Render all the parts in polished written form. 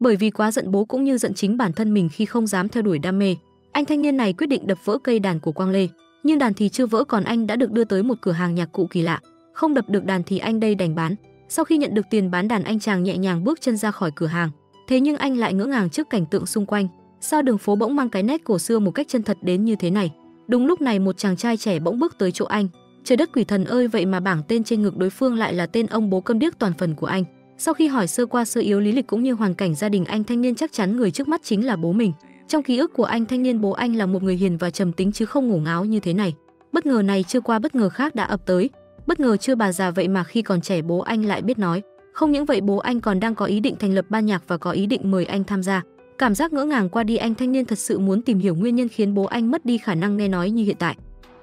Bởi vì quá giận bố cũng như giận chính bản thân mình khi không dám theo đuổi đam mê, anh thanh niên này quyết định đập vỡ cây đàn của Quang Lê. Nhưng đàn thì chưa vỡ còn anh đã được đưa tới một cửa hàng nhạc cụ kỳ lạ. Không đập được đàn thì anh đây đành bán. Sau khi nhận được tiền bán đàn, anh chàng nhẹ nhàng bước chân ra khỏi cửa hàng. Thế nhưng anh lại ngỡ ngàng trước cảnh tượng xung quanh. Sao đường phố bỗng mang cái nét cổ xưa một cách chân thật đến như thế này? Đúng lúc này một chàng trai trẻ bỗng bước tới chỗ anh. Trời đất quỷ thần ơi, vậy mà bảng tên trên ngực đối phương lại là tên ông bố câm điếc toàn phần của anh. Sau khi hỏi sơ qua sơ yếu lý lịch cũng như hoàn cảnh gia đình anh thanh niên chắc chắn người trước mắt chính là bố mình. Trong ký ức của anh thanh niên, bố anh là một người hiền và trầm tính chứ không ngổ ngáo như thế này. Bất ngờ này chưa qua bất ngờ khác đã ập tới. Bất ngờ chưa bà già, vậy mà khi còn trẻ bố anh lại biết nói. Không những vậy, bố anh còn đang có ý định thành lập ban nhạc và có ý định mời anh tham gia. Cảm giác ngỡ ngàng qua đi, anh thanh niên thật sự muốn tìm hiểu nguyên nhân khiến bố anh mất đi khả năng nghe nói như hiện tại.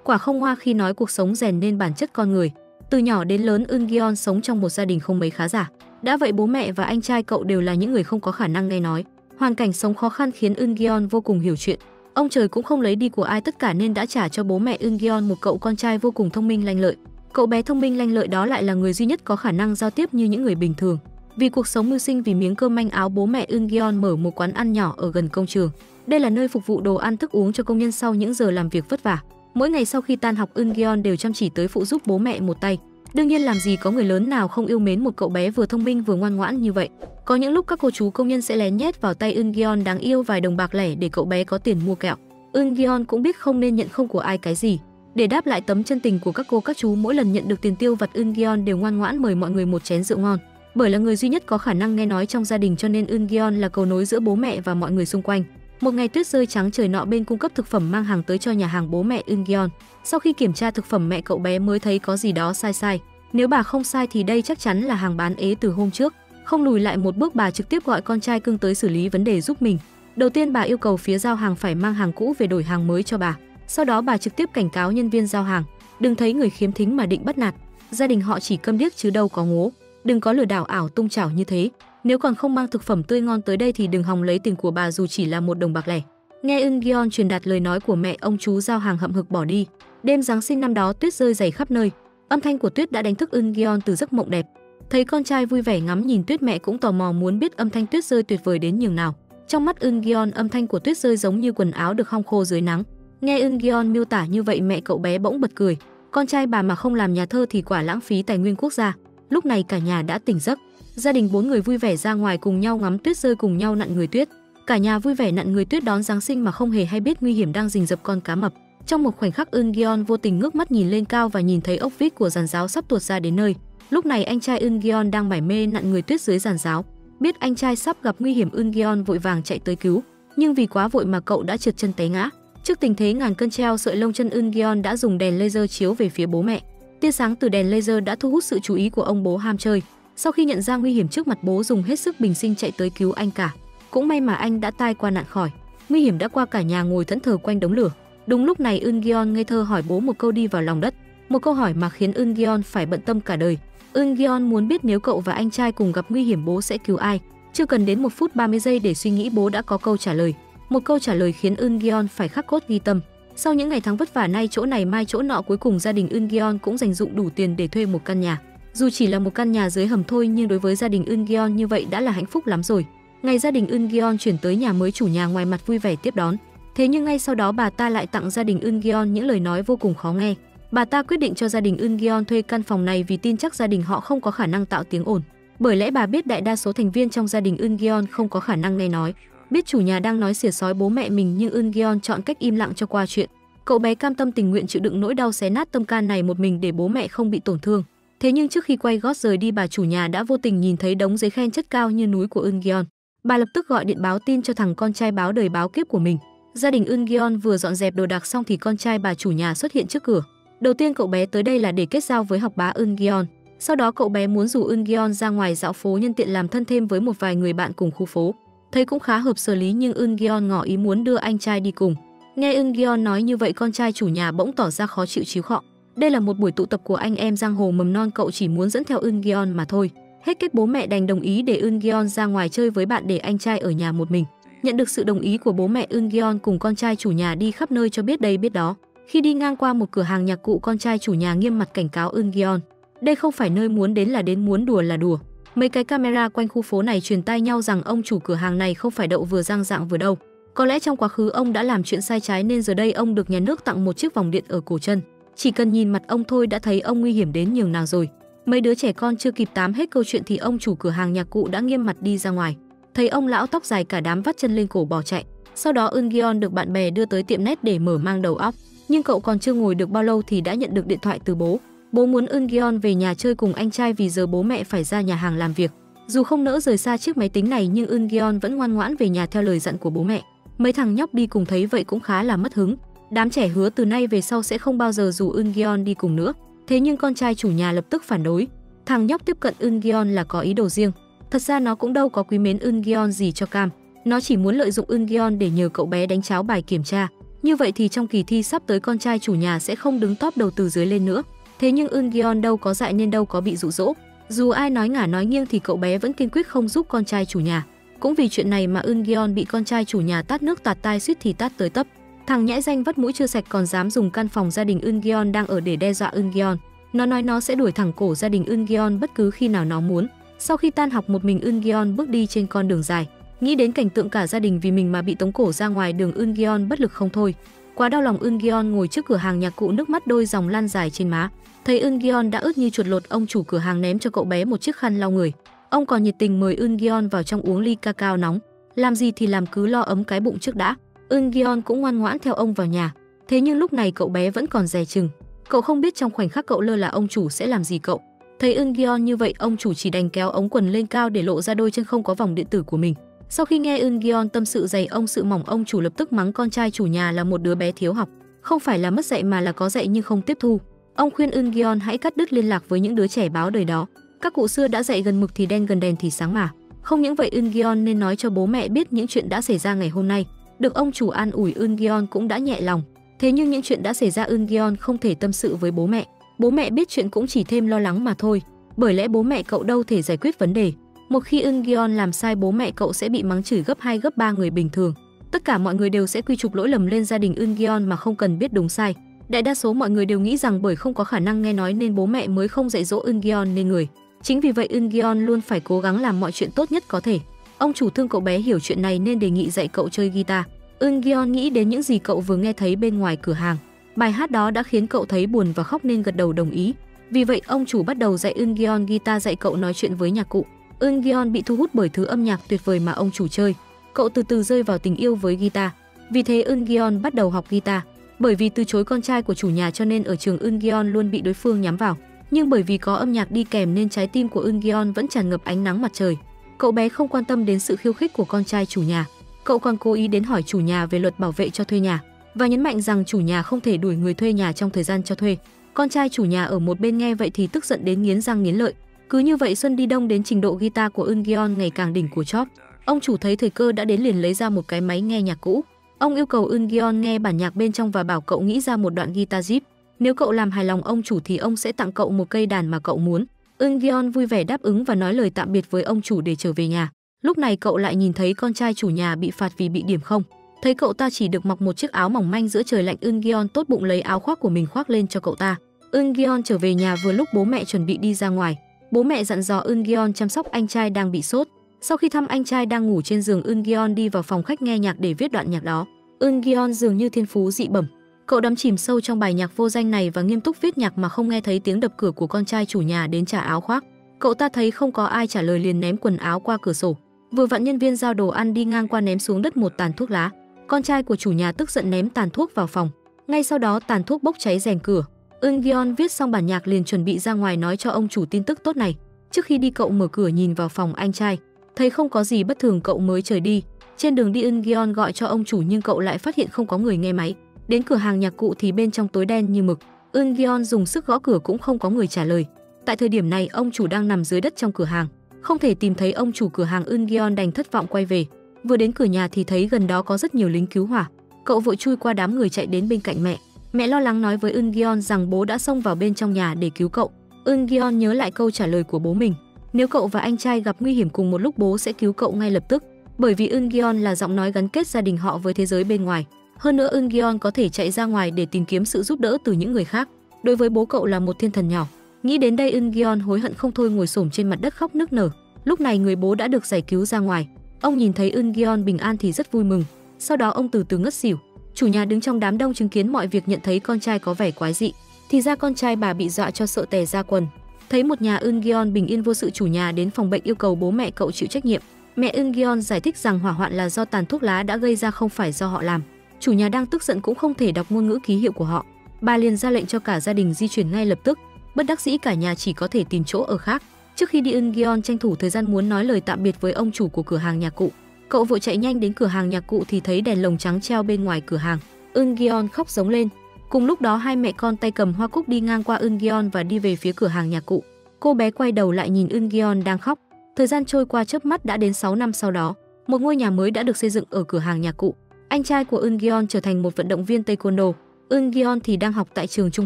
Quả không hoa khi nói cuộc sống rèn nên bản chất con người. Từ nhỏ đến lớn, Eun Gyeon sống trong một gia đình không mấy khá giả. Đã vậy bố mẹ và anh trai cậu đều là những người không có khả năng nghe nói. Hoàn cảnh sống khó khăn khiến Eun Gyeon vô cùng hiểu chuyện. Ông trời cũng không lấy đi của ai tất cả nên đã trả cho bố mẹ Eun Gyeon một cậu con trai vô cùng thông minh lanh lợi. Cậu bé thông minh lanh lợi đó lại là người duy nhất có khả năng giao tiếp như những người bình thường. Vì cuộc sống mưu sinh, vì miếng cơm manh áo, bố mẹ Eun Gyeon mở một quán ăn nhỏ ở gần công trường. Đây là nơi phục vụ đồ ăn thức uống cho công nhân sau những giờ làm việc vất vả. Mỗi ngày sau khi tan học, Eun Gyeon đều chăm chỉ tới phụ giúp bố mẹ một tay. Đương nhiên làm gì có người lớn nào không yêu mến một cậu bé vừa thông minh vừa ngoan ngoãn như vậy. Có những lúc các cô chú công nhân sẽ lén nhét vào tay Eun Gyeon đáng yêu vài đồng bạc lẻ để cậu bé có tiền mua kẹo. Eun Gyeon cũng biết không nên nhận không của ai cái gì. Để đáp lại tấm chân tình của các cô các chú, mỗi lần nhận được tiền tiêu vặt, Eun Gyeon đều ngoan ngoãn mời mọi người một chén rượu ngon. Bởi là người duy nhất có khả năng nghe nói trong gia đình cho nên Eun Gyeon là cầu nối giữa bố mẹ và mọi người xung quanh. Một ngày tuyết rơi trắng trời nọ, bên cung cấp thực phẩm mang hàng tới cho nhà hàng bố mẹ Eun Gyeon. Sau khi kiểm tra thực phẩm, mẹ cậu bé mới thấy có gì đó sai sai. Nếu bà không sai thì đây chắc chắn là hàng bán ế từ hôm trước. Không lùi lại một bước, bà trực tiếp gọi con trai cưng tới xử lý vấn đề giúp mình. Đầu tiên bà yêu cầu phía giao hàng phải mang hàng cũ về đổi hàng mới cho bà. Sau đó bà trực tiếp cảnh cáo nhân viên giao hàng, đừng thấy người khiếm thính mà định bắt nạt. Gia đình họ chỉ câm điếc chứ đâu có ngố. Đừng có lừa đảo ảo tung chảo như thế. Nếu còn không mang thực phẩm tươi ngon tới đây thì đừng hòng lấy tiền của bà dù chỉ là 1 đồng bạc lẻ. Nghe Eun Gyeon truyền đạt lời nói của mẹ, ông chú giao hàng hậm hực bỏ đi. Đêm Giáng sinh năm đó tuyết rơi dày khắp nơi. Âm thanh của tuyết đã đánh thức Eun Gyeon từ giấc mộng đẹp. Thấy con trai vui vẻ ngắm nhìn tuyết, mẹ cũng tò mò muốn biết âm thanh tuyết rơi tuyệt vời đến nhường nào. Trong mắt Eun Gyeon, âm thanh của tuyết rơi giống như quần áo được hong khô dưới nắng. Nghe Eun Gyeon miêu tả như vậy, mẹ cậu bé bỗng bật cười. Con trai bà mà không làm nhà thơ thì quả lãng phí tài nguyên quốc gia. Lúc này cả nhà đã tỉnh giấc. Gia đình 4 người vui vẻ ra ngoài cùng nhau ngắm tuyết rơi, cùng nhau nặn người tuyết. Cả nhà vui vẻ nặn người tuyết đón Giáng sinh mà không hề hay biết nguy hiểm đang rình rập con cá mập. Trong một khoảnh khắc, Eun Gyeon vô tình ngước mắt nhìn lên cao và nhìn thấy ốc vít của giàn giáo sắp tuột ra đến nơi. Lúc này anh trai Eun Gyeon đang mải mê nặn người tuyết dưới giàn giáo. Biết anh trai sắp gặp nguy hiểm, Eun Gyeon vội vàng chạy tới cứu. Nhưng vì quá vội mà cậu đã trượt chân té ngã. Trước tình thế ngàn cân treo sợi lông chân, Eun Gyeon đã dùng đèn laser chiếu về phía bố mẹ. Tia sáng từ đèn laser đã thu hút sự chú ý của ông bố ham chơi. Sau khi nhận ra nguy hiểm trước mặt, bố dùng hết sức bình sinh chạy tới cứu anh cả. Cũng may mà anh đã tai qua nạn khỏi. Nguy hiểm đã qua, cả nhà ngồi thẫn thờ quanh đống lửa. Đúng lúc này Eun Gyeon ngây thơ hỏi bố một câu đi vào lòng đất. Một câu hỏi mà khiến Eun Gyeon phải bận tâm cả đời. Eun Gyeon muốn biết nếu cậu và anh trai cùng gặp nguy hiểm, bố sẽ cứu ai. Chưa cần đến 1 phút 30 giây để suy nghĩ, bố đã có câu trả lời. Một câu trả lời khiến Eun Gyeon phải khắc cốt ghi tâm. Sau những ngày tháng vất vả, nay chỗ này mai chỗ nọ, cuối cùng gia đình Eun Gyeon cũng dành dụm đủ tiền để thuê một căn nhà. Dù chỉ là một căn nhà dưới hầm thôi, nhưng đối với gia đình Eun Gyeon như vậy đã là hạnh phúc lắm rồi. Ngày gia đình Eun Gyeon chuyển tới nhà mới, chủ nhà ngoài mặt vui vẻ tiếp đón. Thế nhưng ngay sau đó bà ta lại tặng gia đình Eun Gyeon những lời nói vô cùng khó nghe. Bà ta quyết định cho gia đình Eun Gyeon thuê căn phòng này vì tin chắc gia đình họ không có khả năng tạo tiếng ồn. Bởi lẽ bà biết đại đa số thành viên trong gia đình Eun Gyeon không có khả năng nghe nói. Biết chủ nhà đang nói xỉa xói bố mẹ mình, nhưng Eun Gyeon chọn cách im lặng cho qua chuyện. Cậu bé cam tâm tình nguyện chịu đựng nỗi đau xé nát tâm can này một mình để bố mẹ không bị tổn thương. Thế nhưng trước khi quay gót rời đi, bà chủ nhà đã vô tình nhìn thấy đống giấy khen chất cao như núi của Eun Gyeon. Bà lập tức gọi điện báo tin cho thằng con trai báo đời báo kiếp của mình. Gia đình Eun Gyeon vừa dọn dẹp đồ đạc xong thì con trai bà chủ nhà xuất hiện trước cửa. Đầu tiên cậu bé tới đây là để kết giao với học bá Eun Gyeon. Sau đó cậu bé muốn rủ Eun Gyeon ra ngoài dạo phố, nhân tiện làm thân thêm với một vài người bạn cùng khu phố. Thấy cũng khá hợp xử lý, nhưng Eun Gyeon ngỏ ý muốn đưa anh trai đi cùng. Nghe Eun Gyeon nói như vậy, con trai chủ nhà bỗng tỏ ra khó chịu chíu khọ. Đây là một buổi tụ tập của anh em giang hồ mầm non, cậu chỉ muốn dẫn theo Eun Gyeon mà thôi. Hết cách bố mẹ đành đồng ý để Eun Gyeon ra ngoài chơi với bạn, để anh trai ở nhà một mình. Nhận được sự đồng ý của bố mẹ, Eun Gyeon cùng con trai chủ nhà đi khắp nơi cho biết đây biết đó. Khi đi ngang qua một cửa hàng nhạc cụ, con trai chủ nhà nghiêm mặt cảnh cáo Eun Gyeon. Đây không phải nơi muốn đến, là đến muốn đùa là đùa. Mấy cái camera quanh khu phố này truyền tai nhau rằng ông chủ cửa hàng này không phải đậu vừa giang dạng vừa đâu. Có lẽ trong quá khứ ông đã làm chuyện sai trái nên giờ đây ông được nhà nước tặng một chiếc vòng điện ở cổ chân. Chỉ cần nhìn mặt ông thôi đã thấy ông nguy hiểm đến nhường nào rồi. Mấy đứa trẻ con chưa kịp tám hết câu chuyện thì ông chủ cửa hàng nhạc cụ đã nghiêm mặt đi ra ngoài. Thấy ông lão tóc dài cả đám vắt chân lên cổ bỏ chạy. Sau đó Eun-gyeon được bạn bè đưa tới tiệm net để mở mang đầu óc. Nhưng cậu còn chưa ngồi được bao lâu thì đã nhận được điện thoại từ bố. Bố muốn Eun-gyeon về nhà chơi cùng anh trai vì giờ bố mẹ phải ra nhà hàng làm việc. Dù không nỡ rời xa chiếc máy tính này nhưng Eun-gyeon vẫn ngoan ngoãn về nhà theo lời dặn của bố mẹ. Mấy thằng nhóc đi cùng thấy vậy cũng khá là mất hứng. Đám trẻ hứa từ nay về sau sẽ không bao giờ rủ Eun-gyeon đi cùng nữa. Thế nhưng con trai chủ nhà lập tức phản đối. Thằng nhóc tiếp cận Eun-gyeon là có ý đồ riêng. Thật ra nó cũng đâu có quý mến Eun-gyeon gì cho cam. Nó chỉ muốn lợi dụng Eun-gyeon để nhờ cậu bé đánh cháo bài kiểm tra. Như vậy thì trong kỳ thi sắp tới con trai chủ nhà sẽ không đứng top đầu từ dưới lên nữa. Thế nhưng Eun-gyeon đâu có dại nên đâu có bị dụ dỗ. Dù ai nói ngả nói nghiêng thì cậu bé vẫn kiên quyết không giúp con trai chủ nhà. Cũng vì chuyện này mà Eun-gyeon bị con trai chủ nhà tát nước tạt tai suýt thì tát tới tấp. Thằng nhãi danh vắt mũi chưa sạch còn dám dùng căn phòng gia đình Eun-gyeon đang ở để đe dọa Eun-gyeon. Nó nói nó sẽ đuổi thẳng cổ gia đình Eun-gyeon bất cứ khi nào nó muốn. Sau khi tan học một mình Eun-gyeon bước đi trên con đường dài. Nghĩ đến cảnh tượng cả gia đình vì mình mà bị tống cổ ra ngoài đường, Eun-gyeon bất lực không thôi. Quá đau lòng, Eun-gyeon ngồi trước cửa hàng nhạc cụ, nước mắt đôi dòng lan dài trên má. Thấy Eun-gyeon đã ướt như chuột lột, ông chủ cửa hàng ném cho cậu bé một chiếc khăn lau người. Ông còn nhiệt tình mời Eun-gyeon vào trong uống ly cacao nóng. Làm gì thì làm, cứ lo ấm cái bụng trước đã. Eun-gyeon cũng ngoan ngoãn theo ông vào nhà. Thế nhưng lúc này cậu bé vẫn còn dè chừng. Cậu không biết trong khoảnh khắc cậu lơ là ông chủ sẽ làm gì cậu. Thấy Eun-gyeon như vậy, ông chủ chỉ đành kéo ống quần lên cao để lộ ra đôi chân không có vòng điện tử của mình. Sau khi nghe Eun-gyeon tâm sự dày ông sự mỏng, ông chủ lập tức mắng con trai chủ nhà là một đứa bé thiếu học. Không phải là mất dạy mà là có dạy nhưng không tiếp thu. Ông khuyên Eun-gyeon hãy cắt đứt liên lạc với những đứa trẻ báo đời đó. Các cụ xưa đã dạy gần mực thì đen, gần đèn thì sáng mà. Không những vậy, Eun-gyeon nên nói cho bố mẹ biết những chuyện đã xảy ra ngày hôm nay. Được ông chủ an ủi, Eun-gyeon cũng đã nhẹ lòng. Thế nhưng những chuyện đã xảy ra Eun-gyeon không thể tâm sự với bố mẹ. Bố mẹ biết chuyện cũng chỉ thêm lo lắng mà thôi. Bởi lẽ bố mẹ cậu đâu thể giải quyết vấn đề. Một khi Eun-gyeon làm sai, bố mẹ cậu sẽ bị mắng chửi gấp 2 gấp 3 người bình thường. Tất cả mọi người đều sẽ quy chụp lỗi lầm lên gia đình Eun-gyeon mà không cần biết đúng sai. Đại đa số mọi người đều nghĩ rằng bởi không có khả năng nghe nói nên bố mẹ mới không dạy dỗ Eun-gyeon nên người. Chính vì vậy Eun-gyeon luôn phải cố gắng làm mọi chuyện tốt nhất có thể. Ông chủ thương cậu bé hiểu chuyện này nên đề nghị dạy cậu chơi guitar. Eun-gyeon nghĩ đến những gì cậu vừa nghe thấy bên ngoài cửa hàng. Bài hát đó đã khiến cậu thấy buồn và khóc nên gật đầu đồng ý. Vì vậy ông chủ bắt đầu dạy Eun-gyeon guitar, dạy cậu nói chuyện với nhạc cụ. Eun-gyeon bị thu hút bởi thứ âm nhạc tuyệt vời mà ông chủ chơi. Cậu từ từ rơi vào tình yêu với guitar. Vì thế Eun-gyeon bắt đầu học guitar. Bởi vì từ chối con trai của chủ nhà cho nên ở trường Eun-gyeon luôn bị đối phương nhắm vào. Nhưng bởi vì có âm nhạc đi kèm nên trái tim của Eun-gyeon vẫn tràn ngập ánh nắng mặt trời. Cậu bé không quan tâm đến sự khiêu khích của con trai chủ nhà. Cậu còn cố ý đến hỏi chủ nhà về luật bảo vệ cho thuê nhà và nhấn mạnh rằng chủ nhà không thể đuổi người thuê nhà trong thời gian cho thuê. Con trai chủ nhà ở một bên nghe vậy thì tức giận đến nghiến răng nghiến lợi. Cứ như vậy xuân đi đông đến trình độ guitar của Eun-gyeon ngày càng đỉnh của chóp. Ông chủ thấy thời cơ đã đến liền lấy ra một cái máy nghe nhạc cũ. Ông yêu cầu Eun-gyeon nghe bản nhạc bên trong và bảo cậu nghĩ ra một đoạn guitar riff. Nếu cậu làm hài lòng ông chủ thì ông sẽ tặng cậu một cây đàn mà cậu muốn. Eun-gyeon vui vẻ đáp ứng và nói lời tạm biệt với ông chủ để trở về nhà. Lúc này cậu lại nhìn thấy con trai chủ nhà bị phạt vì bị điểm không. Thấy cậu ta chỉ được mặc một chiếc áo mỏng manh giữa trời lạnh, Eun-gyeon tốt bụng lấy áo khoác của mình khoác lên cho cậu ta. Eun-gyeon trở về nhà vừa lúc bố mẹ chuẩn bị đi ra ngoài. Bố mẹ dặn dò Eun-gyeon chăm sóc anh trai đang bị sốt. Sau khi thăm anh trai đang ngủ trên giường, Eun-gyeon đi vào phòng khách nghe nhạc để viết đoạn nhạc đó. Eun-gyeon dường như thiên phú dị bẩm. Cậu đắm chìm sâu trong bài nhạc vô danh này và nghiêm túc viết nhạc mà không nghe thấy tiếng đập cửa của con trai chủ nhà đến trả áo khoác. Cậu ta thấy không có ai trả lời liền ném quần áo qua cửa sổ. Vừa vặn nhân viên giao đồ ăn đi ngang qua ném xuống đất một tàn thuốc lá. Con trai của chủ nhà tức giận ném tàn thuốc vào phòng. Ngay sau đó tàn thuốc bốc cháy rèm cửa. Eun-gyeon viết xong bản nhạc liền chuẩn bị ra ngoài nói cho ông chủ tin tức tốt này. Trước khi đi cậu mở cửa nhìn vào phòng anh trai, thấy không có gì bất thường cậu mới rời đi. Trên đường đi Eun-gyeon gọi cho ông chủ nhưng cậu lại phát hiện không có người nghe máy. Đến cửa hàng nhạc cụ thì bên trong tối đen như mực. Eun-gyeon dùng sức gõ cửa cũng không có người trả lời. Tại thời điểm này ông chủ đang nằm dưới đất trong cửa hàng, không thể tìm thấy ông chủ cửa hàng. Eun-gyeon đành thất vọng quay về. Vừa đến cửa nhà thì thấy gần đó có rất nhiều lính cứu hỏa. Cậu vội chui qua đám người chạy đến bên cạnh mẹ. Mẹ lo lắng nói với Eun-gyeon rằng bố đã xông vào bên trong nhà để cứu cậu. Eun-gyeon nhớ lại câu trả lời của bố mình. Nếu cậu và anh trai gặp nguy hiểm cùng một lúc bố sẽ cứu cậu ngay lập tức. Bởi vì Eun-gyeon là giọng nói gắn kết gia đình họ với thế giới bên ngoài. Hơn nữa Eun-gyeon có thể chạy ra ngoài để tìm kiếm sự giúp đỡ từ những người khác. Đối với bố cậu là một thiên thần nhỏ. Nghĩ đến đây Eun-gyeon hối hận không thôi, ngồi xổm trên mặt đất khóc nức nở. Lúc này người bố đã được giải cứu ra ngoài. Ông nhìn thấy Eun-gyeon bình an thì rất vui mừng. Sau đó ông từ từ ngất xỉu. Chủ nhà đứng trong đám đông chứng kiến mọi việc nhận thấy con trai có vẻ quái dị. Thì ra con trai bà bị dọa cho sợ tè ra quần. Thấy một nhà Eun-gyeon bình yên vô sự, chủ nhà đến phòng bệnh yêu cầu bố mẹ cậu chịu trách nhiệm. Mẹ Eun-gyeon giải thích rằng hỏa hoạn là do tàn thuốc lá đã gây ra, không phải do họ làm. Chủ nhà đang tức giận cũng không thể đọc ngôn ngữ ký hiệu của họ. Bà liền ra lệnh cho cả gia đình di chuyển ngay lập tức. Bất đắc dĩ cả nhà chỉ có thể tìm chỗ ở khác. Trước khi đi, Eun-gyeon tranh thủ thời gian muốn nói lời tạm biệt với ông chủ của cửa hàng nhạc cụ. Cậu vội chạy nhanh đến cửa hàng nhạc cụ thì thấy đèn lồng trắng treo bên ngoài cửa hàng. Eun-gyeon khóc giống lên. Cùng lúc đó hai mẹ con tay cầm hoa cúc đi ngang qua Eun-gyeon và đi về phía cửa hàng nhạc cụ. Cô bé quay đầu lại nhìn Eun-gyeon đang khóc. Thời gian trôi qua chớp mắt đã đến 6 năm sau đó, một ngôi nhà mới đã được xây dựng ở cửa hàng nhạc cụ. Anh trai của Eun-gyeon trở thành một vận động viên taekwondo. Eun-gyeon thì đang học tại trường trung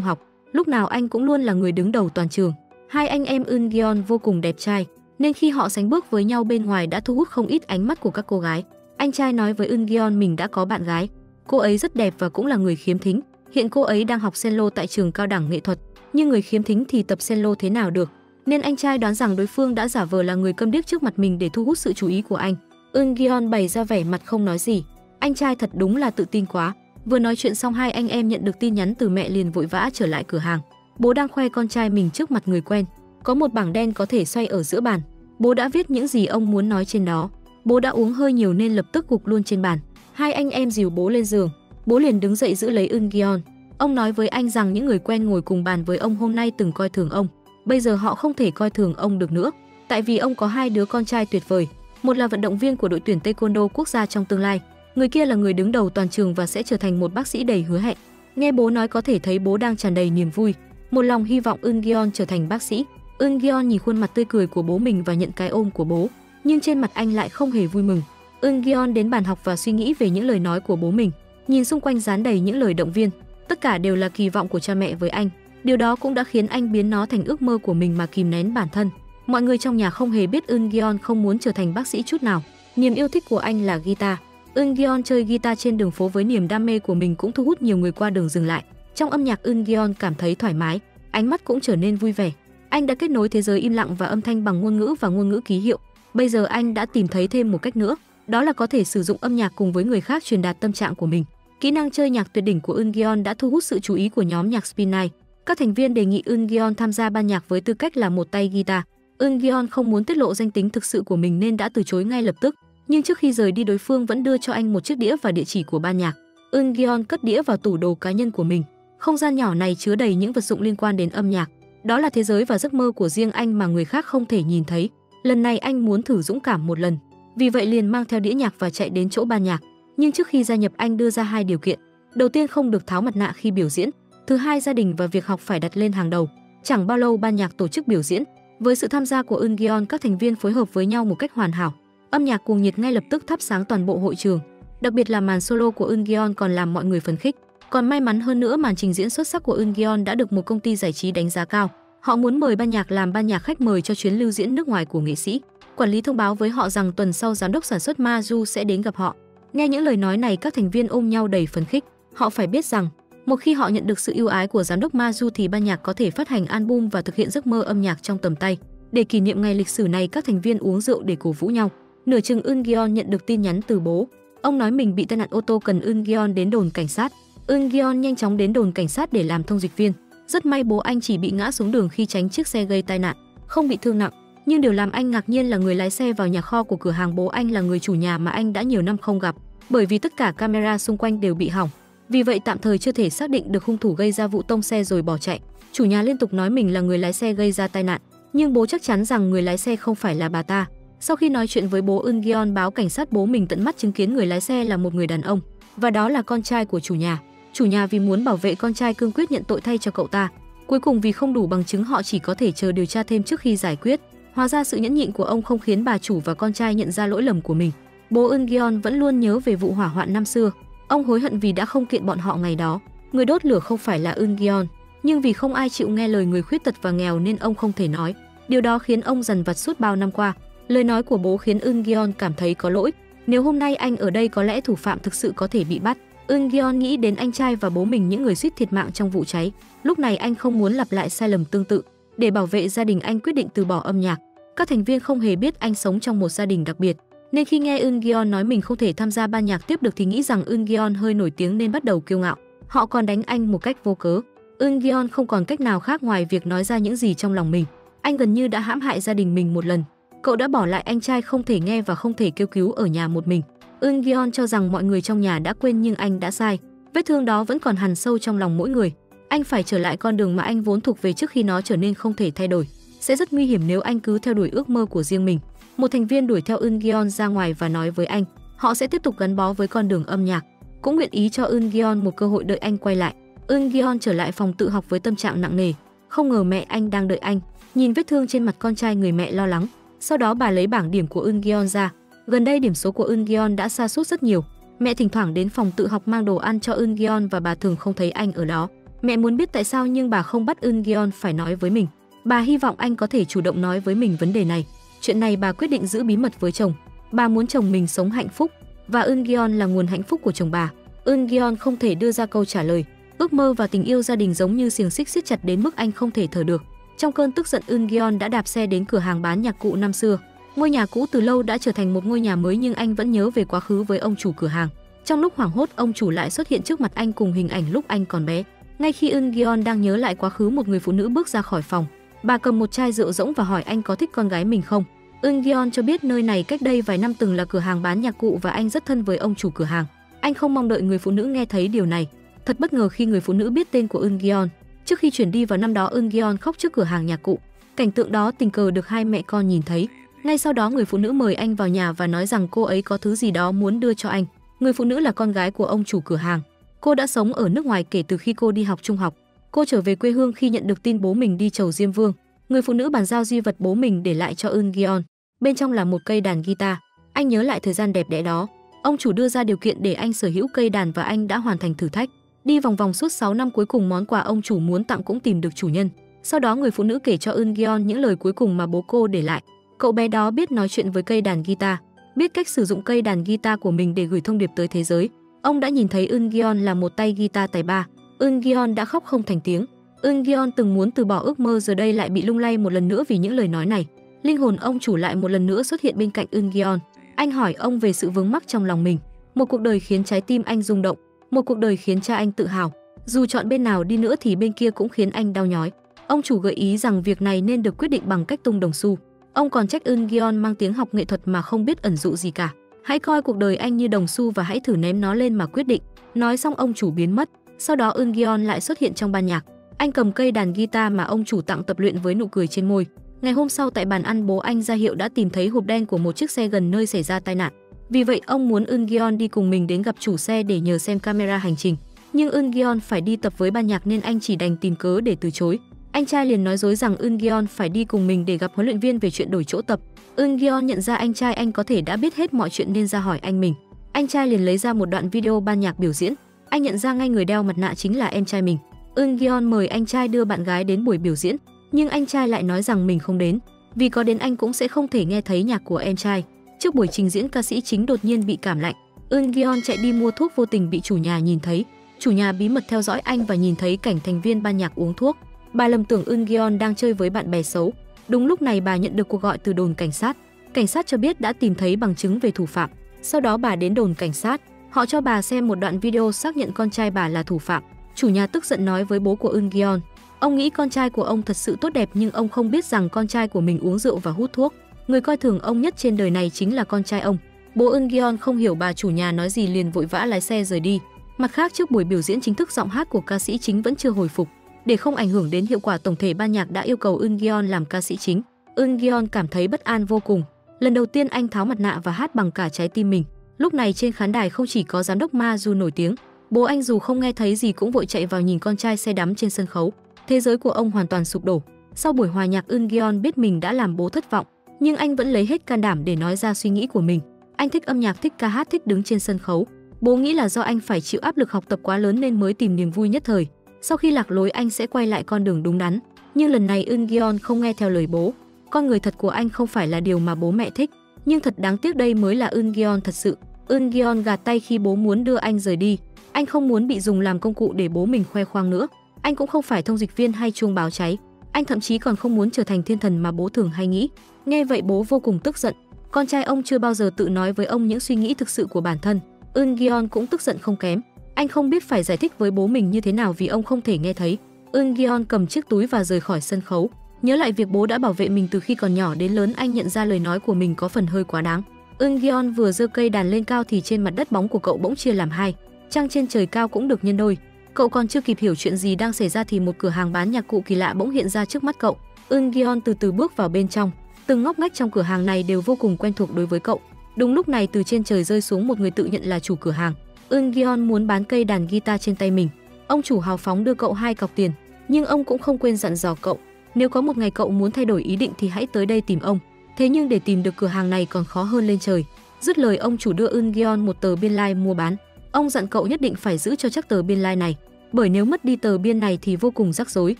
học. Lúc nào anh cũng luôn là người đứng đầu toàn trường. Hai anh em Eun-gyeon vô cùng đẹp trai, nên khi họ sánh bước với nhau bên ngoài đã thu hút không ít ánh mắt của các cô gái. Anh trai nói với Eun-gyeon mình đã có bạn gái. Cô ấy rất đẹp và cũng là người khiếm thính. Hiện cô ấy đang học cello tại trường cao đẳng nghệ thuật. Nhưng người khiếm thính thì tập cello thế nào được? Nên anh trai đoán rằng đối phương đã giả vờ là người câm điếc trước mặt mình để thu hút sự chú ý của anh. Eun-gyeon bày ra vẻ mặt không nói gì. Anh trai thật đúng là tự tin quá. Vừa nói chuyện xong, hai anh em nhận được tin nhắn từ mẹ liền vội vã trở lại cửa hàng. Bố đang khoe con trai mình trước mặt người quen. Có một bảng đen có thể xoay ở giữa bàn. Bố đã viết những gì ông muốn nói trên đó. Bố đã uống hơi nhiều nên lập tức gục luôn trên bàn. Hai anh em dìu bố lên giường. Bố liền đứng dậy giữ lấy Eun-gyeon. Ông nói với anh rằng những người quen ngồi cùng bàn với ông hôm nay từng coi thường ông. Bây giờ họ không thể coi thường ông được nữa. Tại vì ông có hai đứa con trai tuyệt vời. Một là vận động viên của đội tuyển taekwondo quốc gia trong tương lai. Người kia là người đứng đầu toàn trường và sẽ trở thành một bác sĩ đầy hứa hẹn. Nghe bố nói có thể thấy bố đang tràn đầy niềm vui. Một lòng hy vọng Eun-gyeon trở thành bác sĩ. Eun-gyeon nhìn khuôn mặt tươi cười của bố mình và nhận cái ôm của bố. Nhưng trên mặt anh lại không hề vui mừng. Eun-gyeon đến bàn học và suy nghĩ về những lời nói của bố mình. Nhìn xung quanh dán đầy những lời động viên. Tất cả đều là kỳ vọng của cha mẹ với anh. Điều đó cũng đã khiến anh biến nó thành ước mơ của mình mà kìm nén bản thân. Mọi người trong nhà không hề biết Eun-gyeon không muốn trở thành bác sĩ chút nào. Niềm yêu thích của anh là guitar. Eun-gyeon chơi guitar trên đường phố với niềm đam mê của mình cũng thu hút nhiều người qua đường dừng lại. Trong âm nhạc, Eun-gyeon cảm thấy thoải mái, ánh mắt cũng trở nên vui vẻ. Anh đã kết nối thế giới im lặng và âm thanh bằng ngôn ngữ và ngôn ngữ ký hiệu. Bây giờ anh đã tìm thấy thêm một cách nữa, đó là có thể sử dụng âm nhạc cùng với người khác truyền đạt tâm trạng của mình. Kỹ năng chơi nhạc tuyệt đỉnh của Eun-gyeon đã thu hút sự chú ý của nhóm nhạc Spin9. Các thành viên đề nghị Eun-gyeon tham gia ban nhạc với tư cách là một tay guitar. Eun-gyeon không muốn tiết lộ danh tính thực sự của mình nên đã từ chối ngay lập tức. Nhưng trước khi rời đi, đối phương vẫn đưa cho anh một chiếc đĩa và địa chỉ của ban nhạc. Eun-gyeon cất đĩa vào tủ đồ cá nhân của mình. Không gian nhỏ này chứa đầy những vật dụng liên quan đến âm nhạc. Đó là thế giới và giấc mơ của riêng anh mà người khác không thể nhìn thấy. Lần này anh muốn thử dũng cảm một lần. Vì vậy liền mang theo đĩa nhạc và chạy đến chỗ ban nhạc. Nhưng trước khi gia nhập, anh đưa ra hai điều kiện. Đầu tiên, không được tháo mặt nạ khi biểu diễn. Thứ hai, gia đình và việc học phải đặt lên hàng đầu. Chẳng bao lâu ban nhạc tổ chức biểu diễn. Với sự tham gia của Eun-gyeon, các thành viên phối hợp với nhau một cách hoàn hảo. Âm nhạc cuồng nhiệt ngay lập tức thắp sáng toàn bộ hội trường. Đặc biệt là màn solo của Eun-gyeon còn làm mọi người phấn khích. Còn may mắn hơn nữa, màn trình diễn xuất sắc của Eun-gyeon đã được một công ty giải trí đánh giá cao. Họ muốn mời ban nhạc làm ban nhạc khách mời cho chuyến lưu diễn nước ngoài của nghệ sĩ. Quản lý thông báo với họ rằng tuần sau giám đốc sản xuất Ma Ju sẽ đến gặp họ. Nghe những lời nói này, các thành viên ôm nhau đầy phấn khích. Họ phải biết rằng, một khi họ nhận được sự ưu ái của giám đốc Ma Ju thì ban nhạc có thể phát hành album và thực hiện giấc mơ âm nhạc trong tầm tay. Để kỷ niệm ngày lịch sử này, các thành viên uống rượu để cổ vũ nhau. Nửa chừng Eun-gyeon nhận được tin nhắn từ bố. Ông nói mình bị tai nạn ô tô, cần Eun-gyeon đến đồn cảnh sát. Eun-gyeon nhanh chóng đến đồn cảnh sát để làm thông dịch viên. Rất may bố anh chỉ bị ngã xuống đường khi tránh chiếc xe gây tai nạn, không bị thương nặng. Nhưng điều làm anh ngạc nhiên là người lái xe vào nhà kho của cửa hàng bố anh là người chủ nhà mà anh đã nhiều năm không gặp, bởi vì tất cả camera xung quanh đều bị hỏng. Vì vậy tạm thời chưa thể xác định được hung thủ gây ra vụ tông xe rồi bỏ chạy. Chủ nhà liên tục nói mình là người lái xe gây ra tai nạn, nhưng bố chắc chắn rằng người lái xe không phải là bà ta. Sau khi nói chuyện với bố, Eun-gyeon báo cảnh sát bố mình tận mắt chứng kiến người lái xe là một người đàn ông, và đó là con trai của chủ nhà. Chủ nhà vì muốn bảo vệ con trai cương quyết nhận tội thay cho cậu ta. Cuối cùng vì không đủ bằng chứng, họ chỉ có thể chờ điều tra thêm trước khi giải quyết. Hóa ra sự nhẫn nhịn của ông không khiến bà chủ và con trai nhận ra lỗi lầm của mình. Bố Eun-gyeon vẫn luôn nhớ về vụ hỏa hoạn năm xưa. Ông hối hận vì đã không kiện bọn họ ngày đó. Người đốt lửa không phải là Eun-gyeon, nhưng vì không ai chịu nghe lời người khuyết tật và nghèo nên ông không thể nói. Điều đó khiến ông dằn vặt suốt bao năm qua. Lời nói của bố khiến Eun-gyeon cảm thấy có lỗi. Nếu hôm nay anh ở đây có lẽ thủ phạm thực sự có thể bị bắt. Eun-gyeon nghĩ đến anh trai và bố mình, những người suýt thiệt mạng trong vụ cháy. Lúc này anh không muốn lặp lại sai lầm tương tự. Để bảo vệ gia đình, anh quyết định từ bỏ âm nhạc. Các thành viên không hề biết anh sống trong một gia đình đặc biệt, nên khi nghe Eun-gyeon nói mình không thể tham gia ban nhạc tiếp được thì nghĩ rằng Eun-gyeon hơi nổi tiếng nên bắt đầu kiêu ngạo. Họ còn đánh anh một cách vô cớ. Eun-gyeon không còn cách nào khác ngoài việc nói ra những gì trong lòng mình. Anh gần như đã hãm hại gia đình mình một lần. Cậu đã bỏ lại anh trai không thể nghe và không thể kêu cứu ở nhà một mình. Eun-gyeon cho rằng mọi người trong nhà đã quên nhưng anh đã sai. Vết thương đó vẫn còn hằn sâu trong lòng mỗi người. Anh phải trở lại con đường mà anh vốn thuộc về trước khi nó trở nên không thể thay đổi. Sẽ rất nguy hiểm nếu anh cứ theo đuổi ước mơ của riêng mình. Một thành viên đuổi theo Eun-gyeon ra ngoài và nói với anh, họ sẽ tiếp tục gắn bó với con đường âm nhạc, cũng nguyện ý cho Eun-gyeon một cơ hội đợi anh quay lại. Eun-gyeon trở lại phòng tự học với tâm trạng nặng nề, không ngờ mẹ anh đang đợi anh. Nhìn vết thương trên mặt con trai, người mẹ lo lắng. Sau đó bà lấy bảng điểm của Eun-gyeon ra. Gần đây điểm số của Eun-gyeon đã sa sút rất nhiều. Mẹ thỉnh thoảng đến phòng tự học mang đồ ăn cho Eun-gyeon và bà thường không thấy anh ở đó. Mẹ muốn biết tại sao nhưng bà không bắt Eun-gyeon phải nói với mình. Bà hy vọng anh có thể chủ động nói với mình vấn đề này. Chuyện này bà quyết định giữ bí mật với chồng. Bà muốn chồng mình sống hạnh phúc và Eun-gyeon là nguồn hạnh phúc của chồng bà. Eun-gyeon không thể đưa ra câu trả lời. Ước mơ và tình yêu gia đình giống như xiềng xích siết chặt đến mức anh không thể thở được. Trong cơn tức giận, Eun-gyeon đã đạp xe đến cửa hàng bán nhạc cụ năm xưa. Ngôi nhà cũ từ lâu đã trở thành một ngôi nhà mới nhưng anh vẫn nhớ về quá khứ với ông chủ cửa hàng. Trong lúc hoảng hốt, ông chủ lại xuất hiện trước mặt anh cùng hình ảnh lúc anh còn bé. Ngay khi Eun-gyeon đang nhớ lại quá khứ, một người phụ nữ bước ra khỏi phòng. Bà cầm một chai rượu rỗng và hỏi anh có thích con gái mình không. Eun-gyeon cho biết nơi này cách đây vài năm từng là cửa hàng bán nhạc cụ và anh rất thân với ông chủ cửa hàng. Anh không mong đợi người phụ nữ nghe thấy điều này. Thật bất ngờ khi người phụ nữ biết tên của Eun-gyeon. Trước khi chuyển đi vào năm đó, Eun-gyeon khóc trước cửa hàng nhạc cụ. Cảnh tượng đó tình cờ được hai mẹ con nhìn thấy. Ngay sau đó người phụ nữ mời anh vào nhà và nói rằng cô ấy có thứ gì đó muốn đưa cho anh. Người phụ nữ là con gái của ông chủ cửa hàng. Cô đã sống ở nước ngoài kể từ khi cô đi học trung học. Cô trở về quê hương khi nhận được tin bố mình đi chầu Diêm Vương. Người phụ nữ bàn giao di vật bố mình để lại cho Eun-gyeon. Bên trong là một cây đàn guitar. Anh nhớ lại thời gian đẹp đẽ đó. Ông chủ đưa ra điều kiện để anh sở hữu cây đàn và anh đã hoàn thành thử thách. Đi vòng vòng suốt 6 năm, cuối cùng món quà ông chủ muốn tặng cũng tìm được chủ nhân. Sau đó người phụ nữ kể cho Eun-gyeon những lời cuối cùng mà bố cô để lại. Cậu bé đó biết nói chuyện với cây đàn guitar, biết cách sử dụng cây đàn guitar của mình để gửi thông điệp tới thế giới. Ông đã nhìn thấy Eun-gyeon là một tay guitar tài ba. Eun-gyeon đã khóc không thành tiếng. Eun-gyeon từng muốn từ bỏ ước mơ giờ đây lại bị lung lay một lần nữa vì những lời nói này. Linh hồn ông chủ lại một lần nữa xuất hiện bên cạnh Eun-gyeon. Anh hỏi ông về sự vướng mắc trong lòng mình. Một cuộc đời khiến trái tim anh rung động, một cuộc đời khiến cha anh tự hào. Dù chọn bên nào đi nữa thì bên kia cũng khiến anh đau nhói. Ông chủ gợi ý rằng việc này nên được quyết định bằng cách tung đồng xu. Ông còn trách Eun-gyeon mang tiếng học nghệ thuật mà không biết ẩn dụ gì cả. Hãy coi cuộc đời anh như đồng xu và hãy thử ném nó lên mà quyết định. Nói xong ông chủ biến mất. Sau đó Eun-gyeon lại xuất hiện trong ban nhạc. Anh cầm cây đàn guitar mà ông chủ tặng tập luyện với nụ cười trên môi. Ngày hôm sau tại bàn ăn, bố anh ra hiệu đã tìm thấy hộp đen của một chiếc xe gần nơi xảy ra tai nạn. Vì vậy ông muốn Eun-gyeon đi cùng mình đến gặp chủ xe để nhờ xem camera hành trình. Nhưng Eun-gyeon phải đi tập với ban nhạc nên anh chỉ đành tìm cớ để từ chối. Anh trai liền nói dối rằng Eun-gyeon phải đi cùng mình để gặp huấn luyện viên về chuyện đổi chỗ tập. Eun-gyeon nhận ra anh trai anh có thể đã biết hết mọi chuyện nên ra hỏi anh mình. Anh trai liền lấy ra một đoạn video ban nhạc biểu diễn. Anh nhận ra ngay người đeo mặt nạ chính là em trai mình. Eun-gyeon mời anh trai đưa bạn gái đến buổi biểu diễn, nhưng anh trai lại nói rằng mình không đến, vì có đến anh cũng sẽ không thể nghe thấy nhạc của em trai. Trước buổi trình diễn, ca sĩ chính đột nhiên bị cảm lạnh. Eun-gyeon chạy đi mua thuốc, vô tình bị chủ nhà nhìn thấy. Chủ nhà bí mật theo dõi anh và nhìn thấy cảnh thành viên ban nhạc uống thuốc. Bà lầm tưởng Eun-gyeon đang chơi với bạn bè xấu. Đúng lúc này bà nhận được cuộc gọi từ đồn cảnh sát. Cảnh sát cho biết đã tìm thấy bằng chứng về thủ phạm. Sau đó bà đến đồn cảnh sát. Họ cho bà xem một đoạn video xác nhận con trai bà là thủ phạm. Chủ nhà tức giận nói với bố của Eun-gyeon. Ông nghĩ con trai của ông thật sự tốt đẹp nhưng ông không biết rằng con trai của mình uống rượu và hút thuốc. Người coi thường ông nhất trên đời này chính là con trai ông. Bố Eun-gyeon không hiểu bà chủ nhà nói gì liền vội vã lái xe rời đi. Mặt khác, trước buổi biểu diễn chính thức, giọng hát của ca sĩ chính vẫn chưa hồi phục. Để không ảnh hưởng đến hiệu quả tổng thể, ban nhạc đã yêu cầu Eun-gyeon làm ca sĩ chính. Eun-gyeon cảm thấy bất an vô cùng. Lần đầu tiên anh tháo mặt nạ và hát bằng cả trái tim mình. Lúc này trên khán đài không chỉ có giám đốc Ma Du nổi tiếng, bố anh dù không nghe thấy gì cũng vội chạy vào nhìn con trai say đắm trên sân khấu. Thế giới của ông hoàn toàn sụp đổ. Sau buổi hòa nhạc, Eun-gyeon biết mình đã làm bố thất vọng, nhưng anh vẫn lấy hết can đảm để nói ra suy nghĩ của mình. Anh thích âm nhạc, thích ca hát, thích đứng trên sân khấu. Bố nghĩ là do anh phải chịu áp lực học tập quá lớn nên mới tìm niềm vui nhất thời. Sau khi lạc lối, anh sẽ quay lại con đường đúng đắn. Nhưng lần này Eun-gyeon không nghe theo lời bố. Con người thật của anh không phải là điều mà bố mẹ thích. Nhưng thật đáng tiếc, đây mới là Eun-gyeon thật sự. Eun-gyeon gạt tay khi bố muốn đưa anh rời đi. Anh không muốn bị dùng làm công cụ để bố mình khoe khoang nữa. Anh cũng không phải thông dịch viên hay chuông báo cháy. Anh thậm chí còn không muốn trở thành thiên thần mà bố thường hay nghĩ. Nghe vậy bố vô cùng tức giận. Con trai ông chưa bao giờ tự nói với ông những suy nghĩ thực sự của bản thân. Eun-gyeon cũng tức giận không kém. Anh không biết phải giải thích với bố mình như thế nào vì ông không thể nghe thấy. Eun-gyeon cầm chiếc túi và rời khỏi sân khấu. Nhớ lại việc bố đã bảo vệ mình từ khi còn nhỏ đến lớn, anh nhận ra lời nói của mình có phần hơi quá đáng. Eun-gyeon vừa giơ cây đàn lên cao thì trên mặt đất bóng của cậu bỗng chia làm hai. Trăng trên trời cao cũng được nhân đôi. Cậu còn chưa kịp hiểu chuyện gì đang xảy ra thì một cửa hàng bán nhạc cụ kỳ lạ bỗng hiện ra trước mắt cậu. Eun-gyeon từ từ bước vào bên trong. Từng ngóc ngách trong cửa hàng này đều vô cùng quen thuộc đối với cậu. Đúng lúc này từ trên trời rơi xuống một người tự nhận là chủ cửa hàng. Eun-gyeon muốn bán cây đàn guitar trên tay mình. Ông chủ hào phóng đưa cậu 2 cọc tiền, nhưng ông cũng không quên dặn dò cậu, nếu có một ngày cậu muốn thay đổi ý định thì hãy tới đây tìm ông. Thế nhưng để tìm được cửa hàng này còn khó hơn lên trời. Dứt lời, ông chủ đưa Eun-gyeon một tờ biên lai mua bán. Ông dặn cậu nhất định phải giữ cho chắc tờ biên lai này, bởi nếu mất đi tờ biên này thì vô cùng rắc rối.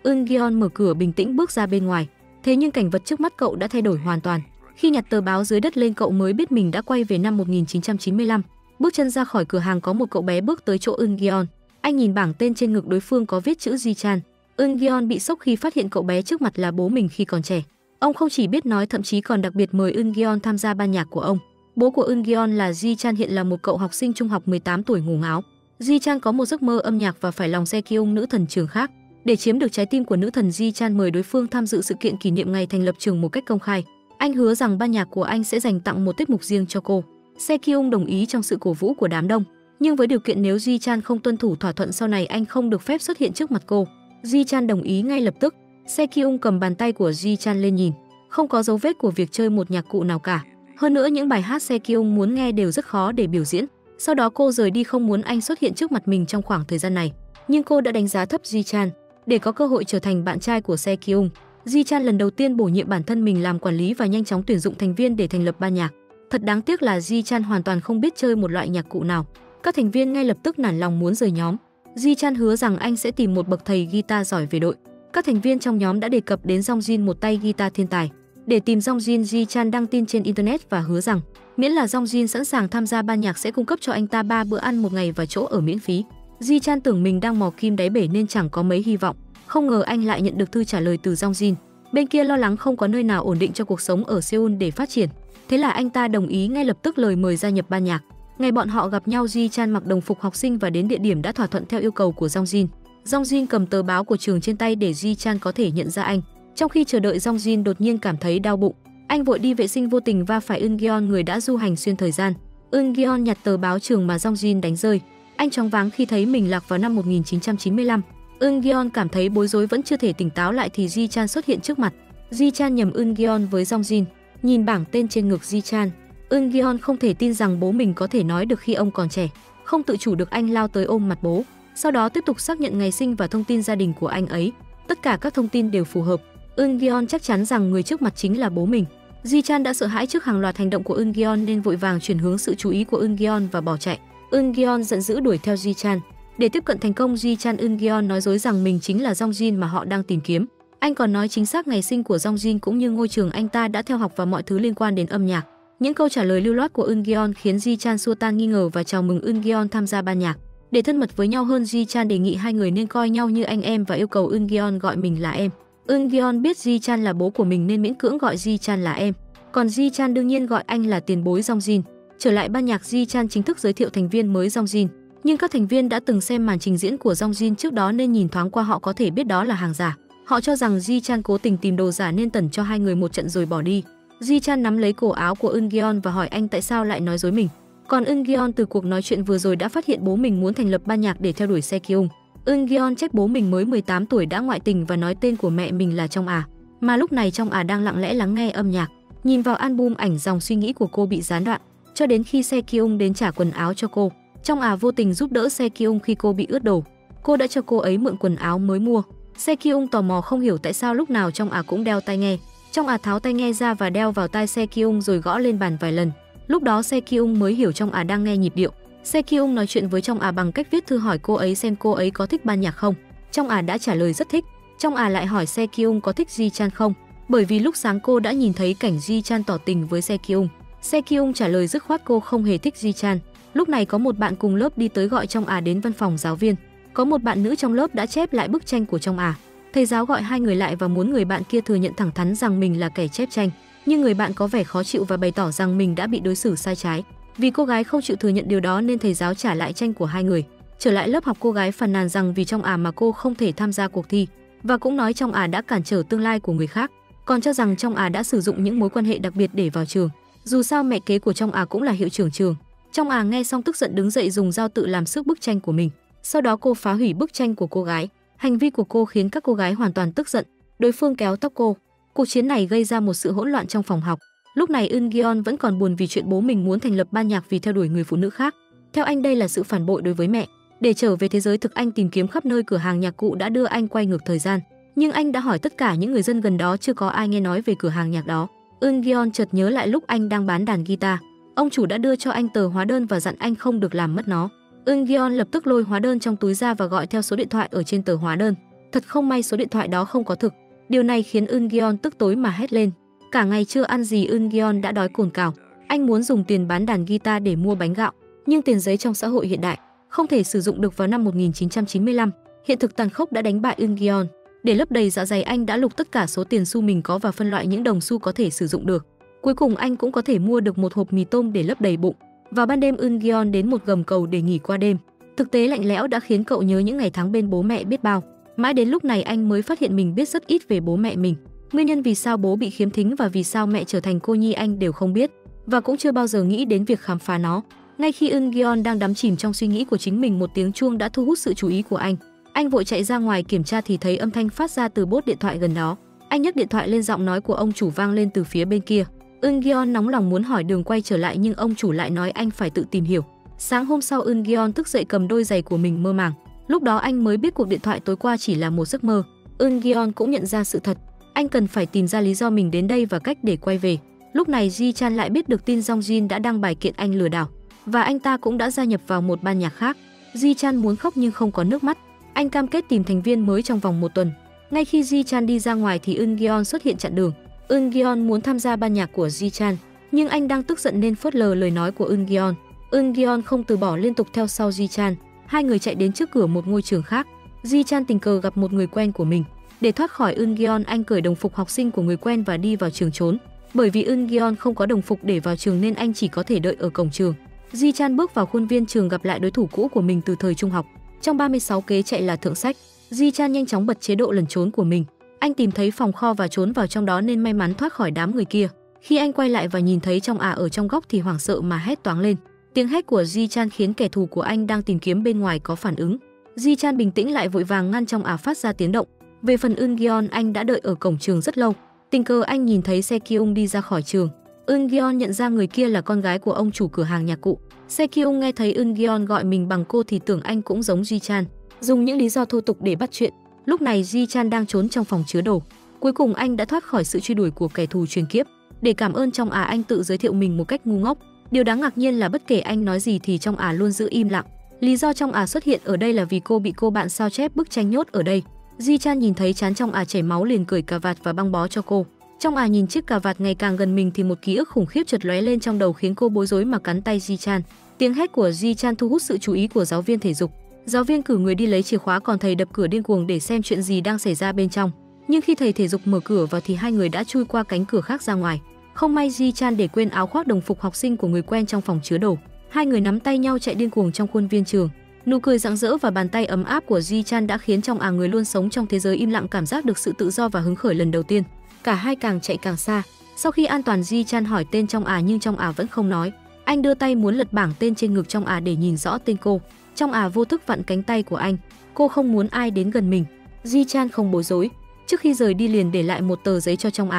Eun-gyeon mở cửa bình tĩnh bước ra bên ngoài. Thế nhưng cảnh vật trước mắt cậu đã thay đổi hoàn toàn. Khi nhặt tờ báo dưới đất lên, cậu mới biết mình đã quay về năm 1995. Bước chân ra khỏi cửa hàng có một cậu bé bước tới chỗ Eun-gyeon. Anh nhìn bảng tên trên ngực đối phương có viết chữ Ji-chan. Eun-gyeon bị sốc khi phát hiện cậu bé trước mặt là bố mình khi còn trẻ. Ông không chỉ biết nói, thậm chí còn đặc biệt mời Eun-gyeon tham gia ban nhạc của ông. Bố của Eun-gyeon là Ji-chan hiện là một cậu học sinh trung học 18 tuổi ngủ ngáo. Ji-chan có một giấc mơ âm nhạc và phải lòng Se-kyung, nữ thần trường khác. Để chiếm được trái tim của nữ thần, Ji-chan mời đối phương tham dự sự kiện kỷ niệm ngày thành lập trường một cách công khai. Anh hứa rằng ban nhạc của anh sẽ dành tặng một tiết mục riêng cho cô. Se-kyung đồng ý trong sự cổ vũ của đám đông, nhưng với điều kiện nếu Ji-chan không tuân thủ thỏa thuận, sau này anh không được phép xuất hiện trước mặt cô. Ji-chan đồng ý ngay lập tức. Se-kyung cầm bàn tay của Ji-chan lên nhìn, không có dấu vết của việc chơi một nhạc cụ nào cả. Hơn nữa những bài hát Se-kyung muốn nghe đều rất khó để biểu diễn. Sau đó cô rời đi, không muốn anh xuất hiện trước mặt mình trong khoảng thời gian này. Nhưng cô đã đánh giá thấp Ji-chan. Để có cơ hội trở thành bạn trai của Se-kyung, Ji-chan lần đầu tiên bổ nhiệm bản thân mình làm quản lý và nhanh chóng tuyển dụng thành viên để thành lập ban nhạc. Thật đáng tiếc là Ji-chan hoàn toàn không biết chơi một loại nhạc cụ nào. Các thành viên ngay lập tức nản lòng muốn rời nhóm. Ji-chan hứa rằng anh sẽ tìm một bậc thầy guitar giỏi về đội. Các thành viên trong nhóm đã đề cập đến Jeongjin, một tay guitar thiên tài. Để tìm Jeongjin, Ji-chan đăng tin trên internet và hứa rằng miễn là Jeongjin sẵn sàng tham gia ban nhạc sẽ cung cấp cho anh ta 3 bữa ăn một ngày và chỗ ở miễn phí. Ji-chan tưởng mình đang mò kim đáy bể nên chẳng có mấy hy vọng. Không ngờ anh lại nhận được thư trả lời từ Jeongjin. Bên kia lo lắng không có nơi nào ổn định cho cuộc sống ở Seoul để phát triển. Thế là anh ta đồng ý ngay lập tức lời mời gia nhập ban nhạc. Ngày bọn họ gặp nhau, Ji-chan mặc đồng phục học sinh và đến địa điểm đã thỏa thuận theo yêu cầu của Jeongjin. Jeongjin cầm tờ báo của trường trên tay để Ji-chan có thể nhận ra anh. Trong khi chờ đợi, Jeongjin đột nhiên cảm thấy đau bụng. Anh vội đi vệ sinh, vô tình va phải Eun-gyeon, người đã du hành xuyên thời gian. Eun-gyeon nhặt tờ báo trường mà Jeongjin đánh rơi. Anh choáng váng khi thấy mình lạc vào năm 1995. Eun-gyeon cảm thấy bối rối, vẫn chưa thể tỉnh táo lại thì Ji-chan xuất hiện trước mặt. Ji-chan nhầm Eun-gyeon với Jeongjin. Nhìn bảng tên trên ngực Ji-chan, Eun-gyeon không thể tin rằng bố mình có thể nói được khi ông còn trẻ. Không tự chủ được, anh lao tới ôm mặt bố. Sau đó tiếp tục xác nhận ngày sinh và thông tin gia đình của anh ấy. Tất cả các thông tin đều phù hợp. Eun-gyeon chắc chắn rằng người trước mặt chính là bố mình. Ji-chan đã sợ hãi trước hàng loạt hành động của Eun-gyeon nên vội vàng chuyển hướng sự chú ý của Eun-gyeon và bỏ chạy. Eun-gyeon giận dữ đuổi theo Ji-chan. Để tiếp cận thành công, Ji-chan Eun-gyeon nói dối rằng mình chính là Jeongjin mà họ đang tìm kiếm. Anh còn nói chính xác ngày sinh của Jeongjin cũng như ngôi trường anh ta đã theo học và mọi thứ liên quan đến âm nhạc. Những câu trả lời lưu loát của Eun-gyeon khiến Ji-chan xua tan nghi ngờ và chào mừng Eun-gyeon tham gia ban nhạc. Để thân mật với nhau hơn, Ji-chan đề nghị hai người nên coi nhau như anh em và yêu cầu Eun-gyeon gọi mình là em. Eun-gyeon biết Ji-chan là bố của mình nên miễn cưỡng gọi Ji-chan là em. Còn Ji-chan đương nhiên gọi anh là tiền bối Jeongjin. Trở lại ban nhạc, Ji-chan chính thức giới thiệu thành viên mới Jeongjin. Nhưng các thành viên đã từng xem màn trình diễn của Jeongjin trước đó nên nhìn thoáng qua họ có thể biết đó là hàng giả. Họ cho rằng Ji-chan cố tình tìm đồ giả nên tẩn cho hai người một trận rồi bỏ đi. Ji-chan nắm lấy cổ áo của Eun-gyeon và hỏi anh tại sao lại nói dối mình. Còn Eun-gyeon từ cuộc nói chuyện vừa rồi đã phát hiện bố mình muốn thành lập ban nhạc để theo đuổi Se-kyung. Eun-gyeon trách bố mình mới 18 tuổi đã ngoại tình và nói tên của mẹ mình là Trong Ả. Mà lúc này Trong Ả đang lặng lẽ lắng nghe âm nhạc. Nhìn vào album ảnh, dòng suy nghĩ của cô bị gián đoạn. Cho đến khi Se-kyung đến trả quần áo cho cô, Trong Ả vô tình giúp đỡ Se-kyung khi cô bị ướt đồ. Cô đã cho cô ấy mượn quần áo mới mua. Se-kyung tò mò không hiểu tại sao lúc nào Trong Ả cũng đeo tai nghe. Trong Ả tháo tai nghe ra và đeo vào tai Se-kyung rồi gõ lên bàn vài lần. Lúc đó Se-kyung mới hiểu Trong Ả đang nghe nhịp điệu. Se-kyung nói chuyện với Trong Ả bằng cách viết thư hỏi cô ấy xem cô ấy có thích ban nhạc không. Trong Ả đã trả lời rất thích. Trong Ả lại hỏi Se-kyung có thích Ji-chan không, bởi vì lúc sáng cô đã nhìn thấy cảnh Ji-chan tỏ tình với Se-kyung. Se-kyung trả lời dứt khoát cô không hề thích Ji-chan. Lúc này có một bạn cùng lớp đi tới gọi Trong Ả đến văn phòng giáo viên. Có một bạn nữ trong lớp đã chép lại bức tranh của Trong Ả. Thầy giáo gọi hai người lại và muốn người bạn kia thừa nhận thẳng thắn rằng mình là kẻ chép tranh. nhưng người bạn có vẻ khó chịu và bày tỏ rằng mình đã bị đối xử sai trái. Vì cô gái không chịu thừa nhận điều đó nên thầy giáo trả lại tranh của hai người. Trở lại lớp học, cô gái phàn nàn rằng vì trong mà cô không thể tham gia cuộc thi, và cũng nói trong đã cản trở tương lai của người khác, còn cho rằng trong đã sử dụng những mối quan hệ đặc biệt để vào trường. Dù sao mẹ kế của trong cũng là hiệu trưởng trường. Trong nghe xong tức giận đứng dậy dùng dao tự làm xước bức tranh của mình. Sau đó cô phá hủy bức tranh của cô gái. Hành vi của cô khiến các cô gái hoàn toàn tức giận. Đối phương kéo tóc cô. Cuộc chiến này gây ra một sự hỗn loạn trong phòng học. Lúc này Eun-gyeon vẫn còn buồn vì chuyện bố mình muốn thành lập ban nhạc vì theo đuổi người phụ nữ khác. Theo anh đây là sự phản bội đối với mẹ. Để trở về thế giới thực, anh tìm kiếm khắp nơi cửa hàng nhạc cụ đã đưa anh quay ngược thời gian. Nhưng anh đã hỏi tất cả những người dân gần đó, chưa có ai nghe nói về cửa hàng nhạc đó. Eun-gyeon chợt nhớ lại lúc anh đang bán đàn guitar, ông chủ đã đưa cho anh tờ hóa đơn và dặn anh không được làm mất nó. Eun-gyeon lập tức lôi hóa đơn trong túi ra và gọi theo số điện thoại ở trên tờ hóa đơn. Thật không may số điện thoại đó không có thực. Điều này khiến Eun-gyeon tức tối mà hét lên. Cả ngày chưa ăn gì Eun-gyeon đã đói cồn cào. Anh muốn dùng tiền bán đàn guitar để mua bánh gạo, nhưng tiền giấy trong xã hội hiện đại không thể sử dụng được vào năm 1995. Hiện thực tàn khốc đã đánh bại Eun-gyeon. Để lấp đầy dạ dày, anh đã lục tất cả số tiền xu mình có và phân loại những đồng xu có thể sử dụng được. Cuối cùng anh cũng có thể mua được một hộp mì tôm để lấp đầy bụng. Vào ban đêm, Eun-gyeon đến một gầm cầu để nghỉ qua đêm. Thực tế lạnh lẽo đã khiến cậu nhớ những ngày tháng bên bố mẹ biết bao. Mãi đến lúc này anh mới phát hiện mình biết rất ít về bố mẹ mình. Nguyên nhân vì sao bố bị khiếm thính và vì sao mẹ trở thành cô nhi anh đều không biết, và cũng chưa bao giờ nghĩ đến việc khám phá nó. Ngay khi Eun-gyeon đang đắm chìm trong suy nghĩ của chính mình, một tiếng chuông đã thu hút sự chú ý của anh. Anh vội chạy ra ngoài kiểm tra thì thấy âm thanh phát ra từ bốt điện thoại gần đó. Anh nhấc điện thoại lên, giọng nói của ông chủ vang lên từ phía bên kia. Eun-gyeon nóng lòng muốn hỏi đường quay trở lại nhưng ông chủ lại nói anh phải tự tìm hiểu. Sáng hôm sau, Eun-gyeon thức dậy cầm đôi giày của mình mơ màng. Lúc đó anh mới biết cuộc điện thoại tối qua chỉ là một giấc mơ. Eun-gyeon cũng nhận ra sự thật. Anh cần phải tìm ra lý do mình đến đây và cách để quay về. Lúc này Ji-chan lại biết được tin Jong-jin đã đăng bài kiện anh lừa đảo, và anh ta cũng đã gia nhập vào một ban nhạc khác. Ji-chan muốn khóc nhưng không có nước mắt. Anh cam kết tìm thành viên mới trong vòng 1 tuần. Ngay khi Ji-chan đi ra ngoài thì Eun-gyeon xuất hiện chặn đường. Eun-gyeon muốn tham gia ban nhạc của Ji-chan, nhưng anh đang tức giận nên phớt lờ lời nói của Eun-gyeon. Eun-gyeon không từ bỏ, liên tục theo sau Ji-chan. Hai người chạy đến trước cửa một ngôi trường khác. Ji-chan tình cờ gặp một người quen của mình. Để thoát khỏi Eun-gyeon, anh cởi đồng phục học sinh của người quen và đi vào trường trốn. Bởi vì Eun-gyeon không có đồng phục để vào trường nên anh chỉ có thể đợi ở cổng trường. Ji-chan bước vào khuôn viên trường, gặp lại đối thủ cũ của mình từ thời trung học. Trong 36 kế chạy là thượng sách, Ji-chan nhanh chóng bật chế độ lẩn trốn của mình. Anh tìm thấy phòng kho và trốn vào trong đó nên may mắn thoát khỏi đám người kia. Khi anh quay lại và nhìn thấy trong ở trong góc thì hoảng sợ mà hét toáng lên. Tiếng hét của Ji-chan khiến kẻ thù của anh đang tìm kiếm bên ngoài có phản ứng. Ji-chan bình tĩnh lại, vội vàng ngăn trong phát ra tiếng động. Về phần Eun-gyeon, anh đã đợi ở cổng trường rất lâu. Tình cờ anh nhìn thấy Se-kyung đi ra khỏi trường. Eun-gyeon nhận ra người kia là con gái của ông chủ cửa hàng nhạc cụ. Se-kyung nghe thấy Eun-gyeon gọi mình bằng cô thì tưởng anh cũng giống Ji-chan, dùng những lý do thô tục để bắt chuyện. Lúc này Ji-chan đang trốn trong phòng chứa đồ. Cuối cùng anh đã thoát khỏi sự truy đuổi của kẻ thù truyền kiếp. Để cảm ơn trong anh tự giới thiệu mình một cách ngu ngốc. Điều đáng ngạc nhiên là bất kể anh nói gì thì trong luôn giữ im lặng. Lý do trong xuất hiện ở đây là vì cô bị cô bạn sao chép bức tranh nhốt ở đây. Ji-chan nhìn thấy trán trong chảy máu liền cởi cà vạt và băng bó cho cô. Trong nhìn chiếc cà vạt ngày càng gần mình thì một ký ức khủng khiếp chợt lóe lên trong đầu khiến cô bối rối mà cắn tay Ji-chan. Tiếng hét của Ji-chan thu hút sự chú ý của giáo viên thể dục. Giáo viên cử người đi lấy chìa khóa, còn thầy đập cửa điên cuồng để xem chuyện gì đang xảy ra bên trong. Nhưng khi thầy thể dục mở cửa vào thì hai người đã chui qua cánh cửa khác ra ngoài. Không may Ji-chan để quên áo khoác đồng phục học sinh của người quen trong phòng chứa đồ. Hai người nắm tay nhau chạy điên cuồng trong khuôn viên trường. Nụ cười rạng rỡ và bàn tay ấm áp của Ji-chan đã khiến trong người luôn sống trong thế giới im lặng cảm giác được sự tự do và hứng khởi lần đầu tiên. Cả hai càng chạy càng xa. Sau khi an toàn, Ji-chan hỏi tên trong nhưng trong vẫn không nói. Anh đưa tay muốn lật bảng tên trên ngực trong để nhìn rõ tên cô. Trong vô thức vặn cánh tay của anh. Cô không muốn ai đến gần mình. Ji-chan không bối rối. Trước khi rời đi liền để lại một tờ giấy cho trong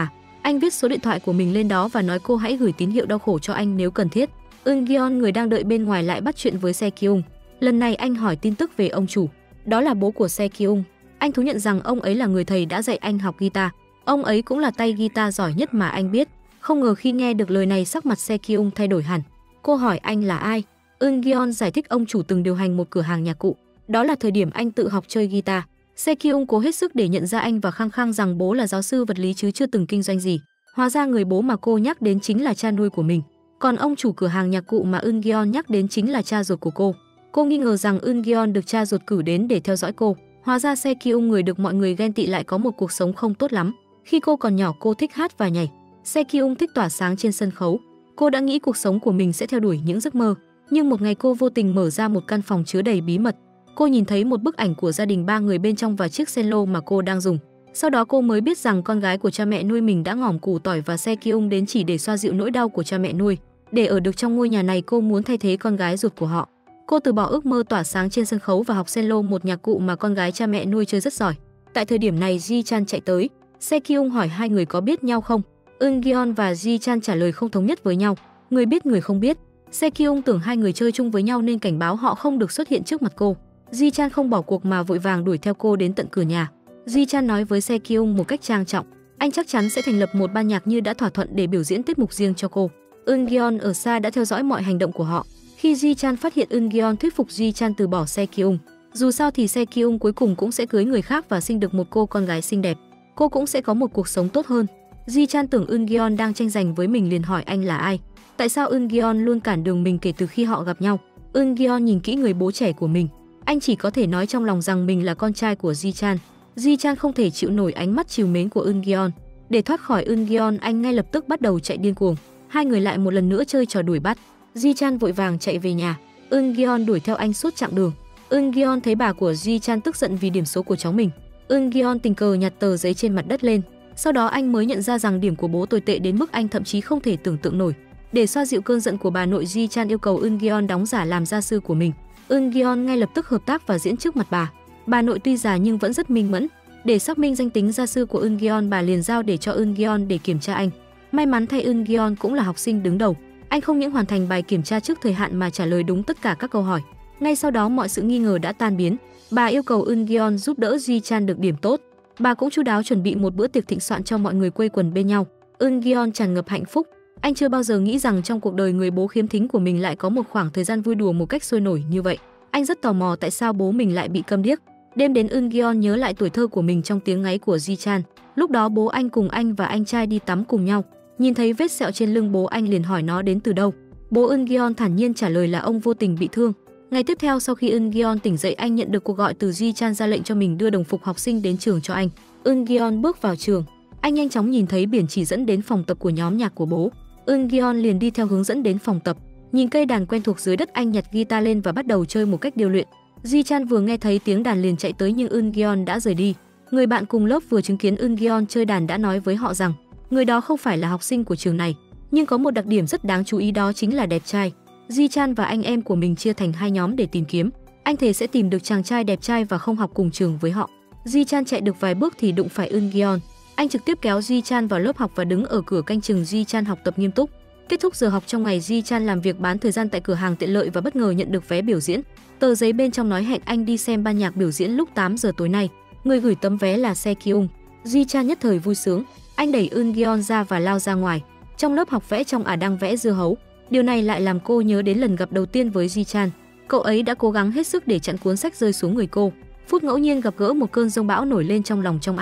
Anh viết số điện thoại của mình lên đó và nói cô hãy gửi tín hiệu đau khổ cho anh nếu cần thiết. Eun-gyeon, người đang đợi bên ngoài, lại bắt chuyện với Se-kyung. Lần này anh hỏi tin tức về ông chủ. Đó là bố của Se-kyung. Anh thú nhận rằng ông ấy là người thầy đã dạy anh học guitar. Ông ấy cũng là tay guitar giỏi nhất mà anh biết. Không ngờ khi nghe được lời này, sắc mặt Se-kyung thay đổi hẳn. Cô hỏi anh là ai? Eun-gyeon giải thích ông chủ từng điều hành một cửa hàng nhạc cụ. Đó là thời điểm anh tự học chơi guitar. Se-kyung cố hết sức để nhận ra anh và khăng khăng rằng bố là giáo sư vật lý chứ chưa từng kinh doanh gì. Hóa ra người bố mà cô nhắc đến chính là cha nuôi của mình. Còn ông chủ cửa hàng nhạc cụ mà Eun-gyeon nhắc đến chính là cha ruột của cô. Cô nghi ngờ rằng Eun-gyeon được cha ruột cử đến để theo dõi cô. Hóa ra Se-kyung, người được mọi người ghen tị, lại có một cuộc sống không tốt lắm. Khi cô còn nhỏ, cô thích hát và nhảy. Se-kyung thích tỏa sáng trên sân khấu. Cô đã nghĩ cuộc sống của mình sẽ theo đuổi những giấc mơ, nhưng một ngày cô vô tình mở ra một căn phòng chứa đầy bí mật. Cô nhìn thấy một bức ảnh của gia đình 3 người bên trong và chiếc cello mà cô đang dùng. Sau đó cô mới biết rằng con gái của cha mẹ nuôi mình đã ngỏm củ tỏi và Se-kyung đến chỉ để xoa dịu nỗi đau của cha mẹ nuôi. Để ở được trong ngôi nhà này, cô muốn thay thế con gái ruột của họ. Cô từ bỏ ước mơ tỏa sáng trên sân khấu và học cello, một nhạc cụ mà con gái cha mẹ nuôi chơi rất giỏi. Tại thời điểm này, Ji-chan chạy tới. Se-kyung hỏi hai người có biết nhau không. Eun-gyeon và Ji-chan trả lời không thống nhất với nhau, người biết người không biết. Se-kyung tưởng hai người chơi chung với nhau nên cảnh báo họ không được xuất hiện trước mặt cô. Ji-chan không bỏ cuộc mà vội vàng đuổi theo cô đến tận cửa nhà. Ji-chan nói với Se-kyung một cách trang trọng, anh chắc chắn sẽ thành lập một ban nhạc như đã thỏa thuận để biểu diễn tiết mục riêng cho cô. Eun-gyeon ở xa đã theo dõi mọi hành động của họ. Khi Ji-chan phát hiện Eun-gyeon thuyết phục Ji-chan từ bỏ Se-kyung. Dù sao thì Se-kyung cuối cùng cũng sẽ cưới người khác và sinh được một cô con gái xinh đẹp. Cô cũng sẽ có một cuộc sống tốt hơn. Ji-chan tưởng Eun-gyeon đang tranh giành với mình liền hỏi anh là ai. Tại sao Eun-gyeon luôn cản đường mình kể từ khi họ gặp nhau? Eun-gyeon nhìn kỹ người bố trẻ của mình. Anh chỉ có thể nói trong lòng rằng mình là con trai của Ji-chan. Ji-chan không thể chịu nổi ánh mắt trìu mến của Eun-gyeon. Để thoát khỏi Eun-gyeon, anh ngay lập tức bắt đầu chạy điên cuồng. Hai người lại một lần nữa chơi trò đuổi bắt. Ji-chan vội vàng chạy về nhà. Eun-gyeon đuổi theo anh suốt chặng đường. Eun-gyeon thấy bà của Ji-chan tức giận vì điểm số của cháu mình. Eun-gyeon tình cờ nhặt tờ giấy trên mặt đất lên. Sau đó anh mới nhận ra rằng điểm của bố tồi tệ đến mức anh thậm chí không thể tưởng tượng nổi. Để xoa dịu cơn giận của bà nội, Ji-chan yêu cầu Eun-gyeon đóng giả làm gia sư của mình. Eun-gyeon ngay lập tức hợp tác và diễn trước mặt bà. Bà nội tuy già nhưng vẫn rất minh mẫn. Để xác minh danh tính gia sư của Eun-gyeon, bà liền giao để cho Eun-gyeon để kiểm tra anh. May mắn thay, Eun-gyeon cũng là học sinh đứng đầu. Anh không những hoàn thành bài kiểm tra trước thời hạn mà trả lời đúng tất cả các câu hỏi. Ngay sau đó mọi sự nghi ngờ đã tan biến. Bà yêu cầu Eun-gyeon giúp đỡ Ji-chan được điểm tốt. Bà cũng chu đáo chuẩn bị một bữa tiệc thịnh soạn cho mọi người quây quần bên nhau. Eun-gyeon tràn ngập hạnh phúc. Anh chưa bao giờ nghĩ rằng trong cuộc đời người bố khiếm thính của mình lại có một khoảng thời gian vui đùa một cách sôi nổi như vậy. Anh rất tò mò tại sao bố mình lại bị câm điếc. Đêm đến, Eun-gyeon nhớ lại tuổi thơ của mình trong tiếng ngáy của Ji-chan. Lúc đó bố anh cùng anh và anh trai đi tắm cùng nhau. Nhìn thấy vết sẹo trên lưng bố, anh liền hỏi nó đến từ đâu. Bố Eun-gyeon thản nhiên trả lời là ông vô tình bị thương. Ngày tiếp theo, sau khi Eun-gyeon tỉnh dậy, anh nhận được cuộc gọi từ Ji-chan ra lệnh cho mình đưa đồng phục học sinh đến trường cho anh. Eun-gyeon bước vào trường. Anh nhanh chóng nhìn thấy biển chỉ dẫn đến phòng tập của nhóm nhạc của bố. Eun-gyeon liền đi theo hướng dẫn đến phòng tập. Nhìn cây đàn quen thuộc dưới đất, anh nhặt guitar lên và bắt đầu chơi một cách điêu luyện. Ji-chan vừa nghe thấy tiếng đàn liền chạy tới nhưng Eun-gyeon đã rời đi. Người bạn cùng lớp vừa chứng kiến Eun-gyeon chơi đàn đã nói với họ rằng người đó không phải là học sinh của trường này, nhưng có một đặc điểm rất đáng chú ý, đó chính là đẹp trai. Ji-chan và anh em của mình chia thành hai nhóm để tìm kiếm. Anh thề sẽ tìm được chàng trai đẹp trai và không học cùng trường với họ. Ji-chan chạy được vài bước thì đụng phải Eun-gyeon. Anh trực tiếp kéo Ji-chan vào lớp học và đứng ở cửa canh chừng Ji-chan học tập nghiêm túc. Kết thúc giờ học trong ngày, Ji-chan làm việc bán thời gian tại cửa hàng tiện lợi và bất ngờ nhận được vé biểu diễn. Tờ giấy bên trong nói hẹn anh đi xem ban nhạc biểu diễn lúc 8 giờ tối nay. Người gửi tấm vé là Se-kyung. Ji-chan nhất thời vui sướng. Anh đẩy Eun-gyeon ra và lao ra ngoài. Trong lớp học vẽ trong đang vẽ dưa hấu. Điều này lại làm cô nhớ đến lần gặp đầu tiên với Ji-chan. Cậu ấy đã cố gắng hết sức để chặn cuốn sách rơi xuống người cô. Phút ngẫu nhiên gặp gỡ, một cơn giông bão nổi lên trong lòng trong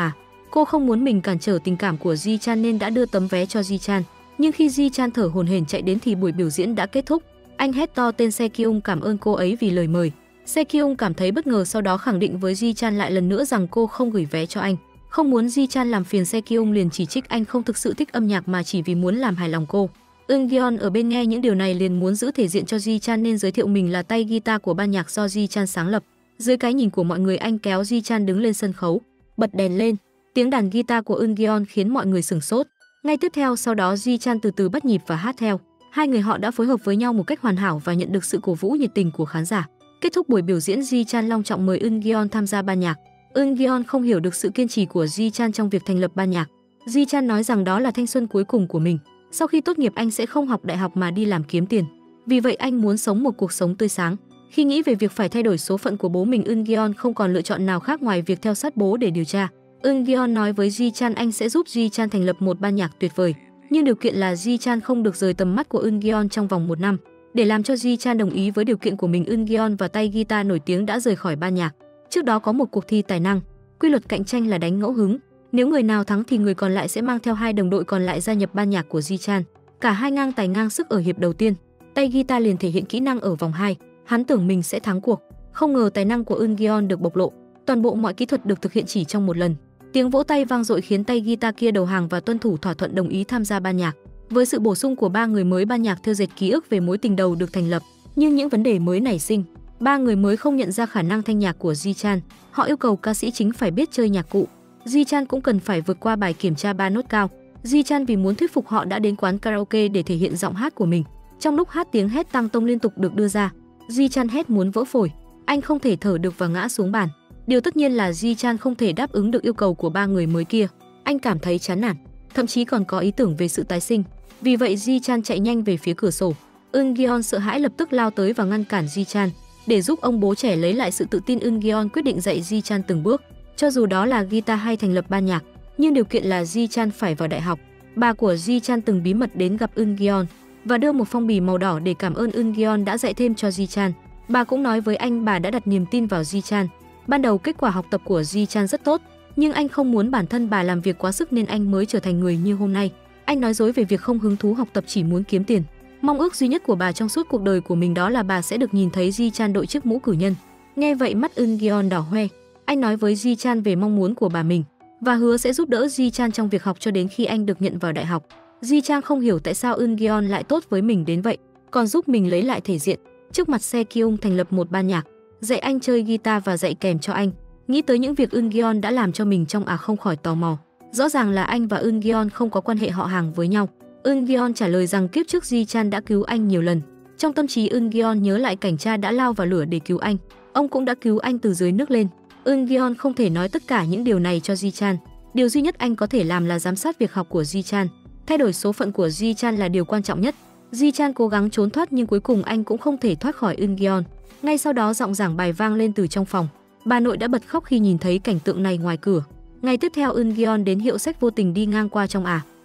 Cô không muốn mình cản trở tình cảm của Ji-chan nên đã đưa tấm vé cho Ji-chan. Nhưng khi Ji-chan thở hổn hển chạy đến thì buổi biểu diễn đã kết thúc. Anh hét to tên Se-kyung cảm ơn cô ấy vì lời mời. Se-kyung cảm thấy bất ngờ, sau đó khẳng định với Ji-chan lại lần nữa rằng cô không gửi vé cho anh. Không muốn Ji-chan làm phiền, Se-kyung liền chỉ trích anh không thực sự thích âm nhạc mà chỉ vì muốn làm hài lòng cô. Eun-gyeon ở bên nghe những điều này liền muốn giữ thể diện cho Ji-chan nên giới thiệu mình là tay guitar của ban nhạc do Ji-chan sáng lập. Dưới cái nhìn của mọi người, anh kéo Ji-chan đứng lên sân khấu, bật đèn lên. Tiếng đàn guitar của Eun-gyeon khiến mọi người sửng sốt. Ngay tiếp theo sau đó Ji-chan từ từ bắt nhịp và hát theo. Hai người họ đã phối hợp với nhau một cách hoàn hảo và nhận được sự cổ vũ nhiệt tình của khán giả. Kết thúc buổi biểu diễn, Ji-chan long trọng mời Eun-gyeon tham gia ban nhạc. Eun-gyeon không hiểu được sự kiên trì của Ji-chan trong việc thành lập ban nhạc. Ji-chan nói rằng đó là thanh xuân cuối cùng của mình. Sau khi tốt nghiệp anh sẽ không học đại học mà đi làm kiếm tiền. Vì vậy anh muốn sống một cuộc sống tươi sáng. Khi nghĩ về việc phải thay đổi số phận của bố mình, Eun-gyeon không còn lựa chọn nào khác ngoài việc theo sát bố để điều tra. Eun-gyeon nói với Ji-chan anh sẽ giúp Ji-chan thành lập một ban nhạc tuyệt vời, nhưng điều kiện là Ji-chan không được rời tầm mắt của Eun-gyeon trong vòng 1 năm. Để làm cho Ji-chan đồng ý với điều kiện của mình, Eun-gyeon và tay guitar nổi tiếng đã rời khỏi ban nhạc. Trước đó có một cuộc thi tài năng, quy luật cạnh tranh là đánh ngẫu hứng. Nếu người nào thắng thì người còn lại sẽ mang theo 2 đồng đội còn lại gia nhập ban nhạc của Ji-chan. Cả hai ngang tài ngang sức ở hiệp đầu tiên. Tay guitar liền thể hiện kỹ năng ở vòng 2. Hắn tưởng mình sẽ thắng cuộc, không ngờ tài năng của Eun-gyeon được bộc lộ. Toàn bộ mọi kỹ thuật được thực hiện chỉ trong 1 lần. Tiếng vỗ tay vang dội khiến tay guitar kia đầu hàng và tuân thủ thỏa thuận đồng ý tham gia ban nhạc. Với sự bổ sung của 3 người mới, ban nhạc thêu dệt ký ức về mối tình đầu được thành lập, nhưng những vấn đề mới nảy sinh. 3 người mới không nhận ra khả năng thanh nhạc của Ji-chan. Họ yêu cầu ca sĩ chính phải biết chơi nhạc cụ. Ji-chan cũng cần phải vượt qua bài kiểm tra 3 nốt cao. Ji-chan vì muốn thuyết phục họ đã đến quán karaoke để thể hiện giọng hát của mình. Trong lúc hát, tiếng hét tăng tông liên tục được đưa ra. Ji-chan hét muốn vỡ phổi. Anh không thể thở được và ngã xuống bàn. Điều tất nhiên là Ji-chan không thể đáp ứng được yêu cầu của 3 người mới kia. Anh cảm thấy chán nản, thậm chí còn có ý tưởng về sự tái sinh. Vì vậy Ji-chan chạy nhanh về phía cửa sổ. Eun-gyeon sợ hãi lập tức lao tới và ngăn cản Ji-chan. Để giúp ông bố trẻ lấy lại sự tự tin, Eun-gyeon quyết định dạy Ji-chan từng bước. Cho dù đó là guitar hay thành lập ban nhạc, nhưng điều kiện là Ji-chan phải vào đại học. Bà của Ji-chan từng bí mật đến gặp Eun-gyeon và đưa một phong bì màu đỏ để cảm ơn Eun-gyeon đã dạy thêm cho Ji-chan. Bà cũng nói với anh bà đã đặt niềm tin vào Ji-chan. Ban đầu kết quả học tập của Ji-chan rất tốt, nhưng anh không muốn bản thân bà làm việc quá sức nên anh mới trở thành người như hôm nay. Anh nói dối về việc không hứng thú học tập, chỉ muốn kiếm tiền. Mong ước duy nhất của bà trong suốt cuộc đời của mình đó là bà sẽ được nhìn thấy Ji-chan đội chiếc mũ cử nhân. Nghe vậy mắt Eun-gyeon đỏ hoe. Anh nói với Ji-chan về mong muốn của bà mình và hứa sẽ giúp đỡ Ji-chan trong việc học cho đến khi anh được nhận vào đại học. Ji-chan không hiểu tại sao Eun-gyeon lại tốt với mình đến vậy, còn giúp mình lấy lại thể diện. Trước mặt Se-kyung thành lập một ban nhạc, dạy anh chơi guitar và dạy kèm cho anh. Nghĩ tới những việc Eun-gyeon đã làm cho mình, trong không khỏi tò mò. Rõ ràng là anh và Eun-gyeon không có quan hệ họ hàng với nhau. Eun-gyeon trả lời rằng kiếp trước Ji-chan đã cứu anh nhiều lần. Trong tâm trí Eun-gyeon nhớ lại cảnh cha đã lao vào lửa để cứu anh. Ông cũng đã cứu anh từ dưới nước lên. Eun-gyeon không thể nói tất cả những điều này cho Ji-chan. Điều duy nhất anh có thể làm là giám sát việc học của Ji-chan. Thay đổi số phận của Ji-chan là điều quan trọng nhất. Ji-chan cố gắng trốn thoát nhưng cuối cùng anh cũng không thể thoát khỏi Eun-gyeon. Ngay sau đó giọng giảng bài vang lên từ trong phòng. Bà nội đã bật khóc khi nhìn thấy cảnh tượng này ngoài cửa. Ngày tiếp theo Eun-gyeon đến hiệu sách, vô tình đi ngang qua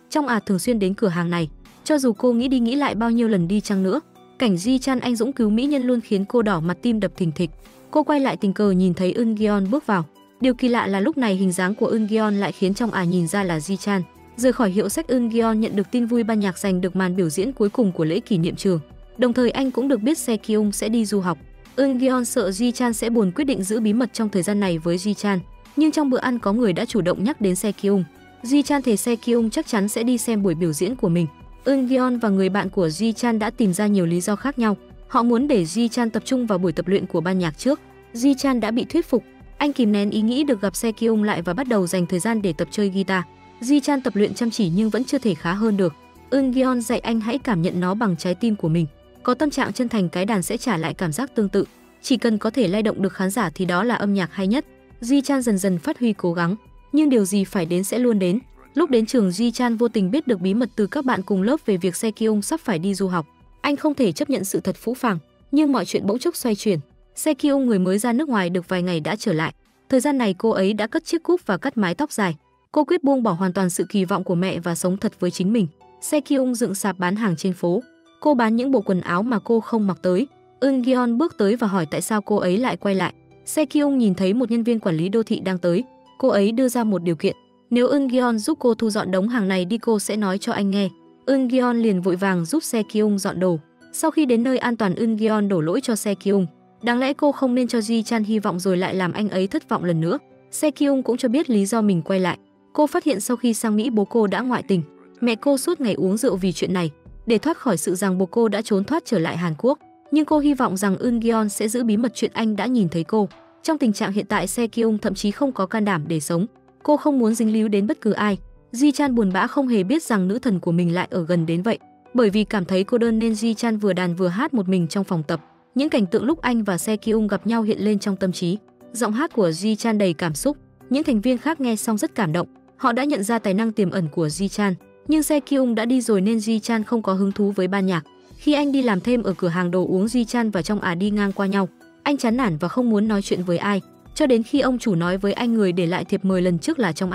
Trong thường xuyên đến cửa hàng này. Cho dù cô nghĩ đi nghĩ lại bao nhiêu lần đi chăng nữa, cảnh Ji-chan anh dũng cứu mỹ nhân luôn khiến cô đỏ mặt, tim đập thình thịch. Cô quay lại tình cờ nhìn thấy Eun-gyeon bước vào. Điều kỳ lạ là lúc này hình dáng của Eun-gyeon lại khiến nhìn ra là Ji-chan. Rời khỏi hiệu sách, Eun-gyeon nhận được tin vui ban nhạc giành được màn biểu diễn cuối cùng của lễ kỷ niệm trường. Đồng thời anh cũng được biết Se-kyung sẽ đi du học. Eun-gyeon sợ Ji-chan sẽ buồn, quyết định giữ bí mật trong thời gian này với Ji-chan. Nhưng trong bữa ăn có người đã chủ động nhắc đến Se-kyung. Ji-chan thề Se-kyung chắc chắn sẽ đi xem buổi biểu diễn của mình. Eun-gyeon và người bạn của Ji-chan đã tìm ra nhiều lý do khác nhau. Họ muốn để Ji-chan tập trung vào buổi tập luyện của ban nhạc trước. Ji-chan đã bị thuyết phục. Anh kìm nén ý nghĩ được gặp Se-kyung lại và bắt đầu dành thời gian để tập chơi guitar. Ji-chan tập luyện chăm chỉ nhưng vẫn chưa thể khá hơn được. Eun-gyeon dạy anh hãy cảm nhận nó bằng trái tim của mình. Có tâm trạng chân thành, cái đàn sẽ trả lại cảm giác tương tự. Chỉ cần có thể lay động được khán giả thì đó là âm nhạc hay nhất. Ji-chan dần dần phát huy cố gắng, nhưng điều gì phải đến sẽ luôn đến. Lúc đến trường, Ji-chan vô tình biết được bí mật từ các bạn cùng lớp về việc Se-kyung sắp phải đi du học. Anh không thể chấp nhận sự thật phũ phàng, nhưng mọi chuyện bỗng chốc xoay chuyển. Se-kyung, người mới ra nước ngoài được vài ngày, đã trở lại. Thời gian này cô ấy đã cất chiếc cúp và cắt mái tóc dài. Cô quyết buông bỏ hoàn toàn sự kỳ vọng của mẹ và sống thật với chính mình. Se-kyung dựng sạp bán hàng trên phố. Cô bán những bộ quần áo mà cô không mặc tới. Eun-gyeon bước tới và hỏi tại sao cô ấy lại quay lại. Se-kyung nhìn thấy một nhân viên quản lý đô thị đang tới. Cô ấy đưa ra một điều kiện. Nếu Eun-gyeon giúp cô thu dọn đống hàng này đi, cô sẽ nói cho anh nghe. Eun-gyeon liền vội vàng giúp Se-kyung dọn đồ. Sau khi đến nơi an toàn, Eun-gyeon đổ lỗi cho Se-kyung. Đáng lẽ cô không nên cho Ji-chan hy vọng rồi lại làm anh ấy thất vọng lần nữa. Se-kyung cũng cho biết lý do mình quay lại. Cô phát hiện sau khi sang Mỹ, bố cô đã ngoại tình. Mẹ cô suốt ngày uống rượu vì chuyện này. Để thoát khỏi sự ràng buộc, cô đã trốn thoát trở lại Hàn Quốc. Nhưng cô hy vọng rằng Eun-gyeon sẽ giữ bí mật chuyện anh đã nhìn thấy cô. Trong tình trạng hiện tại, Se-kyung thậm chí không có can đảm để sống. Cô không muốn dính líu đến bất cứ ai. Ji-chan buồn bã không hề biết rằng nữ thần của mình lại ở gần đến vậy. Bởi vì cảm thấy cô đơn nên Ji-chan vừa đàn vừa hát một mình trong phòng tập. Những cảnh tượng lúc anh và Se-kyung gặp nhau hiện lên trong tâm trí. Giọng hát của Ji-chan đầy cảm xúc. Những thành viên khác nghe xong rất cảm động. Họ đã nhận ra tài năng tiềm ẩn của Ji-chan. Nhưng Se-kyung đã đi rồi nên Ji-chan không có hứng thú với ban nhạc. Khi anh đi làm thêm ở cửa hàng đồ uống, Ji-chan và Trong đi ngang qua nhau. Anh chán nản và không muốn nói chuyện với ai, cho đến khi ông chủ nói với anh người để lại thiệp mời lần trước là Trong.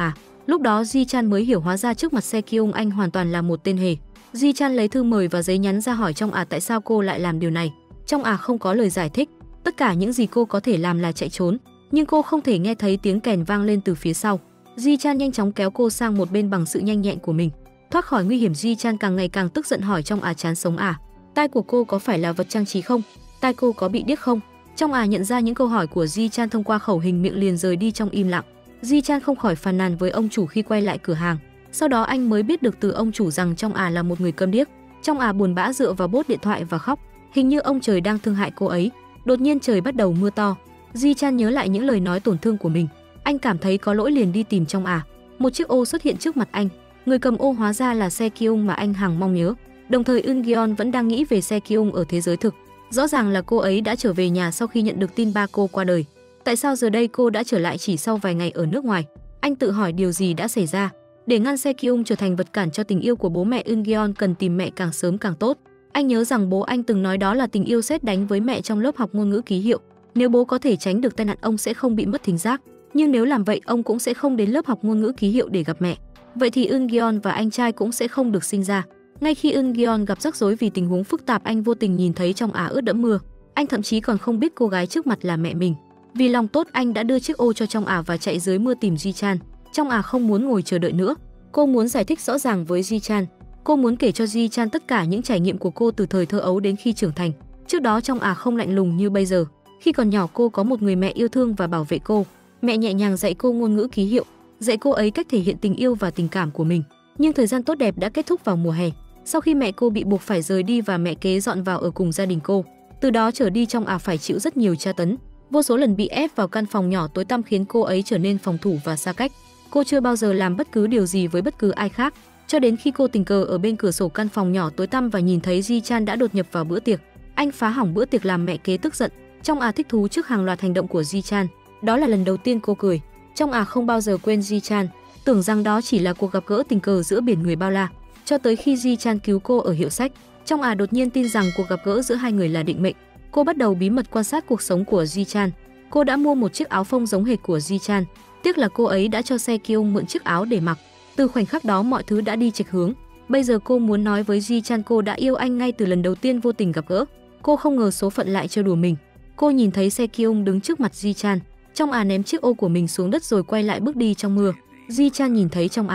Lúc đó Ji-chan mới hiểu, hóa ra trước mặt Se-kyung anh hoàn toàn là một tên hề. Ji-chan lấy thư mời và giấy nhắn ra hỏi Trong tại sao cô lại làm điều này. Trong không có lời giải thích. Tất cả những gì cô có thể làm là chạy trốn, nhưng cô không thể nghe thấy tiếng kèn vang lên từ phía sau. Ji-chan nhanh chóng kéo cô sang một bên bằng sự nhanh nhẹn của mình. Thoát khỏi nguy hiểm, Ji-chan càng ngày càng tức giận hỏi Trong chán sống tai của cô có phải là vật trang trí không? Tai cô có bị điếc không? Trong nhận ra những câu hỏi của Ji-chan thông qua khẩu hình miệng liền rời đi trong im lặng. Ji Chan không khỏi phàn nàn với ông chủ khi quay lại cửa hàng. Sau đó anh mới biết được từ ông chủ rằng Trong là một người câm điếc. Trong buồn bã dựa vào bốt điện thoại và khóc, hình như ông trời đang thương hại cô ấy. Đột nhiên trời bắt đầu mưa to. Ji Chan nhớ lại những lời nói tổn thương của mình. Anh cảm thấy có lỗi liền đi tìm Trong. Một chiếc ô xuất hiện trước mặt anh. Người cầm ô hóa ra là Se Kyung mà anh hằng mong nhớ. Đồng thời Eun Gyeon vẫn đang nghĩ về Se Kyung ở thế giới thực. Rõ ràng là cô ấy đã trở về nhà sau khi nhận được tin ba cô qua đời. Tại sao giờ đây cô đã trở lại chỉ sau vài ngày ở nước ngoài? Anh tự hỏi điều gì đã xảy ra. Để ngăn Se Kyung trở thành vật cản cho tình yêu của bố mẹ, Eun Gyeon cần tìm mẹ càng sớm càng tốt. Anh nhớ rằng bố anh từng nói đó là tình yêu sét đánh với mẹ trong lớp học ngôn ngữ ký hiệu. Nếu bố có thể tránh được tai nạn, ông sẽ không bị mất thính giác. Nhưng nếu làm vậy, ông cũng sẽ không đến lớp học ngôn ngữ ký hiệu để gặp mẹ. Vậy thì Eun Gyeon và anh trai cũng sẽ không được sinh ra. Ngay khi Eun Gyeon gặp rắc rối vì tình huống phức tạp, anh vô tình nhìn thấy Trong ướt đẫm mưa. Anh thậm chí còn không biết cô gái trước mặt là mẹ mình. Vì lòng tốt, anh đã đưa chiếc ô cho Trong và chạy dưới mưa tìm Ji Chan. Trong không muốn ngồi chờ đợi nữa. Cô muốn giải thích rõ ràng với Ji Chan. Cô muốn kể cho Ji Chan tất cả những trải nghiệm của cô từ thời thơ ấu đến khi trưởng thành. Trước đó Trong không lạnh lùng như bây giờ. Khi còn nhỏ, cô có một người mẹ yêu thương và bảo vệ cô. Mẹ nhẹ nhàng dạy cô ngôn ngữ ký hiệu, dạy cô ấy cách thể hiện tình yêu và tình cảm của mình. Nhưng thời gian tốt đẹp đã kết thúc vào mùa hè. Sau khi mẹ cô bị buộc phải rời đi và mẹ kế dọn vào ở cùng gia đình cô. Từ đó trở đi Trong phải chịu rất nhiều tra tấn. Vô số lần bị ép vào căn phòng nhỏ tối tăm khiến cô ấy trở nên phòng thủ và xa cách. Cô chưa bao giờ làm bất cứ điều gì với bất cứ ai khác. Cho đến khi cô tình cờ ở bên cửa sổ căn phòng nhỏ tối tăm và nhìn thấy Ji Chan đã đột nhập vào bữa tiệc. Anh phá hỏng bữa tiệc làm mẹ kế tức giận. Trong thích thú trước hàng loạt hành động của Ji Chan. Đó là lần đầu tiên cô cười. Trong không bao giờ quên Ji Chan, tưởng rằng đó chỉ là cuộc gặp gỡ tình cờ giữa biển người bao la. Cho tới khi Ji Chan cứu cô ở hiệu sách, Trong đột nhiên tin rằng cuộc gặp gỡ giữa hai người là định mệnh. Cô bắt đầu bí mật quan sát cuộc sống của Ji Chan. Cô đã mua một chiếc áo phông giống hệt của Ji Chan. Tiếc là cô ấy đã cho Se Kyung mượn chiếc áo để mặc. Từ khoảnh khắc đó mọi thứ đã đi chệch hướng. Bây giờ cô muốn nói với Ji Chan cô đã yêu anh ngay từ lần đầu tiên vô tình gặp gỡ. Cô không ngờ số phận lại trêu đùa mình. Cô nhìn thấy Se Kyung đứng trước mặt Ji Chan. Trong ném chiếc ô của mình xuống đất rồi quay lại bước đi trong mưa. Ji Chan nhìn thấy Trong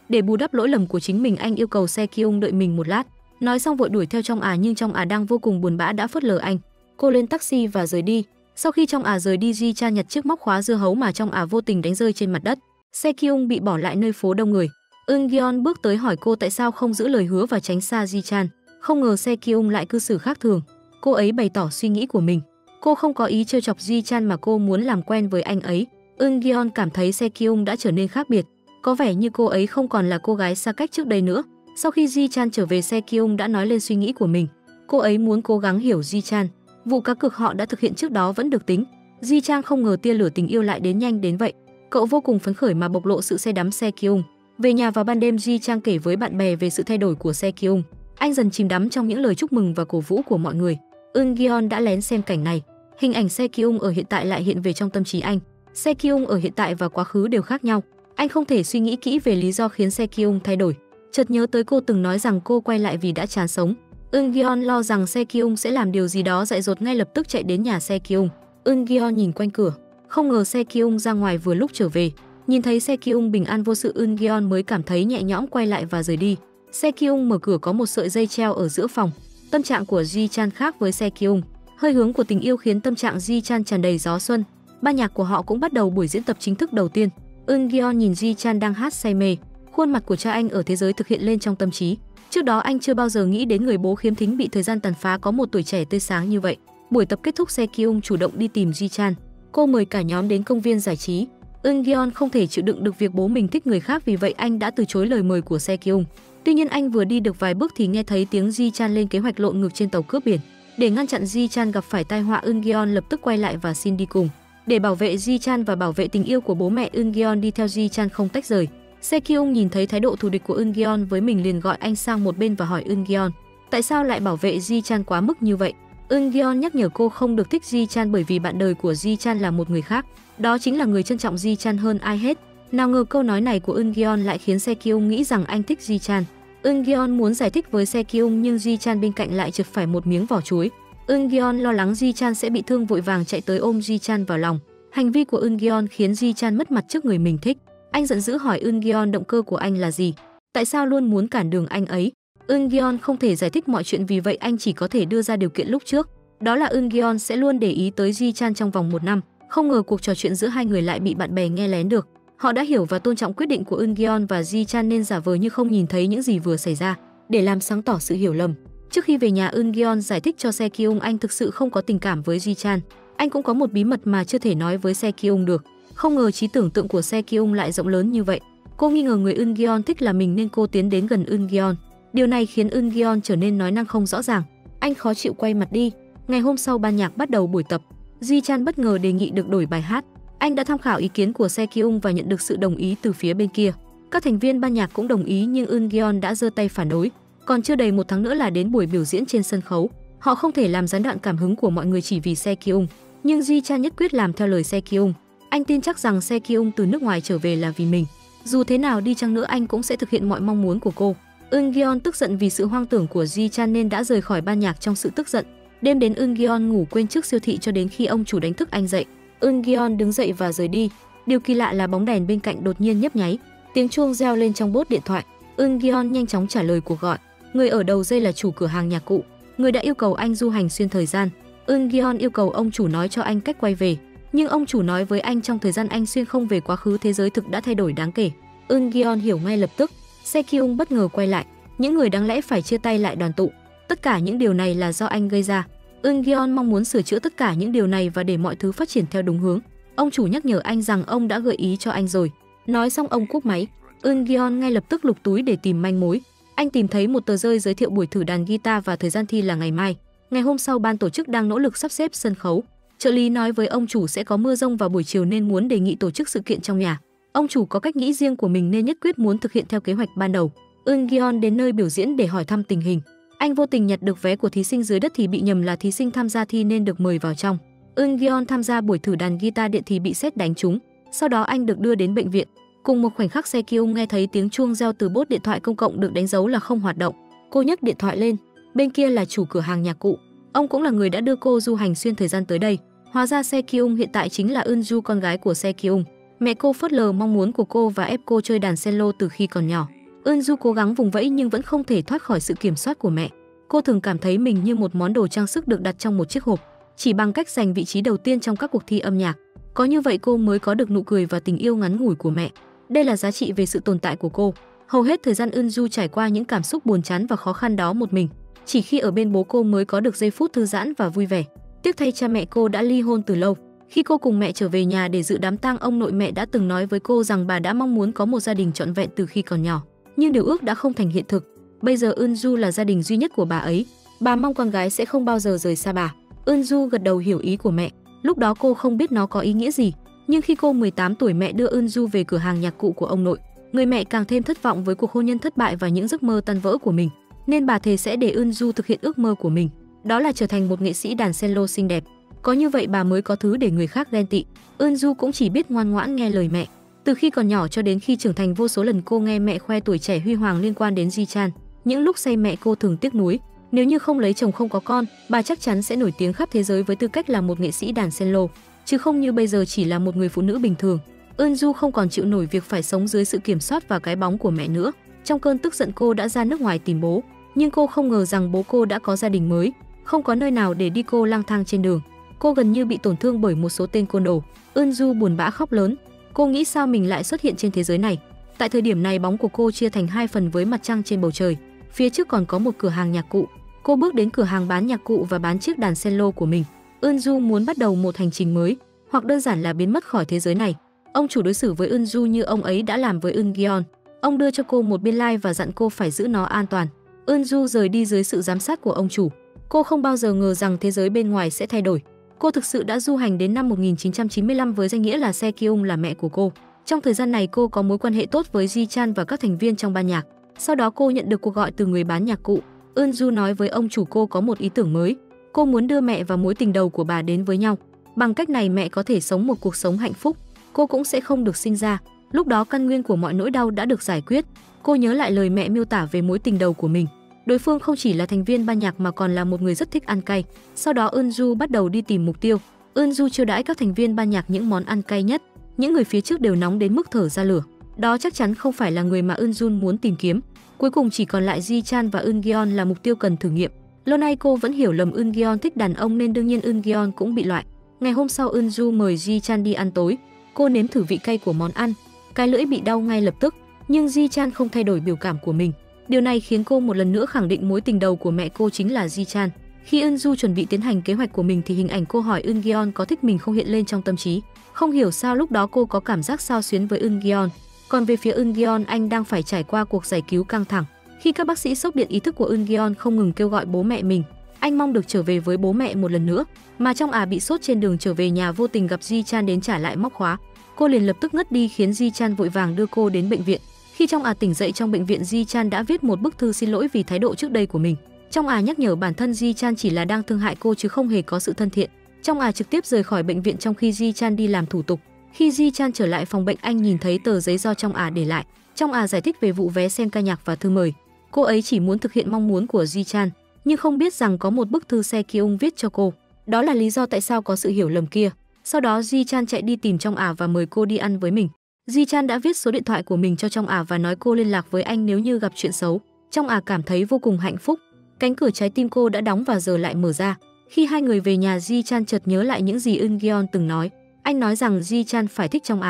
để bù đắp lỗi lầm của chính mình, anh yêu cầu Se Kyung đợi mình một lát. Nói xong vội đuổi theo Trong nhưng Trong đang vô cùng buồn bã đã phớt lờ anh. Cô lên taxi và rời đi. Sau khi Trong rời đi, Ji Chan nhặt chiếc móc khóa dưa hấu mà Trong vô tình đánh rơi trên mặt đất. Se Kyung bị bỏ lại nơi phố đông người. Eun Gyeon bước tới hỏi cô tại sao không giữ lời hứa và tránh xa Ji Chan. Không ngờ Se Kyung lại cư xử khác thường. Cô ấy bày tỏ suy nghĩ của mình. Cô không có ý trêu chọc Ji Chan mà cô muốn làm quen với anh ấy. Eun Gyeon cảm thấy Se Kyung đã trở nên khác biệt. Có vẻ như cô ấy không còn là cô gái xa cách trước đây nữa. Sau khi Ji Chan trở về, Se Kyung đã nói lên suy nghĩ của mình. Cô ấy muốn cố gắng hiểu Ji Chan. Vụ cá cược họ đã thực hiện trước đó vẫn được tính. Ji Chan không ngờ tia lửa tình yêu lại đến nhanh đến vậy. Cậu vô cùng phấn khởi mà bộc lộ sự say đắm Se Kyung. Về nhà vào ban đêm, Ji Chan kể với bạn bè về sự thay đổi của Se Kyung. Anh dần chìm đắm trong những lời chúc mừng và cổ vũ của mọi người. Eun Gyeon đã lén xem cảnh này. Hình ảnh Se Kyung ở hiện tại lại hiện về trong tâm trí anh. Se Kyung ở hiện tại và quá khứ đều khác nhau. Anh không thể suy nghĩ kỹ về lý do khiến Se Kyung thay đổi. Chợt nhớ tới cô từng nói rằng cô quay lại vì đã chán sống. Eun Gyeon lo rằng Se Kyung sẽ làm điều gì đó dại dột, ngay lập tức chạy đến nhà Se Kyung. Eun Gyeon nhìn quanh cửa, không ngờ Se Kyung ra ngoài vừa lúc trở về. Nhìn thấy Se Kyung bình an vô sự, Eun Gyeon mới cảm thấy nhẹ nhõm, quay lại và rời đi. Se Kyung mở cửa, có một sợi dây treo ở giữa phòng. Tâm trạng của Ji Chan khác với Se Kyung. Hơi hướng của tình yêu khiến tâm trạng Ji Chan tràn đầy gió xuân. Ban nhạc của họ cũng bắt đầu buổi diễn tập chính thức đầu tiên. Eun Gyeon nhìn Ji Chan đang hát say mê. Khuôn mặt của cha anh ở thế giới thực hiện lên trong tâm trí. Trước đó anh chưa bao giờ nghĩ đến người bố khiếm thính bị thời gian tàn phá có một tuổi trẻ tươi sáng như vậy. Buổi tập kết thúc, Se Kyung chủ động đi tìm Ji Chan. Cô mời cả nhóm đến công viên giải trí. Eun Gyeon không thể chịu đựng được việc bố mình thích người khác, vì vậy anh đã từ chối lời mời của Se Kyung. Tuy nhiên anh vừa đi được vài bước thì nghe thấy tiếng Ji Chan lên kế hoạch lộn ngược trên tàu cướp biển. Để ngăn chặn Ji Chan gặp phải tai họa, Eun Gyeon lập tức quay lại và xin đi cùng. Để bảo vệ Ji Chan và bảo vệ tình yêu của bố mẹ, Eun Gyeon đi theo Ji Chan không tách rời. Se Kyung nhìn thấy thái độ thù địch của Eun Gyeon với mình liền gọi anh sang một bên và hỏi Eun Gyeon tại sao lại bảo vệ Ji Chan quá mức như vậy. Eun Gyeon nhắc nhở cô không được thích Ji Chan bởi vì bạn đời của Ji Chan là một người khác, đó chính là người trân trọng Ji Chan hơn ai hết. Nào ngờ câu nói này của Eun Gyeon lại khiến Se Kyung nghĩ rằng anh thích Ji Chan. Eun Gyeon muốn giải thích với Se Kyung nhưng Ji Chan bên cạnh lại chực phải một miếng vỏ chuối. Eun Gyeon lo lắng Ji Chan sẽ bị thương, vội vàng chạy tới ôm Ji Chan vào lòng. Hành vi của Eun Gyeon khiến Ji Chan mất mặt trước người mình thích. Anh giận dữ hỏi Eun Gyeon động cơ của anh là gì, tại sao luôn muốn cản đường anh ấy. Eun Gyeon không thể giải thích mọi chuyện, vì vậy anh chỉ có thể đưa ra điều kiện lúc trước, đó là Eun Gyeon sẽ luôn để ý tới Ji Chan trong vòng 1 năm. Không ngờ cuộc trò chuyện giữa hai người lại bị bạn bè nghe lén được. Họ đã hiểu và tôn trọng quyết định của Eun-gyeon và Ji-chan nên giả vờ như không nhìn thấy những gì vừa xảy ra, để làm sáng tỏ sự hiểu lầm. Trước khi về nhà, Eun-gyeon giải thích cho Se-kyung anh thực sự không có tình cảm với Ji-chan. Anh cũng có một bí mật mà chưa thể nói với Se-kyung được. Không ngờ trí tưởng tượng của Se-kyung lại rộng lớn như vậy. Cô nghi ngờ người Eun-gyeon thích là mình nên cô tiến đến gần Eun-gyeon. Điều này khiến Eun-gyeon trở nên nói năng không rõ ràng. Anh khó chịu quay mặt đi. Ngày hôm sau ban nhạc bắt đầu buổi tập. Ji-chan bất ngờ đề nghị được đổi bài hát. Anh đã tham khảo ý kiến của Se-kyung và nhận được sự đồng ý từ phía bên kia. Các thành viên ban nhạc cũng đồng ý nhưng Eun-gyeon đã giơ tay phản đối. Còn chưa đầy một tháng nữa là đến buổi biểu diễn trên sân khấu. Họ không thể làm gián đoạn cảm hứng của mọi người chỉ vì Se-kyung. Nhưng Ji-chan nhất quyết làm theo lời Se-kyung. Anh tin chắc rằng Se-kyung từ nước ngoài trở về là vì mình. Dù thế nào đi chăng nữa anh cũng sẽ thực hiện mọi mong muốn của cô. Eun-gyeon tức giận vì sự hoang tưởng của Ji-chan nên đã rời khỏi ban nhạc trong sự tức giận. Đêm đến Eun-gyeon ngủ quên trước siêu thị cho đến khi ông chủ đánh thức anh dậy. Eun-gyeon đứng dậy và rời đi. Điều kỳ lạ là bóng đèn bên cạnh đột nhiên nhấp nháy. Tiếng chuông reo lên trong bốt điện thoại. Eun-gyeon nhanh chóng trả lời cuộc gọi. Người ở đầu dây là chủ cửa hàng nhạc cụ, người đã yêu cầu anh du hành xuyên thời gian. Eun-gyeon yêu cầu ông chủ nói cho anh cách quay về, nhưng ông chủ nói với anh trong thời gian anh xuyên không về quá khứ, thế giới thực đã thay đổi đáng kể. Eun-gyeon hiểu ngay lập tức. Se-kyung bất ngờ quay lại. Những người đáng lẽ phải chia tay lại đoàn tụ. Tất cả những điều này là do anh gây ra. Eun-gyeon mong muốn sửa chữa tất cả những điều này và để mọi thứ phát triển theo đúng hướng. Ông chủ nhắc nhở anh rằng ông đã gợi ý cho anh rồi. Nói xong ông cúp máy. Eun-gyeon ngay lập tức lục túi để tìm manh mối. Anh tìm thấy một tờ rơi giới thiệu buổi thử đàn guitar và thời gian thi là ngày mai. Ngày hôm sau ban tổ chức đang nỗ lực sắp xếp sân khấu. Trợ lý nói với ông chủ sẽ có mưa rông vào buổi chiều nên muốn đề nghị tổ chức sự kiện trong nhà. Ông chủ có cách nghĩ riêng của mình nên nhất quyết muốn thực hiện theo kế hoạch ban đầu. Eun-gyeon đến nơi biểu diễn để hỏi thăm tình hình. Anh vô tình nhặt được vé của thí sinh dưới đất thì bị nhầm là thí sinh tham gia thi nên được mời vào trong. Eun-gyeon tham gia buổi thử đàn guitar điện thì bị sét đánh trúng. Sau đó anh được đưa đến bệnh viện. Cùng một khoảnh khắc Se-kyung nghe thấy tiếng chuông reo từ bốt điện thoại công cộng được đánh dấu là không hoạt động. Cô nhấc điện thoại lên. Bên kia là chủ cửa hàng nhạc cụ. Ông cũng là người đã đưa cô du hành xuyên thời gian tới đây. Hóa ra Se-kyung hiện tại chính là Eun-ju, con gái của Se-kyung. Mẹ cô phớt lờ mong muốn của cô và ép cô chơi đàn cello từ khi còn nhỏ. Eun-ju cố gắng vùng vẫy nhưng vẫn không thể thoát khỏi sự kiểm soát của mẹ. Cô thường cảm thấy mình như một món đồ trang sức được đặt trong một chiếc hộp, chỉ bằng cách giành vị trí đầu tiên trong các cuộc thi âm nhạc. Có như vậy cô mới có được nụ cười và tình yêu ngắn ngủi của mẹ. Đây là giá trị về sự tồn tại của cô. Hầu hết thời gian Eun-ju trải qua những cảm xúc buồn chán và khó khăn đó một mình. Chỉ khi ở bên bố cô mới có được giây phút thư giãn và vui vẻ. Tiếc thay cha mẹ cô đã ly hôn từ lâu. Khi cô cùng mẹ trở về nhà để dự đám tang, ông nội mẹ đã từng nói với cô rằng bà đã mong muốn có một gia đình trọn vẹn từ khi còn nhỏ. Nhưng điều ước đã không thành hiện thực. Bây giờ Eun-ju là gia đình duy nhất của bà ấy. Bà mong con gái sẽ không bao giờ rời xa bà. Eun-ju gật đầu hiểu ý của mẹ. Lúc đó cô không biết nó có ý nghĩa gì. Nhưng khi cô 18 tuổi, mẹ đưa Eun-ju về cửa hàng nhạc cụ của ông nội. Người mẹ càng thêm thất vọng với cuộc hôn nhân thất bại và những giấc mơ tan vỡ của mình. Nên bà thề sẽ để Eun-ju thực hiện ước mơ của mình. Đó là trở thành một nghệ sĩ đàn cello xinh đẹp. Có như vậy bà mới có thứ để người khác ghen tị. Eun-ju cũng chỉ biết ngoan ngoãn nghe lời mẹ. Từ khi còn nhỏ cho đến khi trưởng thành, vô số lần cô nghe mẹ khoe tuổi trẻ huy hoàng liên quan đến Ji-chan. Những lúc say mẹ cô thường tiếc nuối. Nếu như không lấy chồng, không có con, bà chắc chắn sẽ nổi tiếng khắp thế giới với tư cách là một nghệ sĩ đàn cello, chứ không như bây giờ chỉ là một người phụ nữ bình thường. Eun-ju không còn chịu nổi việc phải sống dưới sự kiểm soát và cái bóng của mẹ nữa. Trong cơn tức giận cô đã ra nước ngoài tìm bố, nhưng cô không ngờ rằng bố cô đã có gia đình mới, không có nơi nào để đi, cô lang thang trên đường. Cô gần như bị tổn thương bởi một số tên côn đồ. Eun-ju buồn bã khóc lớn. Cô nghĩ sao mình lại xuất hiện trên thế giới này. Tại thời điểm này, bóng của cô chia thành hai phần với mặt trăng trên bầu trời. Phía trước còn có một cửa hàng nhạc cụ. Cô bước đến cửa hàng bán nhạc cụ và bán chiếc đàn cello của mình. Eun-ju muốn bắt đầu một hành trình mới, hoặc đơn giản là biến mất khỏi thế giới này. Ông chủ đối xử với Eun-ju như ông ấy đã làm với Eun-gyeon. Ông đưa cho cô một biên lai và dặn cô phải giữ nó an toàn. Eun-ju rời đi dưới sự giám sát của ông chủ. Cô không bao giờ ngờ rằng thế giới bên ngoài sẽ thay đổi. Cô thực sự đã du hành đến năm 1995 với danh nghĩa là Se-kyung là mẹ của cô. Trong thời gian này cô có mối quan hệ tốt với Ji-chan và các thành viên trong ban nhạc. Sau đó cô nhận được cuộc gọi từ người bán nhạc cụ. Eun-ju nói với ông chủ cô có một ý tưởng mới. Cô muốn đưa mẹ và mối tình đầu của bà đến với nhau. Bằng cách này mẹ có thể sống một cuộc sống hạnh phúc. Cô cũng sẽ không được sinh ra. Lúc đó căn nguyên của mọi nỗi đau đã được giải quyết. Cô nhớ lại lời mẹ miêu tả về mối tình đầu của mình. Đối phương không chỉ là thành viên ban nhạc mà còn là một người rất thích ăn cay. Sau đó Eun-ju bắt đầu đi tìm mục tiêu. Eun-ju chiêu đãi các thành viên ban nhạc những món ăn cay nhất. Những người phía trước đều nóng đến mức thở ra lửa. Đó chắc chắn không phải là người mà Eun-ju muốn tìm kiếm. Cuối cùng chỉ còn lại Ji-chan và Eun-gyeon là mục tiêu cần thử nghiệm. Lâu nay cô vẫn hiểu lầm Eun-gyeon thích đàn ông nên đương nhiên Eun-gyeon cũng bị loại. Ngày hôm sau Eun-ju mời Ji-chan đi ăn tối. Cô nếm thử vị cay của món ăn. cái lưỡi bị đau ngay lập tức, nhưng Ji Chan không thay đổi biểu cảm của mình. Điều này khiến cô một lần nữa khẳng định mối tình đầu của mẹ cô chính là Ji Chan. Khi Eun Du chuẩn bị tiến hành kế hoạch của mình thì hình ảnh cô hỏi Eun Gyeon có thích mình không hiện lên trong tâm trí. Không hiểu sao lúc đó cô có cảm giác xao xuyến với Eun Gyeon. Còn về phía Eun Gyeon, anh đang phải trải qua cuộc giải cứu căng thẳng. Khi các bác sĩ sốc điện ý thức của Eun Gyeon không ngừng kêu gọi bố mẹ mình, anh mong được trở về với bố mẹ một lần nữa. Mà trong bị sốt trên đường trở về nhà vô tình gặp Ji Chan đến trả lại móc khóa. Cô liền lập tức ngất đi khiến Ji Chan vội vàng đưa cô đến bệnh viện. Khi trong tỉnh dậy trong bệnh viện, Ji Chan đã viết một bức thư xin lỗi vì thái độ trước đây của mình. Trong nhắc nhở bản thân Ji Chan chỉ là đang thương hại cô chứ không hề có sự thân thiện. Trong trực tiếp rời khỏi bệnh viện trong khi Ji Chan đi làm thủ tục. Khi Ji Chan trở lại phòng bệnh, anh nhìn thấy tờ giấy do trong để lại. Trong giải thích về vụ vé xem ca nhạc và thư mời. Cô ấy chỉ muốn thực hiện mong muốn của Ji Chan, nhưng không biết rằng có một bức thư Se Kyung viết cho cô. Đó là lý do tại sao có sự hiểu lầm kia. Sau đó Ji Chan chạy đi tìm trong và mời cô đi ăn với mình. Ji Chan đã viết số điện thoại của mình cho trong và nói cô liên lạc với anh nếu như gặp chuyện xấu. Trong cảm thấy vô cùng hạnh phúc. Cánh cửa trái tim cô đã đóng và giờ lại mở ra. Khi hai người về nhà, Ji Chan chợt nhớ lại những gì Eun Gyeon từng nói. Anh nói rằng Ji Chan phải thích trong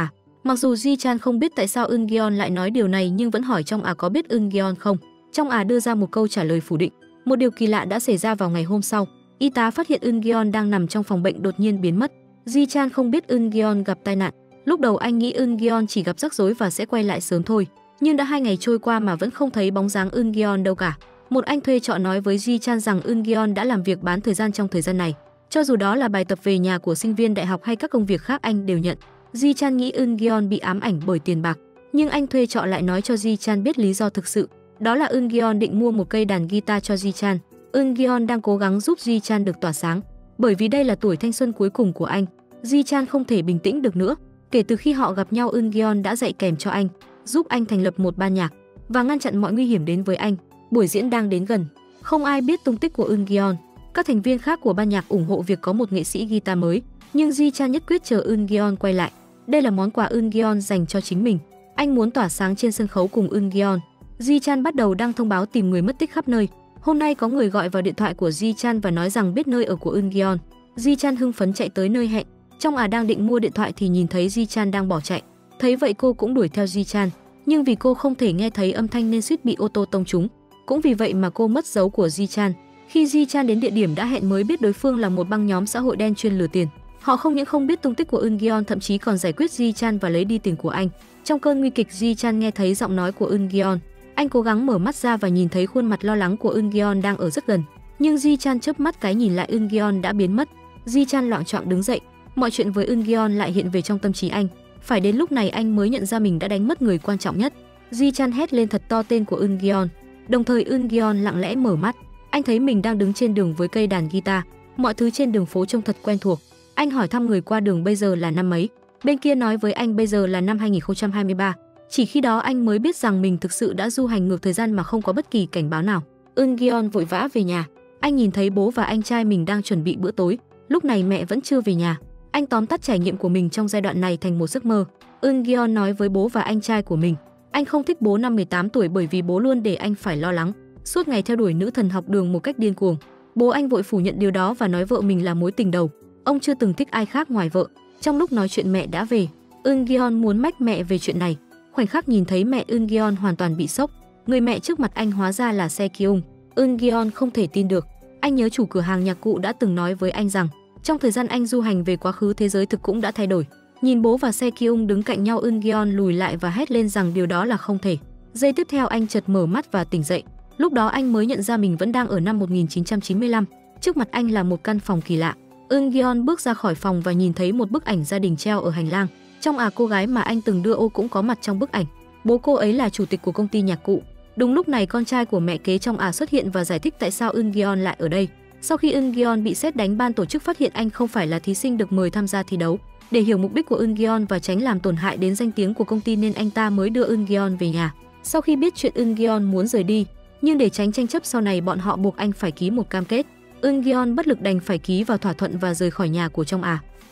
Mặc dù Ji Chan không biết tại sao Eun Gyeon lại nói điều này nhưng vẫn hỏi trong có biết Eun Gyeon không. Trong đưa ra một câu trả lời phủ định. Một điều kỳ lạ đã xảy ra vào ngày hôm sau. Y tá phát hiện Eun Gyeon đang nằm trong phòng bệnh đột nhiên biến mất. Ji Chan không biết Eun Gyeon gặp tai nạn. Lúc đầu anh nghĩ Eun Gyeon chỉ gặp rắc rối và sẽ quay lại sớm thôi. Nhưng đã 2 ngày trôi qua mà vẫn không thấy bóng dáng Eun Gyeon đâu cả. Một anh thuê trọ nói với Ji Chan rằng Eun Gyeon đã làm việc bán thời gian trong thời gian này. Cho dù đó là bài tập về nhà của sinh viên đại học hay các công việc khác anh đều nhận. Ji Chan nghĩ Eun Gyeon bị ám ảnh bởi tiền bạc. Nhưng anh thuê trọ lại nói cho Ji Chan biết lý do thực sự. Đó là Eun Gyeon định mua một cây đàn guitar cho Ji Chan. Eun Gyeon đang cố gắng giúp Ji Chan được tỏa sáng. Bởi vì đây là tuổi thanh xuân cuối cùng của anh. Ji Chan không thể bình tĩnh được nữa. Kể từ khi họ gặp nhau, Eun Gyeon đã dạy kèm cho anh, giúp anh thành lập một ban nhạc và ngăn chặn mọi nguy hiểm đến với anh. Buổi diễn đang đến gần, không ai biết tung tích của Eun Gyeon. Các thành viên khác của ban nhạc ủng hộ việc có một nghệ sĩ guitar mới, nhưng Ji Chan nhất quyết chờ Eun Gyeon quay lại. Đây là món quà Eun Gyeon dành cho chính mình. Anh muốn tỏa sáng trên sân khấu cùng Eun Gyeon. Ji Chan bắt đầu đăng thông báo tìm người mất tích khắp nơi. Hôm nay có người gọi vào điện thoại của Ji Chan và nói rằng biết nơi ở của Eun Gyeon. Ji Chan hưng phấn chạy tới nơi hẹn. Trong đang định mua điện thoại thì nhìn thấy Ji Chan đang bỏ chạy. Thấy vậy cô cũng đuổi theo Ji Chan, nhưng vì cô không thể nghe thấy âm thanh nên suýt bị ô tô tông trúng. Cũng vì vậy mà cô mất dấu của Ji Chan. Khi Ji Chan đến địa điểm đã hẹn mới biết đối phương là một băng nhóm xã hội đen chuyên lừa tiền. Họ không những không biết tung tích của Eun Gyeon, thậm chí còn giải quyết Ji Chan và lấy đi tiền của anh. Trong cơn nguy kịch, Ji Chan nghe thấy giọng nói của Eun Gyeon. Anh cố gắng mở mắt ra và nhìn thấy khuôn mặt lo lắng của Eun Gyeon đang ở rất gần. Nhưng Ji Chan chớp mắt cái nhìn lại, Eun Gyeon đã biến mất. Ji Chan loạng choạng đứng dậy. Mọi chuyện với Eun Gyeon lại hiện về trong tâm trí anh. Phải đến lúc này anh mới nhận ra mình đã đánh mất người quan trọng nhất. Ji Chan hét lên thật to tên của Eun Gyeon. Đồng thời Eun Gyeon lặng lẽ mở mắt. Anh thấy mình đang đứng trên đường với cây đàn guitar. Mọi thứ trên đường phố trông thật quen thuộc. Anh hỏi thăm người qua đường bây giờ là năm mấy. Bên kia nói với anh bây giờ là năm 2023. Chỉ khi đó anh mới biết rằng mình thực sự đã du hành ngược thời gian mà không có bất kỳ cảnh báo nào. Eun Gyeon vội vã về nhà. Anh nhìn thấy bố và anh trai mình đang chuẩn bị bữa tối. Lúc này mẹ vẫn chưa về nhà. Anh tóm tắt trải nghiệm của mình trong giai đoạn này thành một giấc mơ. Eun Gyeon nói với bố và anh trai của mình. Anh không thích bố năm 18 tuổi bởi vì bố luôn để anh phải lo lắng. Suốt ngày theo đuổi nữ thần học đường một cách điên cuồng. Bố anh vội phủ nhận điều đó và nói vợ mình là mối tình đầu. Ông chưa từng thích ai khác ngoài vợ. Trong lúc nói chuyện mẹ đã về. Eun Gyeon muốn mách mẹ về chuyện này. Khoảnh khắc nhìn thấy mẹ, Eun Gyeon hoàn toàn bị sốc. Người mẹ trước mặt anh hóa ra là Se Kyung. Eun Gyeon không thể tin được. Anh nhớ chủ cửa hàng nhạc cụ đã từng nói với anh rằng trong thời gian anh du hành về quá khứ, thế giới thực cũng đã thay đổi. Nhìn bố và Se Kyung đứng cạnh nhau, Eun Gyeon lùi lại và hét lên rằng điều đó là không thể. Giây tiếp theo anh chợt mở mắt và tỉnh dậy. Lúc đó anh mới nhận ra mình vẫn đang ở năm 1995. Trước mặt anh là một căn phòng kỳ lạ. Eun Gyeon bước ra khỏi phòng và nhìn thấy một bức ảnh gia đình treo ở hành lang. Trong cô gái mà anh từng đưa ô cũng có mặt trong bức ảnh. Bố cô ấy là chủ tịch của công ty nhạc cụ. Đúng lúc này con trai của mẹ kế trong xuất hiện và giải thích tại sao Eun Gyeon lại ở đây. Sau khi Eun Gyeon bị sét đánh, ban tổ chức phát hiện anh không phải là thí sinh được mời tham gia thi đấu. Để hiểu mục đích của Eun Gyeon và tránh làm tổn hại đến danh tiếng của công ty nên anh ta mới đưa Eun Gyeon về nhà. Sau khi biết chuyện, Eun Gyeon muốn rời đi, nhưng để tránh tranh chấp sau này bọn họ buộc anh phải ký một cam kết. Eun Gyeon bất lực đành phải ký vào thỏa thuận và rời khỏi nhà của Trong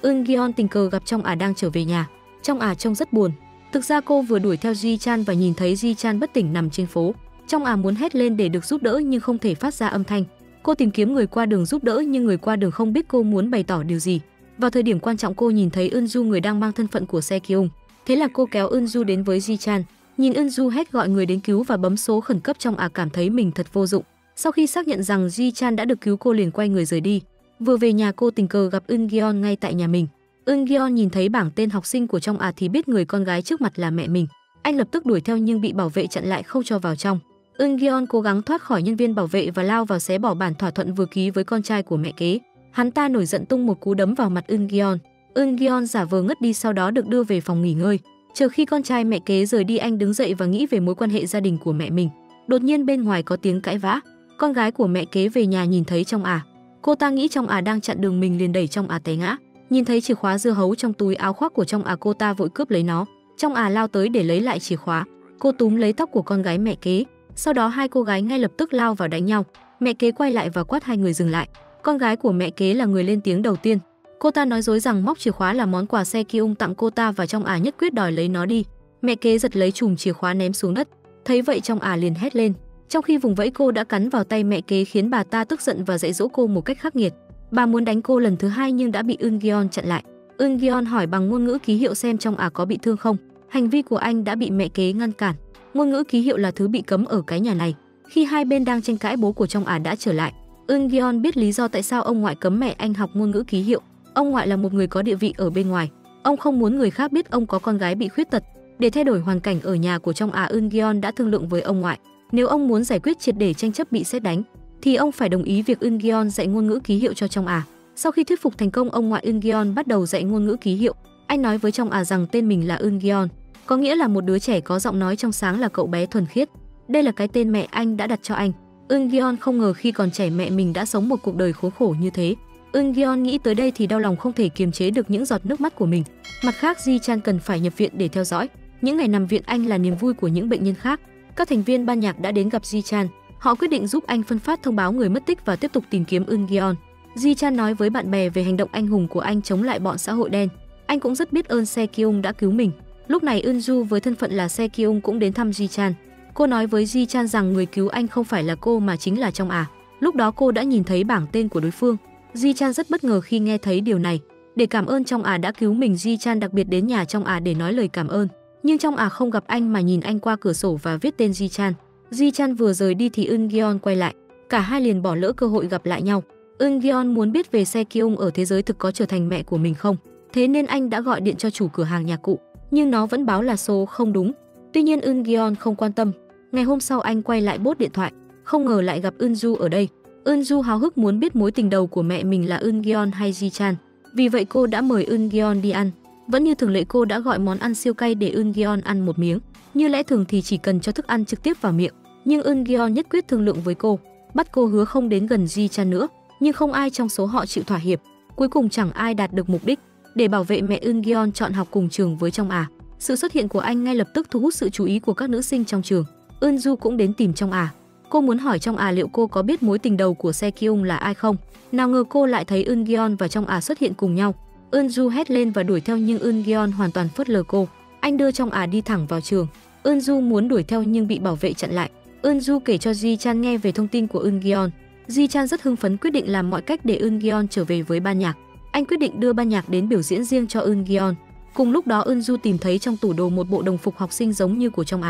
Eun Gyeon tình cờ gặp Trong đang trở về nhà. Trong trông rất buồn. Thực ra cô vừa đuổi theo Ji Chan và nhìn thấy Ji Chan bất tỉnh nằm trên phố. Trong muốn hét lên để được giúp đỡ nhưng không thể phát ra âm thanh. Cô tìm kiếm người qua đường giúp đỡ nhưng người qua đường không biết cô muốn bày tỏ điều gì. Vào thời điểm quan trọng cô nhìn thấy Eun Du, người đang mang thân phận của Se Kyung. Thế là cô kéo Eunju đến với Ji-chan. Nhìn Eunju hét gọi người đến cứu và bấm số khẩn cấp, trong cảm thấy mình thật vô dụng. Sau khi xác nhận rằng Ji-chan đã được cứu, cô liền quay người rời đi. Vừa về nhà, cô tình cờ gặp Eun-gyeon ngay tại nhà mình. Eun-gyeon nhìn thấy bảng tên học sinh của trong thì biết người con gái trước mặt là mẹ mình. Anh lập tức đuổi theo nhưng bị bảo vệ chặn lại không cho vào trong. Eun-gyeon cố gắng thoát khỏi nhân viên bảo vệ và lao vào xé bỏ bản thỏa thuận vừa ký với con trai của mẹ kế. Hắn ta nổi giận tung một cú đấm vào mặt Eun-gyeon. Eun-gyeon giả vờ ngất đi, sau đó được đưa về phòng nghỉ ngơi. Chờ khi con trai mẹ kế rời đi, anh đứng dậy và nghĩ về mối quan hệ gia đình của mẹ mình. Đột nhiên bên ngoài có tiếng cãi vã. Con gái của mẹ kế về nhà nhìn thấy trong cô ta nghĩ trong đang chặn đường mình, liền đẩy trong té ngã. Nhìn thấy chìa khóa dưa hấu trong túi áo khoác của trong cô ta vội cướp lấy nó. Trong lao tới để lấy lại chìa khóa. Cô túm lấy tóc của con gái mẹ kế. Sau đó hai cô gái ngay lập tức lao vào đánh nhau. Mẹ kế quay lại và quát hai người dừng lại. Con gái của mẹ kế là người lên tiếng đầu tiên. Cô ta nói dối rằng móc chìa khóa là món quà Se-kyung tặng cô ta và trong nhất quyết đòi lấy nó đi. Mẹ kế giật lấy chùm chìa khóa ném xuống đất. Thấy vậy trong liền hét lên. Trong khi vùng vẫy, cô đã cắn vào tay mẹ kế khiến bà ta tức giận và dạy dỗ cô một cách khắc nghiệt. Bà muốn đánh cô lần thứ hai nhưng đã bị Eun-gyeon chặn lại. Eun-gyeon hỏi bằng ngôn ngữ ký hiệu xem trong có bị thương không. Hành vi của anh đã bị mẹ kế ngăn cản. Ngôn ngữ ký hiệu là thứ bị cấm ở cái nhà này. Khi hai bên đang tranh cãi, bố của trong đã trở lại. Eun-gyeon biết lý do tại sao ông ngoại cấm mẹ anh học ngôn ngữ ký hiệu. Ông ngoại là một người có địa vị ở bên ngoài. Ông không muốn người khác biết ông có con gái bị khuyết tật. Để thay đổi hoàn cảnh ở nhà của trong Eun-gyeon đã thương lượng với ông ngoại. Nếu ông muốn giải quyết triệt để tranh chấp bị sét đánh, thì ông phải đồng ý việc Eun-gyeon dạy ngôn ngữ ký hiệu cho trong Sau khi thuyết phục thành công, ông ngoại Eun-gyeon bắt đầu dạy ngôn ngữ ký hiệu. Anh nói với trong rằng tên mình là Eun-gyeon, có nghĩa là một đứa trẻ có giọng nói trong sáng, là cậu bé thuần khiết. Đây là cái tên mẹ anh đã đặt cho anh. Eun-gyeon không ngờ khi còn trẻ mẹ mình đã sống một cuộc đời khốn khổ như thế. Eun-gyeon nghĩ tới đây thì đau lòng không thể kiềm chế được những giọt nước mắt của mình. Mặt khác, Ji-chan cần phải nhập viện để theo dõi. Những ngày nằm viện anh là niềm vui của những bệnh nhân khác. Các thành viên ban nhạc đã đến gặp Ji-chan. Họ quyết định giúp anh phân phát thông báo người mất tích và tiếp tục tìm kiếm Eun-gyeon. Ji-chan nói với bạn bè về hành động anh hùng của anh chống lại bọn xã hội đen. Anh cũng rất biết ơn Se-kyung đã cứu mình. Lúc này Eunju với thân phận là Se-kyung cũng đến thăm Ji-chan. Cô nói với Ji-chan rằng người cứu anh không phải là cô mà chính là trong Lúc đó cô đã nhìn thấy bảng tên của đối phương. Ji-chan rất bất ngờ khi nghe thấy điều này. Để cảm ơn trong đã cứu mình, Ji-chan đặc biệt đến nhà trong để nói lời cảm ơn. Nhưng trong không gặp anh mà nhìn anh qua cửa sổ và viết tên Ji-chan. Ji-chan vừa rời đi thì Eun-gyeon quay lại. Cả hai liền bỏ lỡ cơ hội gặp lại nhau. Eun-gyeon muốn biết về Se-kyung ở thế giới thực có trở thành mẹ của mình không. Thế nên anh đã gọi điện cho chủ cửa hàng nhạc cụ, nhưng nó vẫn báo là số không đúng. Tuy nhiên Eun-gyeon không quan tâm. Ngày hôm sau anh quay lại bốt điện thoại, không ngờ lại gặp Eunju ở đây. Eunju háo hức muốn biết mối tình đầu của mẹ mình là Eun-gyeon hay Ji-chan. Vì vậy cô đã mời Eun-gyeon đi ăn. Vẫn như thường lệ, cô đã gọi món ăn siêu cay để Eun-gyeon ăn một miếng. Như lẽ thường thì chỉ cần cho thức ăn trực tiếp vào miệng, nhưng Eun-gyeon nhất quyết thương lượng với cô, bắt cô hứa không đến gần Ji-chan nữa. Nhưng không ai trong số họ chịu thỏa hiệp. Cuối cùng chẳng ai đạt được mục đích. Để bảo vệ mẹ, Eun-gyeon chọn học cùng trường với trong Sự xuất hiện của anh ngay lập tức thu hút sự chú ý của các nữ sinh trong trường. Eunju cũng đến tìm trong Cô muốn hỏi trong liệu cô có biết mối tình đầu của Se-kyung là ai không. Nào ngờ cô lại thấy Eun-gyeon và trong xuất hiện cùng nhau. Eunju hét lên và đuổi theo nhưng Eun-gyeon hoàn toàn phớt lờ cô. Anh đưa trong đi thẳng vào trường. Eunju muốn đuổi theo nhưng bị bảo vệ chặn lại. Eunju kể cho Ji-chan nghe về thông tin của Eun-gyeon. Ji-chan rất hưng phấn, quyết định làm mọi cách để Eun-gyeon trở về với ban nhạc. Anh quyết định đưa ban nhạc đến biểu diễn riêng cho Eun-gyeon. Cùng lúc đó Eunju tìm thấy trong tủ đồ một bộ đồng phục học sinh giống như của trong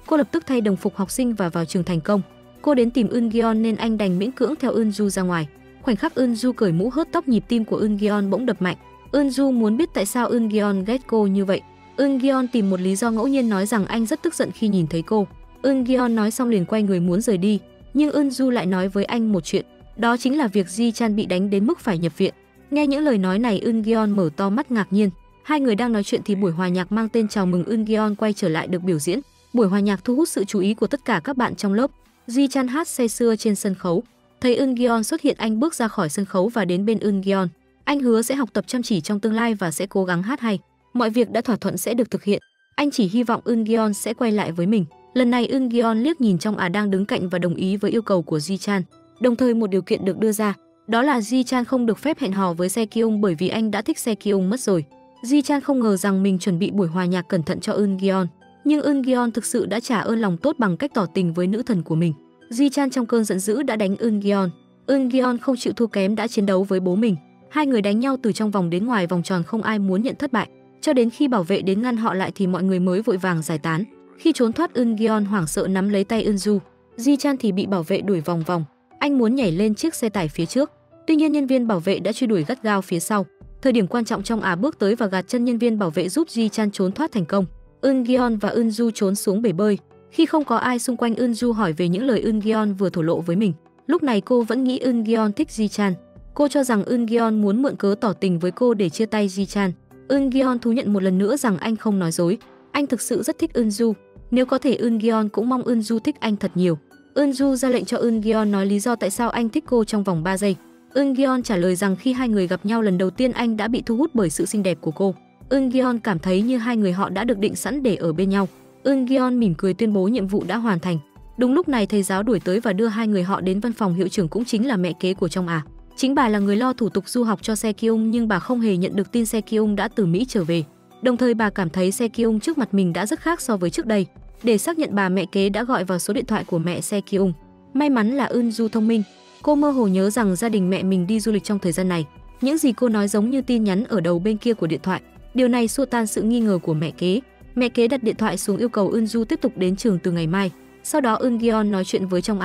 Cô lập tức thay đồng phục học sinh và vào trường thành công. Cô đến tìm Eun-gyeon nên anh đành miễn cưỡng theo Eunju ra ngoài. Khoảnh khắc Eunju cởi mũ hớt tóc, nhịp tim của Eun-gyeon bỗng đập mạnh. Eunju muốn biết tại sao Eun-gyeon ghét cô như vậy. Eun-gyeon tìm một lý do ngẫu nhiên nói rằng anh rất tức giận khi nhìn thấy cô. Eun-gyeon nói xong liền quay người muốn rời đi, nhưng Eunju lại nói với anh một chuyện, đó chính là việc Ji-chan bị đánh đến mức phải nhập viện. Nghe những lời nói này, Eun-gyeon mở to mắt ngạc nhiên. Hai người đang nói chuyện thì buổi hòa nhạc mang tên Chào mừng Eun-gyeon quay trở lại được biểu diễn. Buổi hòa nhạc thu hút sự chú ý của tất cả các bạn trong lớp. Ji-chan hát say sưa trên sân khấu. Thấy Eun-gyeon xuất hiện, anh bước ra khỏi sân khấu và đến bên Eun-gyeon. Anh hứa sẽ học tập chăm chỉ trong tương lai và sẽ cố gắng hát hay. Mọi việc đã thỏa thuận sẽ được thực hiện. Anh chỉ hy vọng Eun-gyeon sẽ quay lại với mình. Lần này Eun-gyeon liếc nhìn trong đang đứng cạnh và đồng ý với yêu cầu của Ji-chan. Đồng thời một điều kiện được đưa ra, đó là Ji-chan không được phép hẹn hò với Se-kyung bởi vì anh đã thích Se-kyung mất rồi. Ji-chan không ngờ rằng mình chuẩn bị buổi hòa nhạc cẩn thận cho Eun-gyeon, nhưng Eun-gyeon thực sự đã trả ơn lòng tốt bằng cách tỏ tình với nữ thần của mình. Ji-chan trong cơn giận dữ đã đánh Eun-gyeon. Eun-gyeon không chịu thua kém đã chiến đấu với bố mình. Hai người đánh nhau từ trong vòng đến ngoài vòng tròn, không ai muốn nhận thất bại. cho đến khi bảo vệ đến ngăn họ lại thì mọi người mới vội vàng giải tán. Khi trốn thoát, Eun-gyeon hoảng sợ nắm lấy tay Eunju. Ji-chan thì bị bảo vệ đuổi vòng vòng. Anh muốn nhảy lên chiếc xe tải phía trước, tuy nhiên nhân viên bảo vệ đã truy đuổi gắt gao phía sau. Thời điểm quan trọng, Trong bước tới và gạt chân nhân viên bảo vệ giúp Ji-chan trốn thoát thành công. Eun-gyeon và Eunju trốn xuống bể bơi. Khi không có ai xung quanh, Eunju hỏi về những lời Eun-gyeon vừa thổ lộ với mình. Lúc này cô vẫn nghĩ Eun-gyeon thích Ji-chan. Cô cho rằng Eun-gyeon muốn mượn cớ tỏ tình với cô để chia tay Ji-chan. Eun-gyeon thú nhận một lần nữa rằng anh không nói dối. Anh thực sự rất thích Eunju. Nếu có thể, Eun-gyeon cũng mong Eunju thích anh thật nhiều. Eunju ra lệnh cho Eun-gyeon nói lý do tại sao anh thích cô trong vòng 3 giây. Eun-gyeon trả lời rằng khi hai người gặp nhau lần đầu tiên, anh đã bị thu hút bởi sự xinh đẹp của cô. Eun-gyeon cảm thấy như hai người họ đã được định sẵn để ở bên nhau. Eun-gyeon mỉm cười tuyên bố nhiệm vụ đã hoàn thành. Đúng lúc này, thầy giáo đuổi tới và đưa hai người họ đến văn phòng hiệu trưởng, cũng chính là mẹ kế của Trong. Chính bà là người lo thủ tục du học cho Se Kyung, nhưng bà không hề nhận được tin Se Kyung đã từ Mỹ trở về. Đồng thời bà cảm thấy Se Kyung trước mặt mình đã rất khác so với trước đây. Để xác nhận, bà mẹ kế đã gọi vào số điện thoại của mẹ Se Kyung. May mắn là Eunju thông minh. Cô mơ hồ nhớ rằng gia đình mẹ mình đi du lịch trong thời gian này. Những gì cô nói giống như tin nhắn ở đầu bên kia của điện thoại. Điều này xua tan sự nghi ngờ của mẹ kế. Mẹ kế đặt điện thoại xuống, yêu cầu Eunju tiếp tục đến trường từ ngày mai. Sau đó Eun-gyeon nói chuyện với Trong.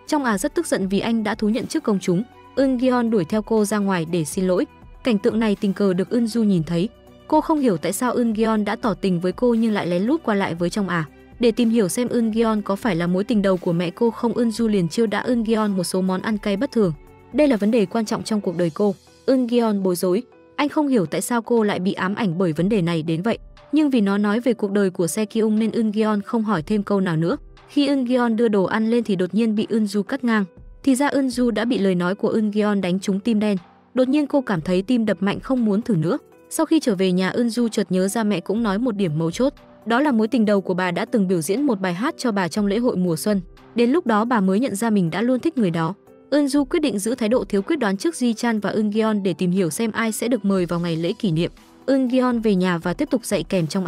Trong rất tức giận vì anh đã thú nhận trước công chúng. Eun-gyeon đuổi theo cô ra ngoài để xin lỗi. Cảnh tượng này tình cờ được Eunju nhìn thấy. Cô không hiểu tại sao Eun-gyeon đã tỏ tình với cô nhưng lại lén lút qua lại với Trong. Để tìm hiểu xem Eun-gyeon có phải là mối tình đầu của mẹ cô không, Eunju liền chiêu đãi Eun-gyeon một số món ăn cay bất thường. Đây là vấn đề quan trọng trong cuộc đời cô. Eun-gyeon bối rối. Anh không hiểu tại sao cô lại bị ám ảnh bởi vấn đề này đến vậy. Nhưng vì nó nói về cuộc đời của Se Kyung nên Eun-gyeon không hỏi thêm câu nào nữa. Khi Eun-gyeon đưa đồ ăn lên thì đột nhiên bị Eunju cắt ngang. Thì ra Eunju đã bị lời nói của Eun-gyeon đánh trúng tim đen. Đột nhiên cô cảm thấy tim đập mạnh, không muốn thử nữa. Sau khi trở về nhà, Eunju chợt nhớ ra mẹ cũng nói một điểm mấu chốt. Đó là mối tình đầu của bà đã từng biểu diễn một bài hát cho bà trong lễ hội mùa xuân. Đến lúc đó bà mới nhận ra mình đã luôn thích người đó. Eunju quyết định giữ thái độ thiếu quyết đoán trước Ji-chan và Eun-gyeon để tìm hiểu xem ai sẽ được mời vào ngày lễ kỷ niệm. Eun-gyeon về nhà và tiếp tục dạy kèm Trong.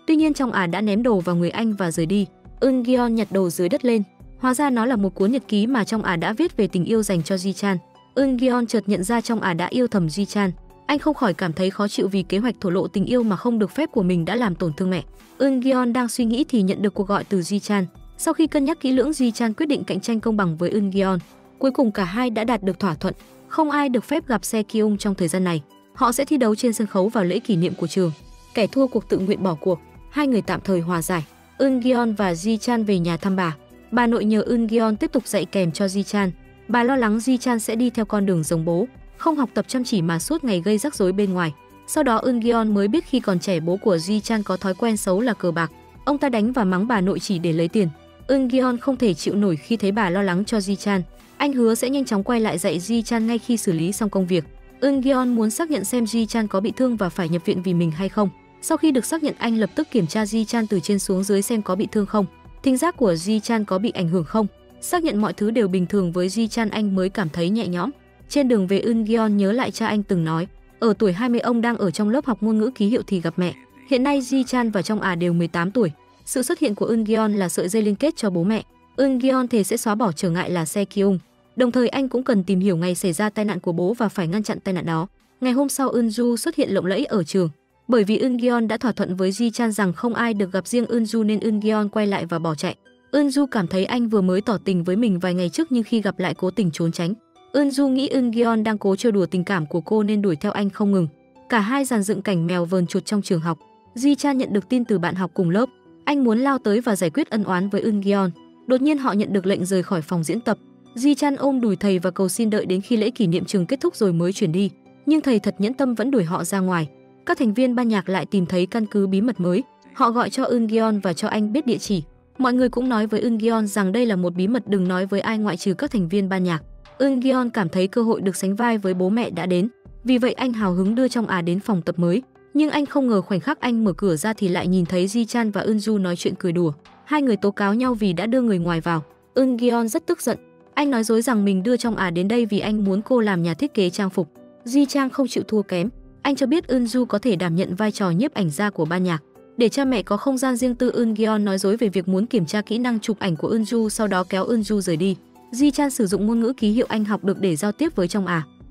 Tuy nhiên Trong đã ném đồ vào người anh và rời đi. Eun-gyeon nhặt đồ dưới đất lên. Hóa ra nó là một cuốn nhật ký mà Trong đã viết về tình yêu dành cho Ji-chan. Eun-gyeon chợt nhận ra Trong đã yêu thầm Ji-chan. Anh không khỏi cảm thấy khó chịu vì kế hoạch thổ lộ tình yêu mà không được phép của mình đã làm tổn thương mẹ. Eun-gyeon đang suy nghĩ thì nhận được cuộc gọi từ Ji-chan. Sau khi cân nhắc kỹ lưỡng, Ji-chan quyết định cạnh tranh công bằng với Eun-gyeon. Cuối cùng cả hai đã đạt được thỏa thuận. Không ai được phép gặp Se Kyung trong thời gian này. Họ sẽ thi đấu trên sân khấu vào lễ kỷ niệm của trường. Kẻ thua cuộc tự nguyện bỏ cuộc. Hai người tạm thời hòa giải. Eun-gyeon và Ji-chan về nhà thăm bà. Bà nội nhờ Eun-gyeon tiếp tục dạy kèm cho Ji-chan. Bà lo lắng Ji-chan sẽ đi theo con đường giống bố, không học tập chăm chỉ mà suốt ngày gây rắc rối bên ngoài. Sau đó Eun-gyeon mới biết khi còn trẻ bố của Ji-chan có thói quen xấu là cờ bạc. Ông ta đánh và mắng bà nội chỉ để lấy tiền. Eun-gyeon không thể chịu nổi khi thấy bà lo lắng cho Ji-chan. Anh hứa sẽ nhanh chóng quay lại dạy Ji-chan ngay khi xử lý xong công việc. Eun-gyeon muốn xác nhận xem Ji-chan có bị thương và phải nhập viện vì mình hay không. Sau khi được xác nhận, anh lập tức kiểm tra Ji-chan từ trên xuống dưới xem có bị thương không, thính giác của Ji-chan có bị ảnh hưởng không. Xác nhận mọi thứ đều bình thường với Ji-chan, anh mới cảm thấy nhẹ nhõm. Trên đường về, Eun-gyeon nhớ lại cha anh từng nói, ở tuổi 20 ông đang ở trong lớp học ngôn ngữ ký hiệu thì gặp mẹ. Hiện nay Ji-chan và Trong đều 18 tuổi. Sự xuất hiện của Eun-gyeon là sợi dây liên kết cho bố mẹ. Eun-gyeon thề sẽ xóa bỏ trở ngại là Se Kyung. Đồng thời anh cũng cần tìm hiểu ngày xảy ra tai nạn của bố và phải ngăn chặn tai nạn đó. Ngày hôm sau, Eunju xuất hiện lộng lẫy ở trường. Bởi vì Eun-gyeon đã thỏa thuận với Ji-chan rằng không ai được gặp riêng Eunju nên Eun-gyeon quay lại và bỏ chạy. Eunju cảm thấy anh vừa mới tỏ tình với mình vài ngày trước nhưng khi gặp lại cố tình trốn tránh. Eunju nghĩ Eun-gyeon đang cố trêu đùa tình cảm của cô nên đuổi theo anh không ngừng. Cả hai dàn dựng cảnh mèo vờn chuột trong trường học. Ji-chan nhận được tin từ bạn học cùng lớp. Anh muốn lao tới và giải quyết ân oán với Eun-gyeon. Đột nhiên họ nhận được lệnh rời khỏi phòng diễn tập. Ji-chan ôm đùi thầy và cầu xin đợi đến khi lễ kỷ niệm trường kết thúc rồi mới chuyển đi. Nhưng thầy thật nhẫn tâm vẫn đuổi họ ra ngoài. Các thành viên ban nhạc lại tìm thấy căn cứ bí mật mới. Họ gọi cho Eun-gyeon và cho anh biết địa chỉ. Mọi người cũng nói với Eun-gyeon rằng đây là một bí mật đừng nói với ai ngoại trừ các thành viên ban nhạc. Eun-gyeon cảm thấy cơ hội được sánh vai với bố mẹ đã đến. Vì vậy anh hào hứng đưa Trong đến phòng tập mới. Nhưng anh không ngờ khoảnh khắc anh mở cửa ra thì lại nhìn thấy Ji-chan và Eunju nói chuyện cười đùa. Hai người tố cáo nhau vì đã đưa người ngoài vào. Eun-gyeon rất tức giận. Anh nói dối rằng mình đưa Trong đến đây vì anh muốn cô làm nhà thiết kế trang phục. Ji-chan không chịu thua kém. Anh cho biết Eunju có thể đảm nhận vai trò nhiếp ảnh gia của ban nhạc. Để cha mẹ có không gian riêng tư, Eun-gyeon nói dối về việc muốn kiểm tra kỹ năng chụp ảnh của Eunju, sau đó kéo Eunju rời đi. Ji-chan sử dụng ngôn ngữ ký hiệu anh học được để giao tiếp với Trong.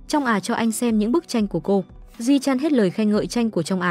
Trong cho anh xem những bức tranh của cô. Ji-chan hết lời khen ngợi tranh của Trong.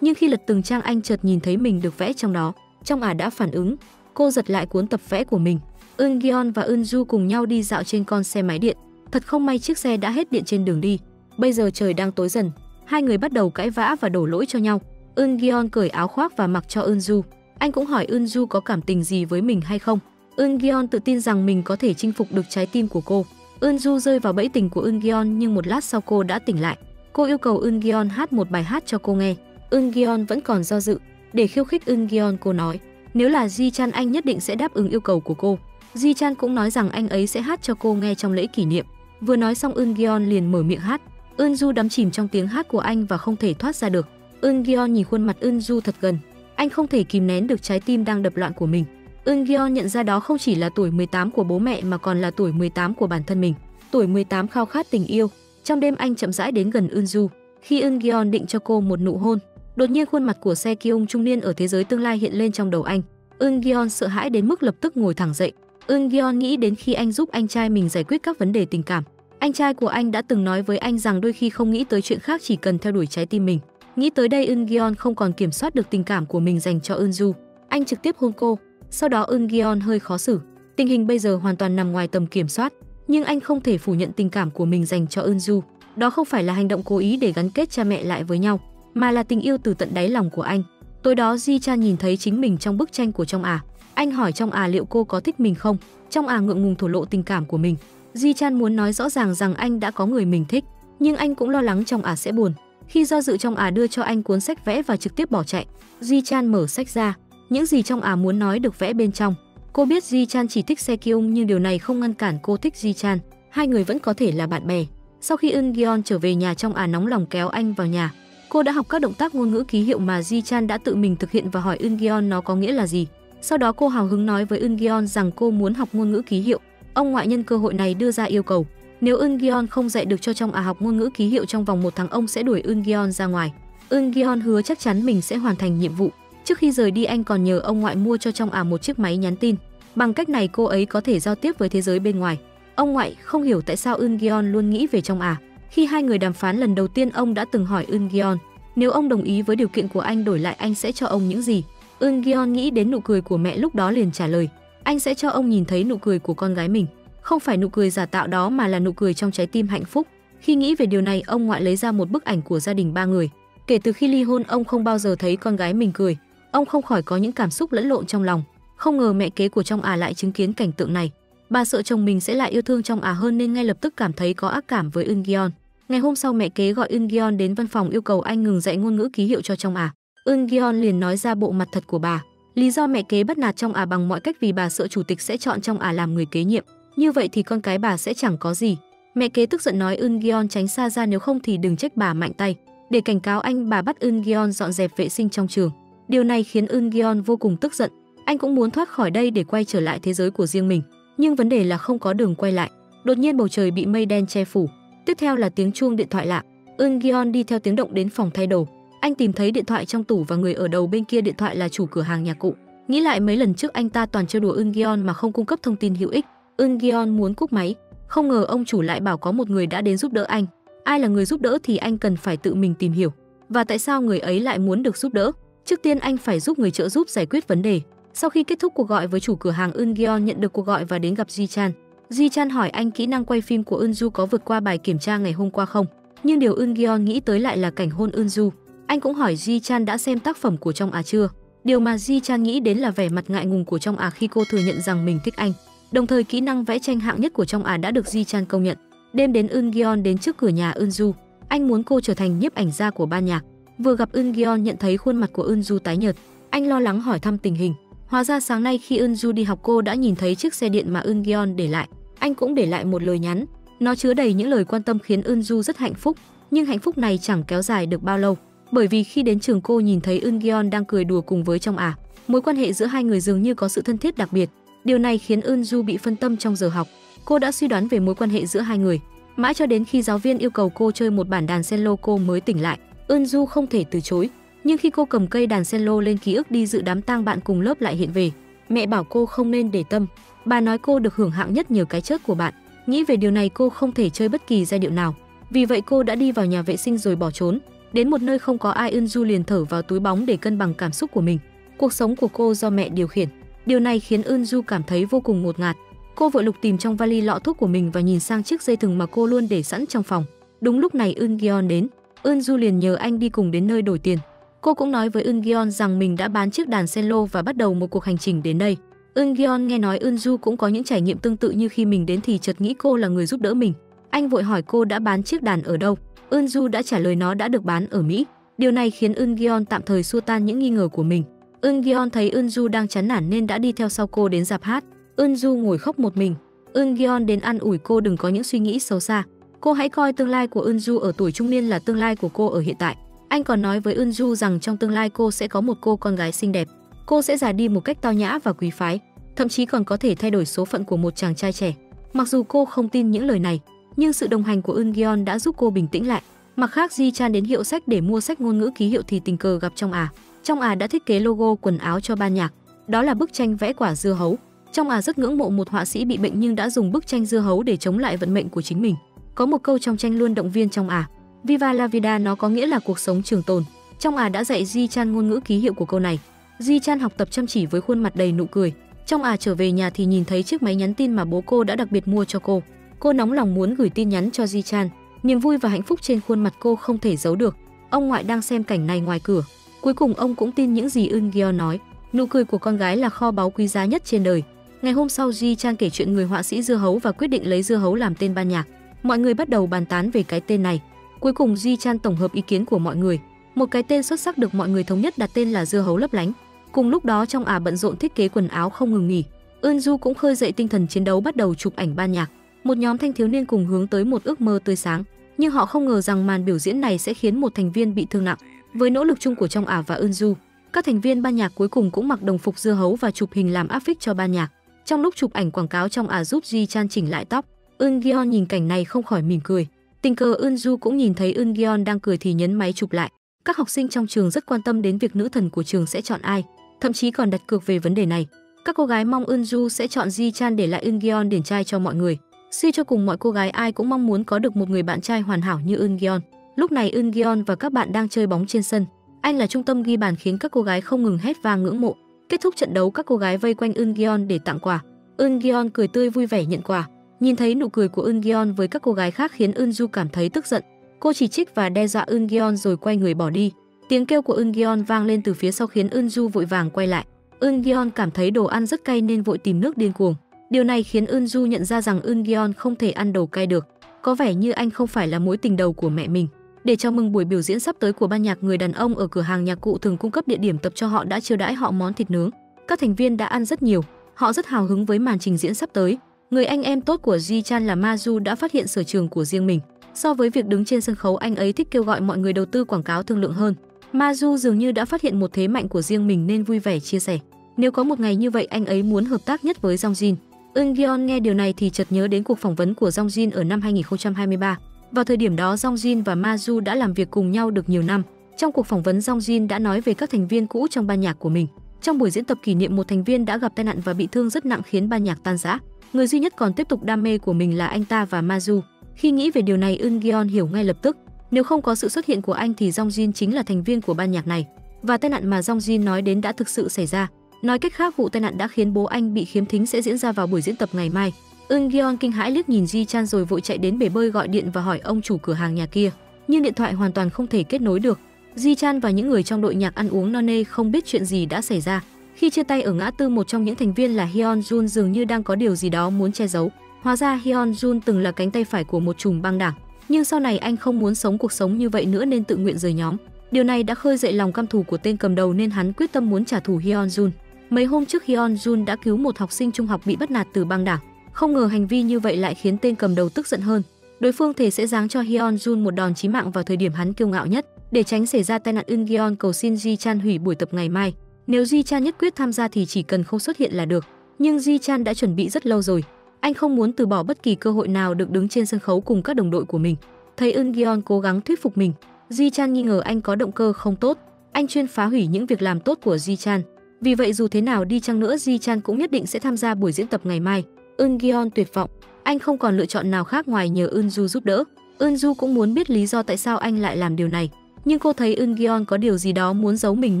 Nhưng khi lật từng trang anh chợt nhìn thấy mình được vẽ trong đó. Trong Ả đã phản ứng, cô giật lại cuốn tập vẽ của mình. Eun-gyeon và Eun-ju cùng nhau đi dạo trên con xe máy điện. Thật không may chiếc xe đã hết điện trên đường đi. Bây giờ trời đang tối dần, hai người bắt đầu cãi vã và đổ lỗi cho nhau. Eun-gyeon cởi áo khoác và mặc cho Eun-ju. Anh cũng hỏi Eun-ju có cảm tình gì với mình hay không. Eun-gyeon tự tin rằng mình có thể chinh phục được trái tim của cô. Eun-ju rơi vào bẫy tình của Eun-gyeon nhưng một lát sau cô đã tỉnh lại. Cô yêu cầu Eun-gyeon hát một bài hát cho cô nghe. Eun-gyeon vẫn còn do dự. Để khiêu khích Eun-gyeon, cô nói nếu là Ji-chan anh nhất định sẽ đáp ứng yêu cầu của cô. Ji-chan cũng nói rằng anh ấy sẽ hát cho cô nghe trong lễ kỷ niệm. Vừa nói xong Eun-gyeon liền mở miệng hát. Eun-ju đắm chìm trong tiếng hát của anh và không thể thoát ra được. Eun-gyeon nhìn khuôn mặt Eun-ju thật gần. Anh không thể kìm nén được trái tim đang đập loạn của mình. Eun-gyeon nhận ra đó không chỉ là tuổi 18 của bố mẹ mà còn là tuổi 18 của bản thân mình. Tuổi 18 khao khát tình yêu. Trong đêm anh chậm rãi đến gần Eun-ju. Khi Eun-gyeon định cho cô một nụ hôn, đột nhiên khuôn mặt của Se Kyung trung niên ở thế giới tương lai hiện lên trong đầu anh. Eun-gyeon sợ hãi đến mức lập tức ngồi thẳng dậy. Eun-gyeon nghĩ đến khi anh giúp anh trai mình giải quyết các vấn đề tình cảm. Anh trai của anh đã từng nói với anh rằng đôi khi không nghĩ tới chuyện khác, chỉ cần theo đuổi trái tim mình. Nghĩ tới đây Eun-gyeon không còn kiểm soát được tình cảm của mình dành cho Eun-ju. Anh trực tiếp hôn cô. Sau đó Eun-gyeon hơi khó xử. Tình hình bây giờ hoàn toàn nằm ngoài tầm kiểm soát, nhưng anh không thể phủ nhận tình cảm của mình dành cho Eun-ju. Đó không phải là hành động cố ý để gắn kết cha mẹ lại với nhau, mà là tình yêu từ tận đáy lòng của anh. Tối đó Ji-chan nhìn thấy chính mình trong bức tranh của Trong Ả. Anh hỏi Trong Ả liệu cô có thích mình không. Trong Ả ngượng ngùng thổ lộ tình cảm của mình. Ji-chan muốn nói rõ ràng rằng anh đã có người mình thích, nhưng anh cũng lo lắng Trong Ả sẽ buồn. Khi do dự, Trong Ả đưa cho anh cuốn sách vẽ và trực tiếp bỏ chạy. Ji-chan mở sách ra, những gì Trong Ả muốn nói được vẽ bên trong. Cô biết Ji-chan chỉ thích Se Kyung nhưng điều này không ngăn cản cô thích Ji-chan. Hai người vẫn có thể là bạn bè. Sau khi Eun-gyeon trở về nhà, Trong Ả nóng lòng kéo anh vào nhà. Cô đã học các động tác ngôn ngữ ký hiệu mà Ji-chan đã tự mình thực hiện và hỏi Eun-gyeon nó có nghĩa là gì. Sau đó cô hào hứng nói với Eun-gyeon rằng cô muốn học ngôn ngữ ký hiệu. Ông ngoại nhân cơ hội này đưa ra yêu cầu, nếu Eun-gyeon không dạy được cho Trong Ả học ngôn ngữ ký hiệu trong vòng 1 tháng, ông sẽ đuổi Eun-gyeon ra ngoài. Eun-gyeon hứa chắc chắn mình sẽ hoàn thành nhiệm vụ. Trước khi rời đi, anh còn nhờ ông ngoại mua cho Trong Ả một chiếc máy nhắn tin. Bằng cách này cô ấy có thể giao tiếp với thế giới bên ngoài. Ông ngoại không hiểu tại sao Eun-gyeon luôn nghĩ về Trong Ả. Khi hai người đàm phán lần đầu tiên, ông đã từng hỏi Eun-gyeon nếu ông đồng ý với điều kiện của anh, đổi lại anh sẽ cho ông những gì. Eun-gyeon nghĩ đến nụ cười của mẹ lúc đó liền trả lời, anh sẽ cho ông nhìn thấy nụ cười của con gái mình, không phải nụ cười giả tạo đó mà là nụ cười trong trái tim hạnh phúc. Khi nghĩ về điều này, ông ngoại lấy ra một bức ảnh của gia đình 3 người. Kể từ khi ly hôn, ông không bao giờ thấy con gái mình cười. Ông không khỏi có những cảm xúc lẫn lộn trong lòng. Không ngờ mẹ kế của Trong Ả lại chứng kiến cảnh tượng này. Bà sợ chồng mình sẽ lại yêu thương Trong Ả hơn nên ngay lập tức cảm thấy có ác cảm với Eun-gyeon. Ngày hôm sau, mẹ kế gọi Eun-gyeon đến văn phòng yêu cầu anh ngừng dạy ngôn ngữ ký hiệu cho Trong Ả. Eun-gyeon liền nói ra bộ mặt thật của bà. Lý do mẹ kế bắt nạt Trong Ả bằng mọi cách vì bà sợ chủ tịch sẽ chọn Trong Ả làm người kế nhiệm. Như vậy thì con cái bà sẽ chẳng có gì. Mẹ kế tức giận nói Eun-gyeon tránh xa ra, nếu không thì đừng trách bà mạnh tay. Để cảnh cáo anh, bà bắt Eun-gyeon dọn dẹp vệ sinh trong trường. Điều này khiến Eun-gyeon vô cùng tức giận. Anh cũng muốn thoát khỏi đây để quay trở lại thế giới của riêng mình. Nhưng vấn đề là không có đường quay lại. Đột nhiên bầu trời bị mây đen che phủ. Tiếp theo là tiếng chuông điện thoại lạ. Eun-gyeon đi theo tiếng động đến phòng thay đồ. Anh tìm thấy điện thoại trong tủ và người ở đầu bên kia điện thoại là chủ cửa hàng nhạc cụ. Nghĩ lại mấy lần trước anh ta toàn trêu đùa Eun-gyeon mà không cung cấp thông tin hữu ích. Eun-gyeon muốn cúp máy, không ngờ ông chủ lại bảo có một người đã đến giúp đỡ anh. Ai là người giúp đỡ thì anh cần phải tự mình tìm hiểu. Và tại sao người ấy lại muốn được giúp đỡ? Trước tiên anh phải giúp người trợ giúp giải quyết vấn đề. Sau khi kết thúc cuộc gọi với chủ cửa hàng, Eun-gyeon nhận được cuộc gọi và đến gặp Ji-chan. Ji-chan hỏi anh kỹ năng quay phim của Eun-ju có vượt qua bài kiểm tra ngày hôm qua không? Nhưng điều Eun-gyeon nghĩ tới lại là cảnh hôn Eun-ju. Anh cũng hỏi Ji-chan đã xem tác phẩm của Trong Ả chưa? Điều mà Ji-chan nghĩ đến là vẻ mặt ngại ngùng của Trong Ả khi cô thừa nhận rằng mình thích anh. Đồng thời kỹ năng vẽ tranh hạng nhất của Trong Ả đã được Ji-chan công nhận. Đêm đến, Eun-gyeon đến trước cửa nhà Eun-ju. Anh muốn cô trở thành nhiếp ảnh gia của ban nhạc. Vừa gặp Eun-gyeon nhận thấy khuôn mặt của Eun-ju tái nhợt. Anh lo lắng hỏi thăm tình hình. Hóa ra sáng nay khi Eun-ju đi học, cô đã nhìn thấy chiếc xe điện mà Eun-gyeon để lại. Anh cũng để lại một lời nhắn. Nó chứa đầy những lời quan tâm khiến Eun-ju rất hạnh phúc. Nhưng hạnh phúc này chẳng kéo dài được bao lâu. Bởi vì khi đến trường, cô nhìn thấy Eun-gyeon đang cười đùa cùng với Trong Ả. Mối quan hệ giữa hai người dường như có sự thân thiết đặc biệt. Điều này khiến Eun-ju bị phân tâm trong giờ học. Cô đã suy đoán về mối quan hệ giữa hai người. Mãi cho đến khi giáo viên yêu cầu cô chơi một bản đàn cello, cô mới tỉnh lại. Eun-ju không thể từ chối. Nhưng khi cô cầm cây đàn cello lên, ký ức đi dự đám tang bạn cùng lớp lại hiện về. Mẹ bảo cô không nên để tâm. Bà nói cô được hưởng hạng nhất nhờ cái chớt của bạn. Nghĩ về điều này, cô không thể chơi bất kỳ giai điệu nào. Vì vậy cô đã đi vào nhà vệ sinh rồi bỏ trốn. Đến một nơi không có ai, Eunju liền thở vào túi bóng để cân bằng cảm xúc của mình. Cuộc sống của cô do mẹ điều khiển. Điều này khiến Eunju cảm thấy vô cùng ngột ngạt. Cô vội lục tìm trong vali lọ thuốc của mình và nhìn sang chiếc dây thừng mà cô luôn để sẵn trong phòng. Đúng lúc này Eungeon đến. Eunju liền nhờ anh đi cùng đến nơi đổi tiền. Cô cũng nói với Eungeon rằng mình đã bán chiếc đàn cello và bắt đầu một cuộc hành trình đến đây. Eungeon nghe nói Eunju cũng có những trải nghiệm tương tự như khi mình đến thì chợt nghĩ cô là người giúp đỡ mình. Anh vội hỏi cô đã bán chiếc đàn ở đâu. Eunju đã trả lời nó đã được bán ở Mỹ. Điều này khiến Eungeon tạm thời xua tan những nghi ngờ của mình. Eungeon thấy Eunju đang chán nản nên đã đi theo sau cô đến rạp hát. Eunju ngồi khóc một mình. Eungeon đến an ủi cô đừng có những suy nghĩ xấu xa. Cô hãy coi tương lai của Eunju ở tuổi trung niên là tương lai của cô ở hiện tại. Anh còn nói với Eunju rằng trong tương lai cô sẽ có một cô con gái xinh đẹp. Cô sẽ già đi một cách tao nhã và quý phái, thậm chí còn có thể thay đổi số phận của một chàng trai trẻ. Mặc dù cô không tin những lời này, nhưng sự đồng hành của Eungeon đã giúp cô bình tĩnh lại. Mặt khác, Ji-chan đến hiệu sách để mua sách ngôn ngữ ký hiệu thì tình cờ gặp Trong À. Trong À đã thiết kế logo quần áo cho ban nhạc. Đó là bức tranh vẽ quả dưa hấu. Trong À rất ngưỡng mộ một họa sĩ bị bệnh nhưng đã dùng bức tranh dưa hấu để chống lại vận mệnh của chính mình. Có một câu trong tranh luôn động viên Trong À. Viva la vida, nó có nghĩa là cuộc sống trường tồn. Trong À đã dạy Ji-chan ngôn ngữ ký hiệu của câu này. Ji-chan học tập chăm chỉ với khuôn mặt đầy nụ cười. Trong À trở về nhà thì nhìn thấy chiếc máy nhắn tin mà bố cô đã đặc biệt mua cho cô. Cô nóng lòng muốn gửi tin nhắn cho Ji-chan. Niềm vui và hạnh phúc trên khuôn mặt cô không thể giấu được. Ông ngoại đang xem cảnh này ngoài cửa. Cuối cùng ông cũng tin những gì Eungeon nói. Nụ cười của con gái là kho báu quý giá nhất trên đời. Ngày hôm sau, Ji-chan kể chuyện người họa sĩ dưa hấu và quyết định lấy dưa hấu làm tên ban nhạc. Mọi người bắt đầu bàn tán về cái tên này. Cuối cùng Ji-chan tổng hợp ý kiến của mọi người. Một cái tên xuất sắc được mọi người thống nhất đặt tên là dưa hấu lấp lánh. Cùng lúc đó, Trong À bận rộn thiết kế quần áo không ngừng nghỉ. Eunju cũng khơi dậy tinh thần chiến đấu bắt đầu chụp ảnh ban nhạc. Một nhóm thanh thiếu niên cùng hướng tới một ước mơ tươi sáng, nhưng họ không ngờ rằng màn biểu diễn này sẽ khiến một thành viên bị thương nặng. Với nỗ lực chung của Trong À và Eunju, các thành viên ban nhạc cuối cùng cũng mặc đồng phục dưa hấu và chụp hình làm áp phích cho ban nhạc. Trong lúc chụp ảnh quảng cáo, Trong À giúp Ji-chan chỉnh lại tóc. Eungeon nhìn cảnh này không khỏi mỉm cười. Tình cờ Eunju cũng nhìn thấy Eungeon đang cười thì nhấn máy chụp lại. Các học sinh trong trường rất quan tâm đến việc nữ thần của trường sẽ chọn ai, thậm chí còn đặt cược về vấn đề này. Các cô gái mong Eunju sẽ chọn Ji-chan để lại Eungeon điển trai cho mọi người. Suy cho cùng, mọi cô gái ai cũng mong muốn có được một người bạn trai hoàn hảo như Eungeon. Lúc này Eungeon và các bạn đang chơi bóng trên sân. Anh là trung tâm ghi bàn khiến các cô gái không ngừng hét vang ngưỡng mộ. Kết thúc trận đấu, các cô gái vây quanh Eungeon để tặng quà. Eungeon cười tươi vui vẻ nhận quà. Nhìn thấy nụ cười của Eungeon với các cô gái khác khiến Eunju cảm thấy tức giận. Cô chỉ trích và đe dọa Eungeon rồi quay người bỏ đi. Tiếng kêu của Eungeon vang lên từ phía sau khiến Eunju vội vàng quay lại. Eungeon cảm thấy đồ ăn rất cay nên vội tìm nước điên cuồng. Điều này khiến Eunju nhận ra rằng Eungeon không thể ăn đồ cay được. Có vẻ như anh không phải là mối tình đầu của mẹ mình. Để chào mừng buổi biểu diễn sắp tới của ban nhạc, người đàn ông ở cửa hàng nhạc cụ thường cung cấp địa điểm tập cho họ đã chiêu đãi họ món thịt nướng. Các thành viên đã ăn rất nhiều, họ rất hào hứng với màn trình diễn sắp tới. Người anh em tốt của Ji-chan là Maju đã phát hiện sở trường của riêng mình. So với việc đứng trên sân khấu, anh ấy thích kêu gọi mọi người đầu tư quảng cáo thương lượng hơn. Maju dường như đã phát hiện một thế mạnh của riêng mình nên vui vẻ chia sẻ. Nếu có một ngày như vậy, anh ấy muốn hợp tác nhất với Jeongjin. Eungeon nghe điều này thì chợt nhớ đến cuộc phỏng vấn của Jeongjin ở năm 2023. Vào thời điểm đó, Jeongjin và Maju đã làm việc cùng nhau được nhiều năm. Trong cuộc phỏng vấn, Jeongjin đã nói về các thành viên cũ trong ban nhạc của mình. Trong buổi diễn tập kỷ niệm, một thành viên đã gặp tai nạn và bị thương rất nặng khiến ban nhạc tan rã. Người duy nhất còn tiếp tục đam mê của mình là anh ta và Maju. Khi nghĩ về điều này, Eungeon hiểu ngay lập tức. Nếu không có sự xuất hiện của anh thì Jeongjin chính là thành viên của ban nhạc này. Và tai nạn mà Jeongjin nói đến đã thực sự xảy ra. Nói cách khác, vụ tai nạn đã khiến bố anh bị khiếm thính sẽ diễn ra vào buổi diễn tập ngày mai. Eungeon kinh hãi liếc nhìn Ji-chan rồi vội chạy đến bể bơi gọi điện và hỏi ông chủ cửa hàng nhà kia. Nhưng điện thoại hoàn toàn không thể kết nối được. Ji-chan và những người trong đội nhạc ăn uống no nê không biết chuyện gì đã xảy ra. Khi chia tay ở ngã tư, một trong những thành viên là Hyun-jun dường như đang có điều gì đó muốn che giấu. Hóa ra Hyun-jun từng là cánh tay phải của một trùm băng đảng, nhưng sau này anh không muốn sống cuộc sống như vậy nữa nên tự nguyện rời nhóm. Điều này đã khơi dậy lòng căm thù của tên cầm đầu nên hắn quyết tâm muốn trả thù Hyun-jun. Mấy hôm trước, Hyun-jun đã cứu một học sinh trung học bị bắt nạt từ băng đảng. Không ngờ hành vi như vậy lại khiến tên cầm đầu tức giận hơn. Đối phương thề sẽ giáng cho Hyun-jun một đòn chí mạng vào thời điểm hắn kiêu ngạo nhất. Để tránh xảy ra tai nạn, Eungeon cầu xin Ji-chan hủy buổi tập ngày mai. Nếu Ji-chan nhất quyết tham gia thì chỉ cần không xuất hiện là được. Nhưng Ji-chan đã chuẩn bị rất lâu rồi. Anh không muốn từ bỏ bất kỳ cơ hội nào được đứng trên sân khấu cùng các đồng đội của mình. Thấy Eungeon cố gắng thuyết phục mình, Ji-chan nghi ngờ anh có động cơ không tốt. Anh chuyên phá hủy những việc làm tốt của Ji-chan. Vì vậy dù thế nào đi chăng nữa, Ji-chan cũng nhất định sẽ tham gia buổi diễn tập ngày mai. Eungeon tuyệt vọng, anh không còn lựa chọn nào khác ngoài nhờ Eunju giúp đỡ. Eunju cũng muốn biết lý do tại sao anh lại làm điều này, Nhưng cô thấy Eun-gyeon có điều gì đó muốn giấu mình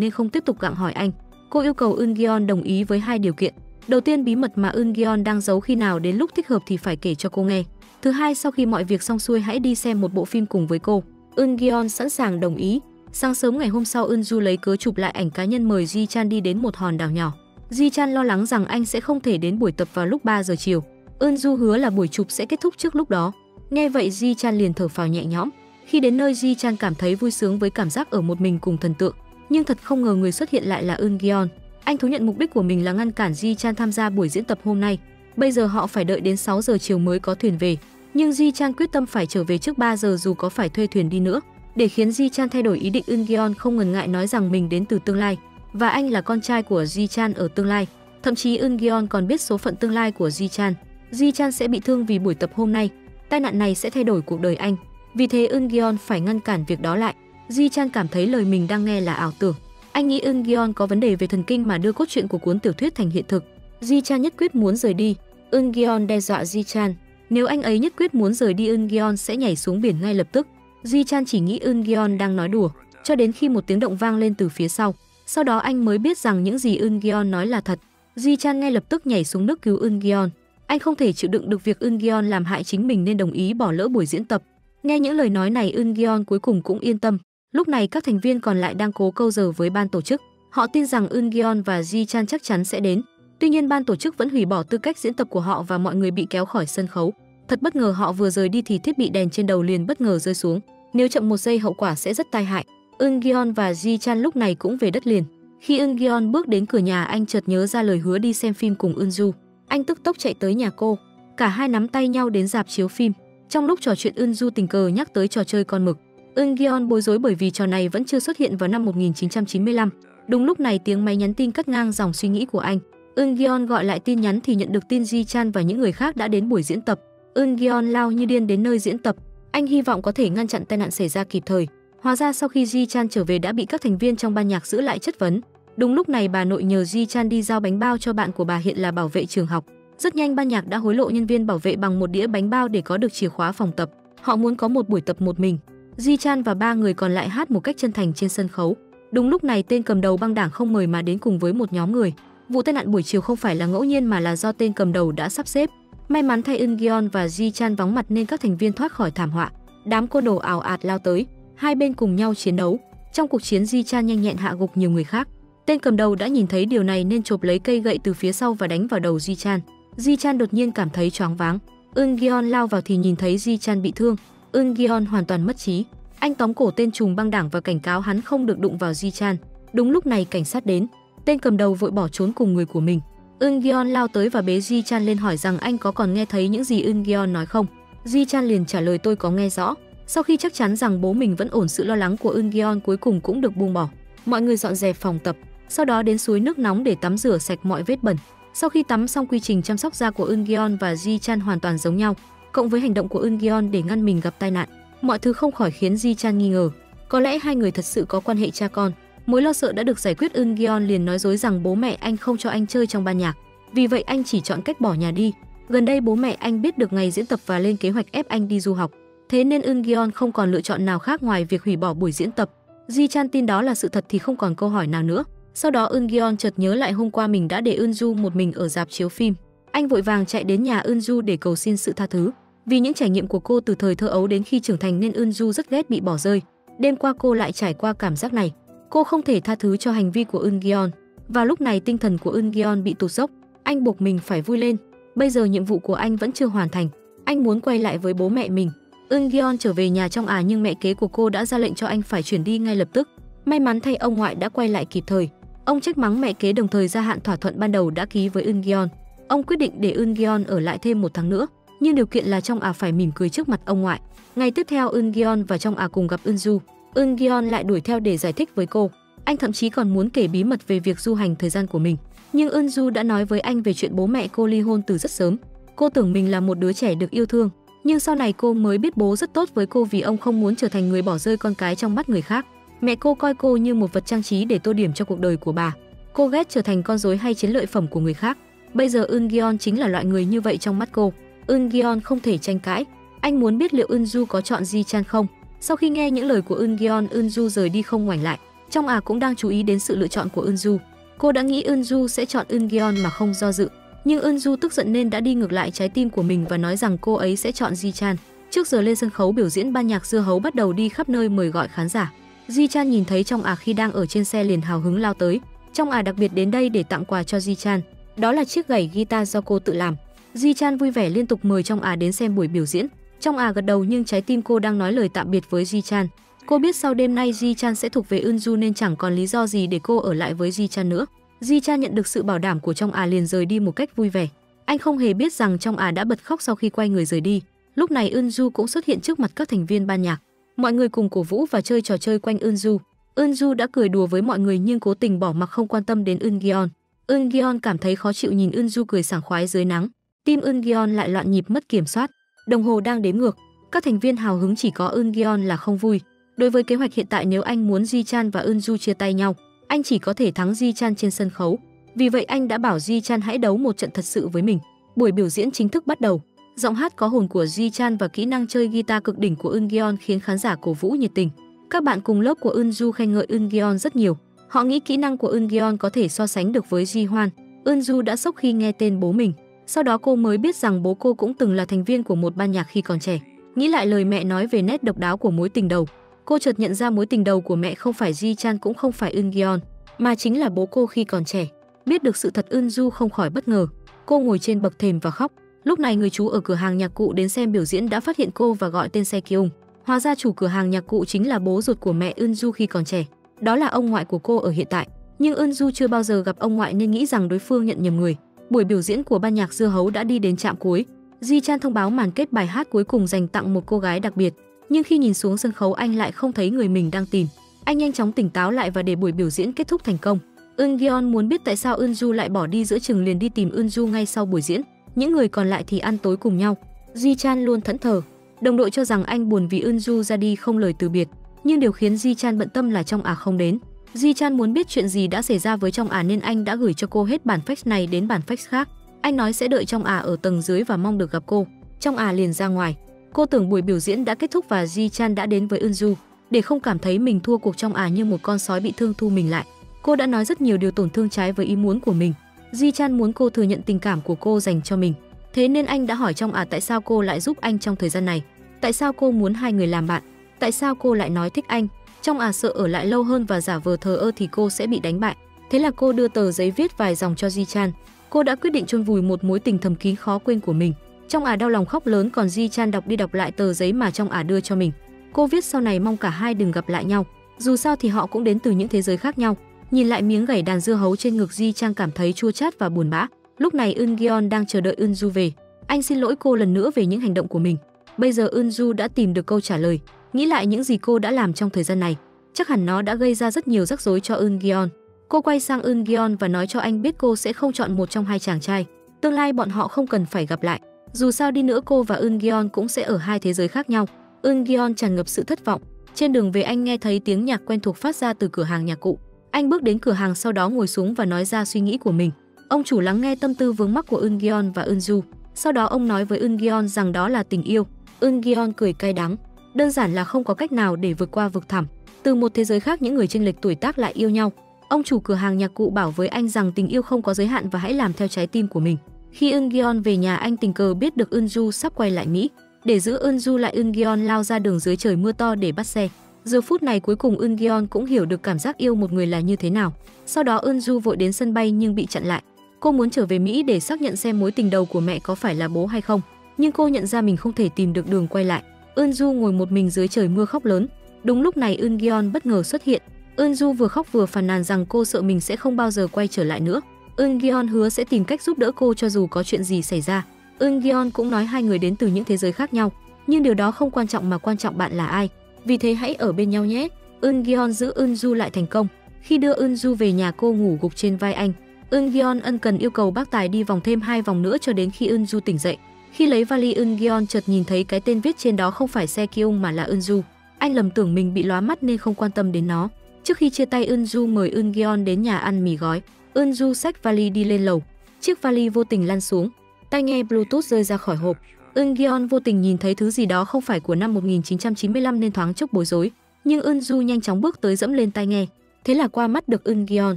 nên không tiếp tục gặng hỏi anh. Cô yêu cầu Eun-gyeon đồng ý với 2 điều kiện. Đầu tiên, bí mật mà Eun-gyeon đang giấu khi nào đến lúc thích hợp thì phải kể cho cô nghe. Thứ hai, sau khi mọi việc xong xuôi hãy đi xem một bộ phim cùng với cô. Eun-gyeon sẵn sàng đồng ý. Sáng sớm ngày hôm sau, Eun-ju lấy cớ chụp lại ảnh cá nhân mời Ji-chan đi đến một hòn đảo nhỏ. Ji-chan lo lắng rằng anh sẽ không thể đến buổi tập vào lúc 3 giờ chiều. Eun-ju hứa là buổi chụp sẽ kết thúc trước lúc đó. Nghe vậy Ji-chan liền thở phào nhẹ nhõm. Khi đến nơi, Ji-chan cảm thấy vui sướng với cảm giác ở một mình cùng thần tượng. Nhưng thật không ngờ người xuất hiện lại là Eun-gyeon. Anh thú nhận mục đích của mình là ngăn cản Ji-chan tham gia buổi diễn tập hôm nay. Bây giờ họ phải đợi đến 6 giờ chiều mới có thuyền về. Nhưng Ji-chan quyết tâm phải trở về trước 3 giờ dù có phải thuê thuyền đi nữa. Để khiến Ji-chan thay đổi ý định, Eun-gyeon không ngần ngại nói rằng mình đến từ tương lai và anh là con trai của Ji-chan ở tương lai. Thậm chí Eun-gyeon còn biết số phận tương lai của Ji-chan. Ji-chan sẽ bị thương vì buổi tập hôm nay. Tai nạn này sẽ thay đổi cuộc đời anh. Vì thế Eun-gyeon phải ngăn cản việc đó lại. Ji-chan cảm thấy lời mình đang nghe là ảo tưởng. Anh nghĩ Eun-gyeon có vấn đề về thần kinh mà đưa cốt truyện của cuốn tiểu thuyết thành hiện thực. Ji-chan nhất quyết muốn rời đi. Eun-gyeon đe dọa Ji-chan. Nếu anh ấy nhất quyết muốn rời đi, Eun-gyeon sẽ nhảy xuống biển ngay lập tức. Ji-chan chỉ nghĩ Eun-gyeon đang nói đùa, cho đến khi một tiếng động vang lên từ phía sau. Sau đó anh mới biết rằng những gì Eun-gyeon nói là thật. Ji-chan ngay lập tức nhảy xuống nước cứu Eun-gyeon. Anh không thể chịu đựng được việc Eun-gyeon làm hại chính mình nên đồng ý bỏ lỡ buổi diễn tập. Nghe những lời nói này, Eun-gyeon cuối cùng cũng yên tâm. Lúc này các thành viên còn lại đang cố câu giờ với ban tổ chức. Họ tin rằng Eun-gyeon và Ji-chan chắc chắn sẽ đến. Tuy nhiên ban tổ chức vẫn hủy bỏ tư cách diễn tập của họ và mọi người bị kéo khỏi sân khấu. Thật bất ngờ, họ vừa rời đi thì thiết bị đèn trên đầu liền bất ngờ rơi xuống. Nếu chậm 1 giây hậu quả sẽ rất tai hại. Eun-gyeon và Ji-chan lúc này cũng về đất liền. Khi Eun-gyeon bước đến cửa nhà, anh chợt nhớ ra lời hứa đi xem phim cùng Eun-ju. Anh tức tốc chạy tới nhà cô. Cả hai nắm tay nhau đến rạp chiếu phim. Trong lúc trò chuyện, Eun-ju tình cờ nhắc tới trò chơi con mực. Eun-gyeon bối rối bởi vì trò này vẫn chưa xuất hiện vào năm 1995. Đúng lúc này tiếng máy nhắn tin cắt ngang dòng suy nghĩ của anh. Eun-gyeon gọi lại tin nhắn thì nhận được tin Ji-chan và những người khác đã đến buổi diễn tập. Eun-gyeon lao như điên đến nơi diễn tập. Anh hy vọng có thể ngăn chặn tai nạn xảy ra kịp thời. Hóa ra sau khi Ji-chan trở về đã bị các thành viên trong ban nhạc giữ lại chất vấn. Đúng lúc này bà nội nhờ Ji-chan đi giao bánh bao cho bạn của bà hiện là bảo vệ trường học. Rất nhanh ban nhạc đã hối lộ nhân viên bảo vệ bằng một đĩa bánh bao để có được chìa khóa phòng tập. Họ muốn có một buổi tập một mình. Ji-chan và 3 người còn lại hát một cách chân thành trên sân khấu. Đúng lúc này tên cầm đầu băng đảng không mời mà đến cùng với một nhóm người. Vụ tai nạn buổi chiều không phải là ngẫu nhiên mà là do tên cầm đầu đã sắp xếp. May mắn thay Eun-gyeon và Ji-chan vắng mặt nên các thành viên thoát khỏi thảm họa. Đám côn đồ ào ạt lao tới, hai bên cùng nhau chiến đấu. Trong cuộc chiến, Ji-chan nhanh nhẹn hạ gục nhiều người khác. Tên cầm đầu đã nhìn thấy điều này nên chộp lấy cây gậy từ phía sau và đánh vào đầu Ji-chan. Ji-chan đột nhiên cảm thấy choáng váng. Eun-gyeon lao vào thì nhìn thấy Ji-chan bị thương. Eun-gyeon hoàn toàn mất trí. Anh tóm cổ tên trùm băng đảng và cảnh cáo hắn không được đụng vào Ji-chan. Đúng lúc này cảnh sát đến. Tên cầm đầu vội bỏ trốn cùng người của mình. Eun-gyeon lao tới và bế Ji-chan lên hỏi rằng anh có còn nghe thấy những gì Eun-gyeon nói không. Ji-chan liền trả lời tôi có nghe rõ. Sau khi chắc chắn rằng bố mình vẫn ổn, sự lo lắng của Eun-gyeon cuối cùng cũng được buông bỏ. Mọi người dọn dẹp phòng tập, sau đó đến suối nước nóng để tắm rửa sạch mọi vết bẩn. Sau khi tắm xong, quy trình chăm sóc da của Eun-gyeon và Ji-chan hoàn toàn giống nhau. Cộng với hành động của Eun-gyeon để ngăn mình gặp tai nạn, mọi thứ không khỏi khiến Ji-chan nghi ngờ. Có lẽ hai người thật sự có quan hệ cha con. Mối lo sợ đã được giải quyết. Eun-gyeon liền nói dối rằng bố mẹ anh không cho anh chơi trong ban nhạc. Vì vậy anh chỉ chọn cách bỏ nhà đi. Gần đây bố mẹ anh biết được ngày diễn tập và lên kế hoạch ép anh đi du học. Thế nên Eun-gyeon không còn lựa chọn nào khác ngoài việc hủy bỏ buổi diễn tập. Ji-chan tin đó là sự thật thì không còn câu hỏi nào nữa. Sau đó Eun-gyeon chợt nhớ lại hôm qua mình đã để Eun-ju một mình ở rạp chiếu phim. Anh vội vàng chạy đến nhà Eun-ju để cầu xin sự tha thứ. Vì những trải nghiệm của cô từ thời thơ ấu đến khi trưởng thành nên Eun-ju rất ghét bị bỏ rơi. Đêm qua cô lại trải qua cảm giác này. Cô không thể tha thứ cho hành vi của Eun-gyeon. Vào lúc này tinh thần của Eun-gyeon bị tụt dốc. Anh buộc mình phải vui lên. Bây giờ nhiệm vụ của anh vẫn chưa hoàn thành. Anh muốn quay lại với bố mẹ mình. Eun-gyeon trở về nhà trong nhưng mẹ kế của cô đã ra lệnh cho anh phải chuyển đi ngay lập tức. May mắn thay ông ngoại đã quay lại kịp thời. Ông trách mắng mẹ kế đồng thời gia hạn thỏa thuận ban đầu đã ký với Eun-gyeon. Ông quyết định để Eun-gyeon ở lại thêm 1 tháng nữa, nhưng điều kiện là Trong phải mỉm cười trước mặt ông ngoại. Ngày tiếp theo Eun-gyeon và Trong cùng gặp Eun-ju. Eun-gyeon lại đuổi theo để giải thích với cô. Anh thậm chí còn muốn kể bí mật về việc du hành thời gian của mình. Nhưng Eun-ju đã nói với anh về chuyện bố mẹ cô ly hôn từ rất sớm. Cô tưởng mình là một đứa trẻ được yêu thương, nhưng sau này cô mới biết bố rất tốt với cô vì ông không muốn trở thành người bỏ rơi con cái trong mắt người khác. Mẹ cô coi cô như một vật trang trí để tô điểm cho cuộc đời của bà. Cô ghét trở thành con rối hay chiến lợi phẩm của người khác. Bây giờ Eun-gyeon chính là loại người như vậy trong mắt cô. Eun-gyeon không thể tranh cãi. Anh muốn biết liệu Eun-ju có chọn Ji-chan không. Sau khi nghe những lời của Eungeon, Eunju rời đi không ngoảnh lại. Trong cũng đang chú ý đến sự lựa chọn của Eunju. Cô đã nghĩ Eunju sẽ chọn Eungeon mà không do dự, nhưng Eunju tức giận nên đã đi ngược lại trái tim của mình và nói rằng cô ấy sẽ chọn Ji-chan. Trước giờ lên sân khấu biểu diễn, ban nhạc dưa hấu bắt đầu đi khắp nơi mời gọi khán giả. Ji-chan nhìn thấy Trong khi đang ở trên xe liền hào hứng lao tới. Trong đặc biệt đến đây để tặng quà cho Ji-chan. Đó là chiếc gảy guitar do cô tự làm. Ji-chan vui vẻ liên tục mời Trong đến xem buổi biểu diễn. Trong gật đầu nhưng trái tim cô đang nói lời tạm biệt với Ji-chan. Cô biết sau đêm nay Ji-chan sẽ thuộc về Eunju nên chẳng còn lý do gì để cô ở lại với Ji-chan nữa. Ji-chan nhận được sự bảo đảm của Trong liền rời đi một cách vui vẻ. Anh không hề biết rằng Trong đã bật khóc sau khi quay người rời đi. Lúc này Eunju cũng xuất hiện trước mặt các thành viên ban nhạc. Mọi người cùng cổ vũ và chơi trò chơi quanh Eunju. Eunju đã cười đùa với mọi người nhưng cố tình bỏ mặc không quan tâm đến Eungeon. Eungeon cảm thấy khó chịu nhìn Eunju cười sảng khoái dưới nắng. Tim Eungeon lại loạn nhịp mất kiểm soát. Đồng hồ đang đếm ngược. Các thành viên hào hứng, chỉ có Eungeon là không vui. Đối với kế hoạch hiện tại, nếu anh muốn Ji-chan và Eunju chia tay nhau, anh chỉ có thể thắng Ji-chan trên sân khấu. Vì vậy anh đã bảo Ji-chan hãy đấu một trận thật sự với mình. Buổi biểu diễn chính thức bắt đầu. Giọng hát có hồn của Ji-chan và kỹ năng chơi guitar cực đỉnh của Eungeon khiến khán giả cổ vũ nhiệt tình. Các bạn cùng lớp của Eunju khen ngợi Eungeon rất nhiều. Họ nghĩ kỹ năng của Eungeon có thể so sánh được với Ji-hwan. Eunju đã sốc khi nghe tên bố mình. Sau đó cô mới biết rằng bố cô cũng từng là thành viên của một ban nhạc khi còn trẻ. Nghĩ lại lời mẹ nói về nét độc đáo của mối tình đầu, cô chợt nhận ra mối tình đầu của mẹ không phải Ji-chan cũng không phải Eungeon, mà chính là bố cô khi còn trẻ. Biết được sự thật, Eunju không khỏi bất ngờ. Cô ngồi trên bậc thềm và khóc. Lúc này người chú ở cửa hàng nhạc cụ đến xem biểu diễn đã phát hiện cô và gọi tên Se-kyung. Hóa ra chủ cửa hàng nhạc cụ chính là bố ruột của mẹ Eunju khi còn trẻ. Đó là ông ngoại của cô ở hiện tại. Nhưng Eunju chưa bao giờ gặp ông ngoại nên nghĩ rằng đối phương nhận nhầm người. Buổi biểu diễn của ban nhạc dưa hấu đã đi đến trạm cuối. Ji-chan thông báo màn kết bài hát cuối cùng dành tặng một cô gái đặc biệt. Nhưng khi nhìn xuống sân khấu, anh lại không thấy người mình đang tìm. Anh nhanh chóng tỉnh táo lại và để buổi biểu diễn kết thúc thành công. Eungeon muốn biết tại sao Eunju lại bỏ đi giữa chừng, liền đi tìm Eunju ngay sau buổi diễn. Những người còn lại thì ăn tối cùng nhau. Ji-chan luôn thẫn thờ. Đồng đội cho rằng anh buồn vì Eunju ra đi không lời từ biệt. Nhưng điều khiến Ji-chan bận tâm là Trong không đến. Ji-chan muốn biết chuyện gì đã xảy ra với Trong nên anh đã gửi cho cô hết bản fax này đến bản fax khác. Anh nói sẽ đợi Trong ở tầng dưới và mong được gặp cô. Trong liền ra ngoài. Cô tưởng buổi biểu diễn đã kết thúc và Ji-chan đã đến với Eunju. Để không cảm thấy mình thua cuộc, Trong như một con sói bị thương thu mình lại. Cô đã nói rất nhiều điều tổn thương trái với ý muốn của mình. Ji-chan muốn cô thừa nhận tình cảm của cô dành cho mình. Thế nên anh đã hỏi Trong tại sao cô lại giúp anh trong thời gian này. Tại sao cô muốn hai người làm bạn. Tại sao cô lại nói thích anh. Trong sợ ở lại lâu hơn và giả vờ thờ ơ thì cô sẽ bị đánh bại. Thế là cô đưa tờ giấy viết vài dòng cho Ji-chan. Cô đã quyết định chôn vùi một mối tình thầm kín khó quên của mình. Trong đau lòng khóc lớn, còn Ji-chan đọc đi đọc lại tờ giấy mà Trong đưa cho mình. Cô viết sau này mong cả hai đừng gặp lại nhau. Dù sao thì họ cũng đến từ những thế giới khác nhau. Nhìn lại miếng gảy đàn dưa hấu trên ngực, Ji-chan cảm thấy chua chát và buồn bã. Lúc này Eungeon đang chờ đợi Eunju về. Anh xin lỗi cô lần nữa về những hành động của mình. Bây giờ Eunju đã tìm được câu trả lời. Nghĩ lại những gì cô đã làm trong thời gian này, chắc hẳn nó đã gây ra rất nhiều rắc rối cho Eungeon. Cô quay sang Eungeon và nói cho anh biết cô sẽ không chọn một trong hai chàng trai. Tương lai bọn họ không cần phải gặp lại. Dù sao đi nữa cô và Eungeon cũng sẽ ở hai thế giới khác nhau. Eungeon tràn ngập sự thất vọng. Trên đường về anh nghe thấy tiếng nhạc quen thuộc phát ra từ cửa hàng nhạc cụ. Anh bước đến cửa hàng, sau đó ngồi xuống và nói ra suy nghĩ của mình. Ông chủ lắng nghe tâm tư vướng mắc của Eungeon và Eunju. Sau đó ông nói với Eungeon rằng đó là tình yêu. Eungeon cười cay đắng. Đơn giản là không có cách nào để vượt qua vực thẳm. Từ một thế giới khác, những người chênh lệch tuổi tác lại yêu nhau. Ông chủ cửa hàng nhạc cụ bảo với anh rằng tình yêu không có giới hạn và hãy làm theo trái tim của mình. Khi Eungeon về nhà, anh tình cờ biết được Eunju sắp quay lại Mỹ. Để giữ Eunju lại, Eungeon lao ra đường dưới trời mưa to để bắt xe. Giờ phút này cuối cùng Eungeon cũng hiểu được cảm giác yêu một người là như thế nào. Sau đó Eunju vội đến sân bay nhưng bị chặn lại. Cô muốn trở về Mỹ để xác nhận xem mối tình đầu của mẹ có phải là bố hay không. Nhưng cô nhận ra mình không thể tìm được đường quay lại. Eunju ngồi một mình dưới trời mưa khóc lớn. Đúng lúc này Eungeon bất ngờ xuất hiện. Eunju vừa khóc vừa phàn nàn rằng cô sợ mình sẽ không bao giờ quay trở lại nữa. Eungeon hứa sẽ tìm cách giúp đỡ cô cho dù có chuyện gì xảy ra. Eungeon cũng nói hai người đến từ những thế giới khác nhau, nhưng điều đó không quan trọng mà quan trọng bạn là ai. Vì thế hãy ở bên nhau nhé. Eungeon giữ Eunju lại thành công. Khi đưa Eunju về nhà, cô ngủ gục trên vai anh. Eungeon ân cần yêu cầu bác tài đi vòng thêm 2 vòng nữa cho đến khi Eunju tỉnh dậy. Khi lấy vali, Eungeon chợt nhìn thấy cái tên viết trên đó không phải Se-kyung mà là Eunju. Anh lầm tưởng mình bị lóa mắt nên không quan tâm đến nó. Trước khi chia tay, Eunju mời Eungeon đến nhà ăn mì gói. Eunju xách vali đi lên lầu. Chiếc vali vô tình lăn xuống. Tai nghe Bluetooth rơi ra khỏi hộp. Eun-gyeon vô tình nhìn thấy thứ gì đó không phải của năm 1995 nên thoáng chốc bối rối, nhưng Eun-ju nhanh chóng bước tới dẫm lên tai nghe. Thế là qua mắt được Eun-gyeon.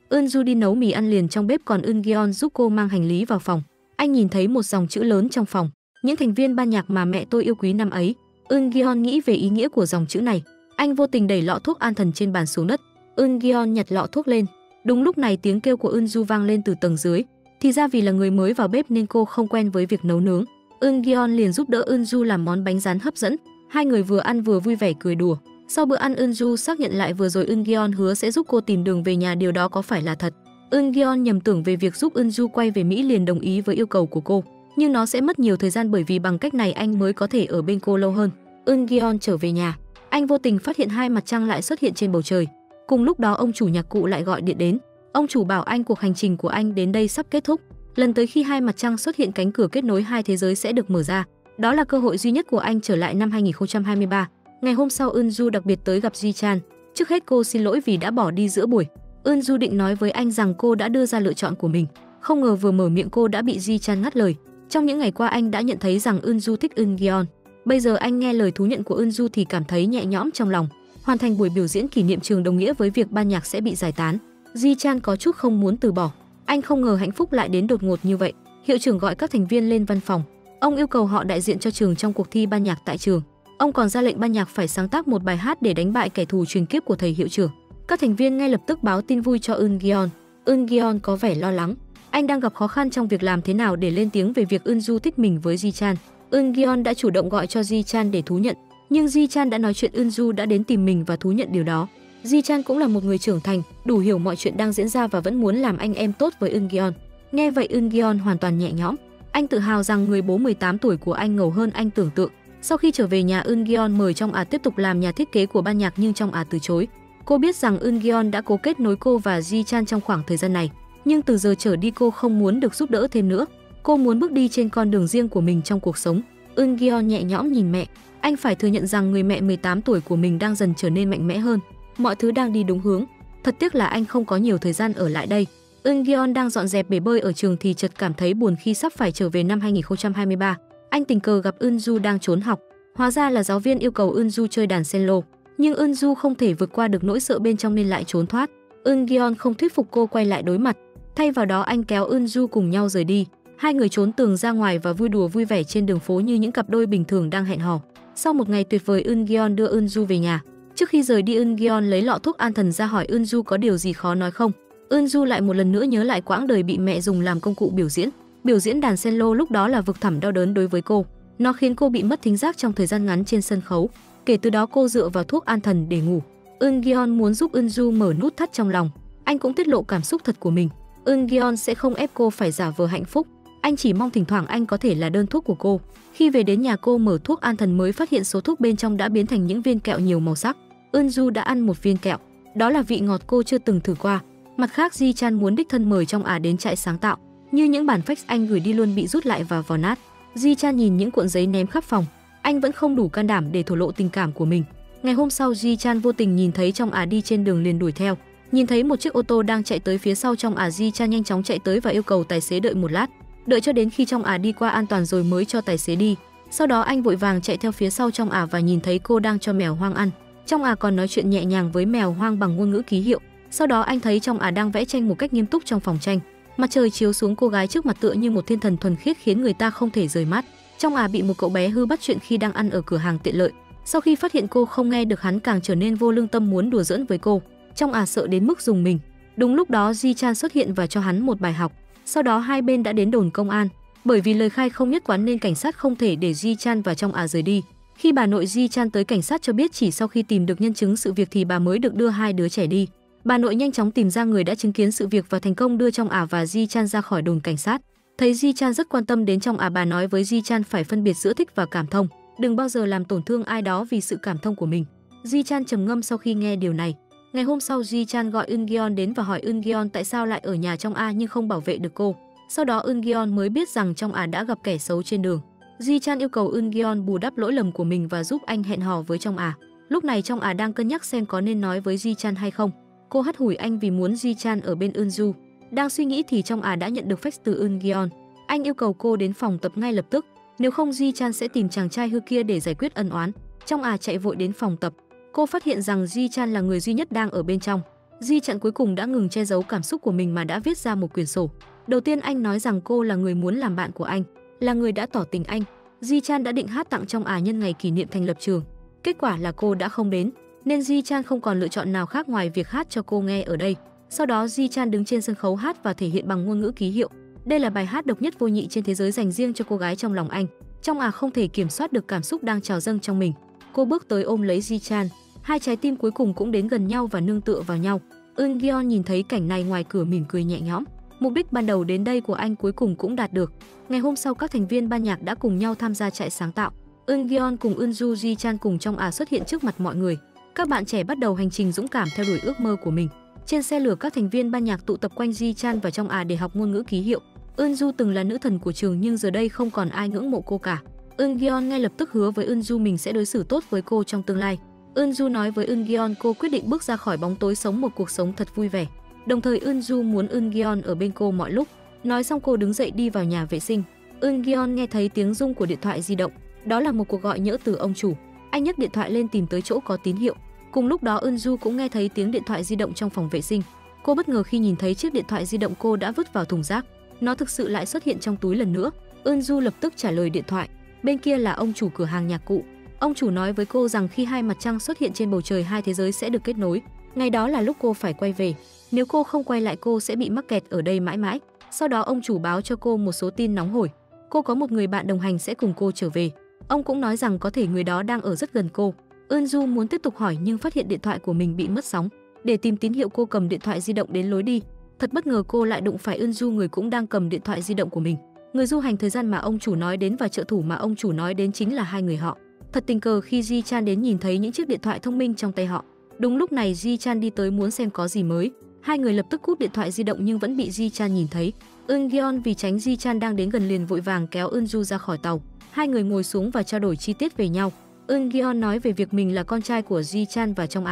Eun-ju đi nấu mì ăn liền trong bếp, còn Eun-gyeon giúp cô mang hành lý vào phòng. Anh nhìn thấy một dòng chữ lớn trong phòng: những thành viên ban nhạc mà mẹ tôi yêu quý năm ấy. Eun-gyeon nghĩ về ý nghĩa của dòng chữ này. Anh vô tình đẩy lọ thuốc an thần trên bàn xuống đất. Eun-gyeon nhặt lọ thuốc lên. Đúng lúc này tiếng kêu của Eun-ju vang lên từ tầng dưới. Thì ra vì là người mới vào bếp nên cô không quen với việc nấu nướng. Eun-gyeon liền giúp đỡ Eun-ju làm món bánh rán hấp dẫn. Hai người vừa ăn vừa vui vẻ cười đùa. Sau bữa ăn, Eun-ju xác nhận lại vừa rồi Eun-gyeon hứa sẽ giúp cô tìm đường về nhà, điều đó có phải là thật. Eun-gyeon nhầm tưởng về việc giúp Eun-ju quay về Mỹ liền đồng ý với yêu cầu của cô. Nhưng nó sẽ mất nhiều thời gian bởi vì bằng cách này anh mới có thể ở bên cô lâu hơn. Eun-gyeon trở về nhà. Anh vô tình phát hiện hai mặt trăng lại xuất hiện trên bầu trời. Cùng lúc đó ông chủ nhạc cụ lại gọi điện đến. Ông chủ bảo anh cuộc hành trình của anh đến đây sắp kết thúc. Lần tới khi hai mặt trăng xuất hiện, cánh cửa kết nối hai thế giới sẽ được mở ra. Đó là cơ hội duy nhất của anh trở lại năm 2023. Ngày hôm sau, Eun-ju đặc biệt tới gặp Ji-chan. Trước hết cô xin lỗi vì đã bỏ đi giữa buổi. Eun-ju định nói với anh rằng cô đã đưa ra lựa chọn của mình. Không ngờ vừa mở miệng cô đã bị Ji-chan ngắt lời. Trong những ngày qua anh đã nhận thấy rằng Eun-ju thích Eun-gyeon. Bây giờ anh nghe lời thú nhận của Eun-ju thì cảm thấy nhẹ nhõm trong lòng. Hoàn thành buổi biểu diễn kỷ niệm trường đồng nghĩa với việc ban nhạc sẽ bị giải tán. Ji-chan có chút không muốn từ bỏ. Anh không ngờ hạnh phúc lại đến đột ngột như vậy. Hiệu trưởng gọi các thành viên lên văn phòng. Ông yêu cầu họ đại diện cho trường trong cuộc thi ban nhạc tại trường. Ông còn ra lệnh ban nhạc phải sáng tác một bài hát để đánh bại kẻ thù truyền kiếp của thầy hiệu trưởng. Các thành viên ngay lập tức báo tin vui cho Eun-gyeon. Eun-gyeon có vẻ lo lắng. Anh đang gặp khó khăn trong việc làm thế nào để lên tiếng về việc Eun-ju thích mình với Ji-chan. Eun-gyeon đã chủ động gọi cho Ji-chan để thú nhận, nhưng Ji-chan đã nói chuyện Eun-ju đã đến tìm mình và thú nhận điều đó. Ji-chan cũng là một người trưởng thành, đủ hiểu mọi chuyện đang diễn ra và vẫn muốn làm anh em tốt với Eun-gyeon. Nghe vậy Eun-gyeon hoàn toàn nhẹ nhõm. Anh tự hào rằng người bố 18 tuổi của anh ngầu hơn anh tưởng tượng. Sau khi trở về nhà, Eun-gyeon mời Trong Á tiếp tục làm nhà thiết kế của ban nhạc nhưng Trong Á từ chối. Cô biết rằng Eun-gyeon đã cố kết nối cô và Ji-chan trong khoảng thời gian này, nhưng từ giờ trở đi cô không muốn được giúp đỡ thêm nữa. Cô muốn bước đi trên con đường riêng của mình trong cuộc sống. Eun-gyeon nhẹ nhõm nhìn mẹ. Anh phải thừa nhận rằng người mẹ 18 tuổi của mình đang dần trở nên mạnh mẽ hơn. Mọi thứ đang đi đúng hướng. Thật tiếc là anh không có nhiều thời gian ở lại đây. Eun-gyeon đang dọn dẹp bể bơi ở trường thì chợt cảm thấy buồn khi sắp phải trở về năm 2023. Anh tình cờ gặp Eun-ju đang trốn học. Hóa ra là giáo viên yêu cầu Eun-ju chơi đàn cello, nhưng Eun-ju không thể vượt qua được nỗi sợ bên trong nên lại trốn thoát. Eun-gyeon không thuyết phục cô quay lại đối mặt. Thay vào đó anh kéo Eun-ju cùng nhau rời đi. Hai người trốn tường ra ngoài và vui đùa vui vẻ trên đường phố như những cặp đôi bình thường đang hẹn hò. Sau một ngày tuyệt vời, Eun-gyeon đưa Eun-ju về nhà. Trước khi rời đi, Eun-gyeon lấy lọ thuốc an thần ra hỏi Eun-ju có điều gì khó nói không. Eun-ju lại một lần nữa nhớ lại quãng đời bị mẹ dùng làm công cụ biểu diễn. Biểu diễn đàn cello lúc đó là vực thẳm đau đớn đối với cô. Nó khiến cô bị mất thính giác trong thời gian ngắn trên sân khấu. Kể từ đó cô dựa vào thuốc an thần để ngủ. Eun-gyeon muốn giúp Eun-ju mở nút thắt trong lòng. Anh cũng tiết lộ cảm xúc thật của mình. Eun-gyeon sẽ không ép cô phải giả vờ hạnh phúc. Anh chỉ mong thỉnh thoảng anh có thể là đơn thuốc của cô. Khi về đến nhà, cô mở thuốc an thần mới phát hiện số thuốc bên trong đã biến thành những viên kẹo nhiều màu sắc. Eun-ju đã ăn một viên kẹo. Đó là vị ngọt cô chưa từng thử qua. Mặt khác, Ji-chan muốn đích thân mời Trong Á đến trại sáng tạo, như những bản fax anh gửi đi luôn bị rút lại và vò nát. Ji-chan nhìn những cuộn giấy ném khắp phòng. Anh vẫn không đủ can đảm để thổ lộ tình cảm của mình. Ngày hôm sau, Ji-chan vô tình nhìn thấy Trong Á đi trên đường liền đuổi theo. Nhìn thấy một chiếc ô tô đang chạy tới phía sau Trong Á, Ji-chan nhanh chóng chạy tới và yêu cầu tài xế đợi một lát. Đợi cho đến khi Trong Á đi qua an toàn rồi mới cho tài xế đi. Sau đó anh vội vàng chạy theo phía sau Trong Á và nhìn thấy cô đang cho mèo hoang ăn. Trong Á còn nói chuyện nhẹ nhàng với mèo hoang bằng ngôn ngữ ký hiệu. Sau đó anh thấy Trong Á đang vẽ tranh một cách nghiêm túc trong phòng tranh. Mặt trời chiếu xuống cô gái trước mặt tựa như một thiên thần thuần khiết khiến người ta không thể rời mắt. Trong Á bị một cậu bé hư bắt chuyện khi đang ăn ở cửa hàng tiện lợi. Sau khi phát hiện cô không nghe được, hắn càng trở nên vô lương tâm muốn đùa giỡn với cô. Trong Á sợ đến mức rùng mình. Đúng lúc đó Ji-chan xuất hiện và cho hắn một bài học. Sau đó hai bên đã đến đồn công an. Bởi vì lời khai không nhất quán nên cảnh sát không thể để Ji-chan và Trong Á rời đi. Khi bà nội Ji-chan tới, cảnh sát cho biết chỉ sau khi tìm được nhân chứng sự việc thì bà mới được đưa hai đứa trẻ đi. Bà nội nhanh chóng tìm ra người đã chứng kiến sự việc và thành công đưa Trong Á và Ji-chan ra khỏi đồn cảnh sát. Thấy Ji-chan rất quan tâm đến Trong Á, bà nói với Ji-chan phải phân biệt giữa thích và cảm thông, đừng bao giờ làm tổn thương ai đó vì sự cảm thông của mình. Ji-chan trầm ngâm sau khi nghe điều này. Ngày hôm sau, Ji-chan gọi Eun-gyeon đến và hỏi Eun-gyeon tại sao lại ở nhà Trong Á nhưng không bảo vệ được cô. Sau đó Eun-gyeon mới biết rằng Trong Á đã gặp kẻ xấu trên đường. Ji-chan yêu cầu Eun-gyeon bù đắp lỗi lầm của mình và giúp anh hẹn hò với Trong Á. Lúc này Trong Á đang cân nhắc xem có nên nói với Ji-chan hay không. Cô hắt hủi anh vì muốn Ji-chan ở bên Eun-ju. Đang suy nghĩ thì Trong Á đã nhận được fax từ Eun-gyeon. Anh yêu cầu cô đến phòng tập ngay lập tức. nếu không Di Chan sẽ tìm chàng trai hư kia để giải quyết ân oán. Trong chạy vội đến phòng tập, cô phát hiện rằng Di Chan là người duy nhất đang ở bên trong. Di Chan cuối cùng đã ngừng che giấu cảm xúc của mình mà đã viết ra một quyển sổ. Đầu tiên anh nói rằng cô là người muốn làm bạn của anh, là người đã tỏ tình anh. Di Chan đã định hát tặng trong nhân ngày kỷ niệm thành lập trường. Kết quả là cô đã không đến, nên Di Chan không còn lựa chọn nào khác ngoài việc hát cho cô nghe ở đây. Sau đó Di Chan đứng trên sân khấu hát và thể hiện bằng ngôn ngữ ký hiệu. Đây là bài hát độc nhất vô nhị trên thế giới dành riêng cho cô gái trong lòng anh. Trong không thể kiểm soát được cảm xúc đang trào dâng trong mình. Cô bước tới ôm lấy Di Chan, hai trái tim cuối cùng cũng đến gần nhau và nương tựa vào nhau. Eun Gyeon nhìn thấy cảnh này ngoài cửa mỉm cười nhẹ nhõm. Mục đích ban đầu đến đây của anh cuối cùng cũng đạt được. Ngày hôm sau các thành viên ban nhạc đã cùng nhau tham gia trại sáng tạo. Eun Gyeon cùng Eunju, Di Chan cùng trong xuất hiện trước mặt mọi người. Các bạn trẻ bắt đầu hành trình dũng cảm theo đuổi ước mơ của mình. Trên xe lửa các thành viên ban nhạc tụ tập quanh Di Chan và trong để học ngôn ngữ ký hiệu. Eunju từng là nữ thần của trường nhưng giờ đây không còn ai ngưỡng mộ cô cả. Eun Gyeon ngay lập tức hứa với Eunju mình sẽ đối xử tốt với cô trong tương lai. Eunju nói với Eun Gyeon cô quyết định bước ra khỏi bóng tối sống một cuộc sống thật vui vẻ. Đồng thời Eunju muốn Eun Gyeon ở bên cô mọi lúc. Nói xong cô đứng dậy đi vào nhà vệ sinh. Eun Gyeon nghe thấy tiếng rung của điện thoại di động. Đó là một cuộc gọi nhỡ từ ông chủ. Anh nhấc điện thoại lên tìm tới chỗ có tín hiệu. Cùng lúc đó Eunju cũng nghe thấy tiếng điện thoại di động trong phòng vệ sinh. Cô bất ngờ khi nhìn thấy chiếc điện thoại di động cô đã vứt vào thùng rác. Nó thực sự lại xuất hiện trong túi lần nữa. Eunju lập tức trả lời điện thoại. Bên kia là ông chủ cửa hàng nhạc cụ. Ông chủ nói với cô rằng khi hai mặt trăng xuất hiện trên bầu trời hai thế giới sẽ được kết nối. Ngày đó là lúc cô phải quay về. Nếu cô không quay lại cô sẽ bị mắc kẹt ở đây mãi mãi. Sau đó ông chủ báo cho cô một số tin nóng hổi. Cô có một người bạn đồng hành sẽ cùng cô trở về. Ông cũng nói rằng có thể người đó đang ở rất gần cô. Eunju muốn tiếp tục hỏi nhưng phát hiện điện thoại của mình bị mất sóng. Để tìm tín hiệu cô cầm điện thoại di động đến lối đi. Thật bất ngờ cô lại đụng phải Eunju, người cũng đang cầm điện thoại di động của mình. Người du hành thời gian mà ông chủ nói đến và trợ thủ mà ông chủ nói đến chính là hai người họ. Thật tình cờ khi Ji Chan đến nhìn thấy những chiếc điện thoại thông minh trong tay họ. Đúng lúc này Ji Chan đi tới muốn xem có gì mới. Hai người lập tức cúp điện thoại di động nhưng vẫn bị Ji Chan nhìn thấy. Eun Gyeon vì tránh Ji Chan đang đến gần liền vội vàng kéo Eunju ra khỏi tàu. Hai người ngồi xuống và trao đổi chi tiết về nhau. Eun Gyeon nói về việc mình là con trai của Ji Chan và trong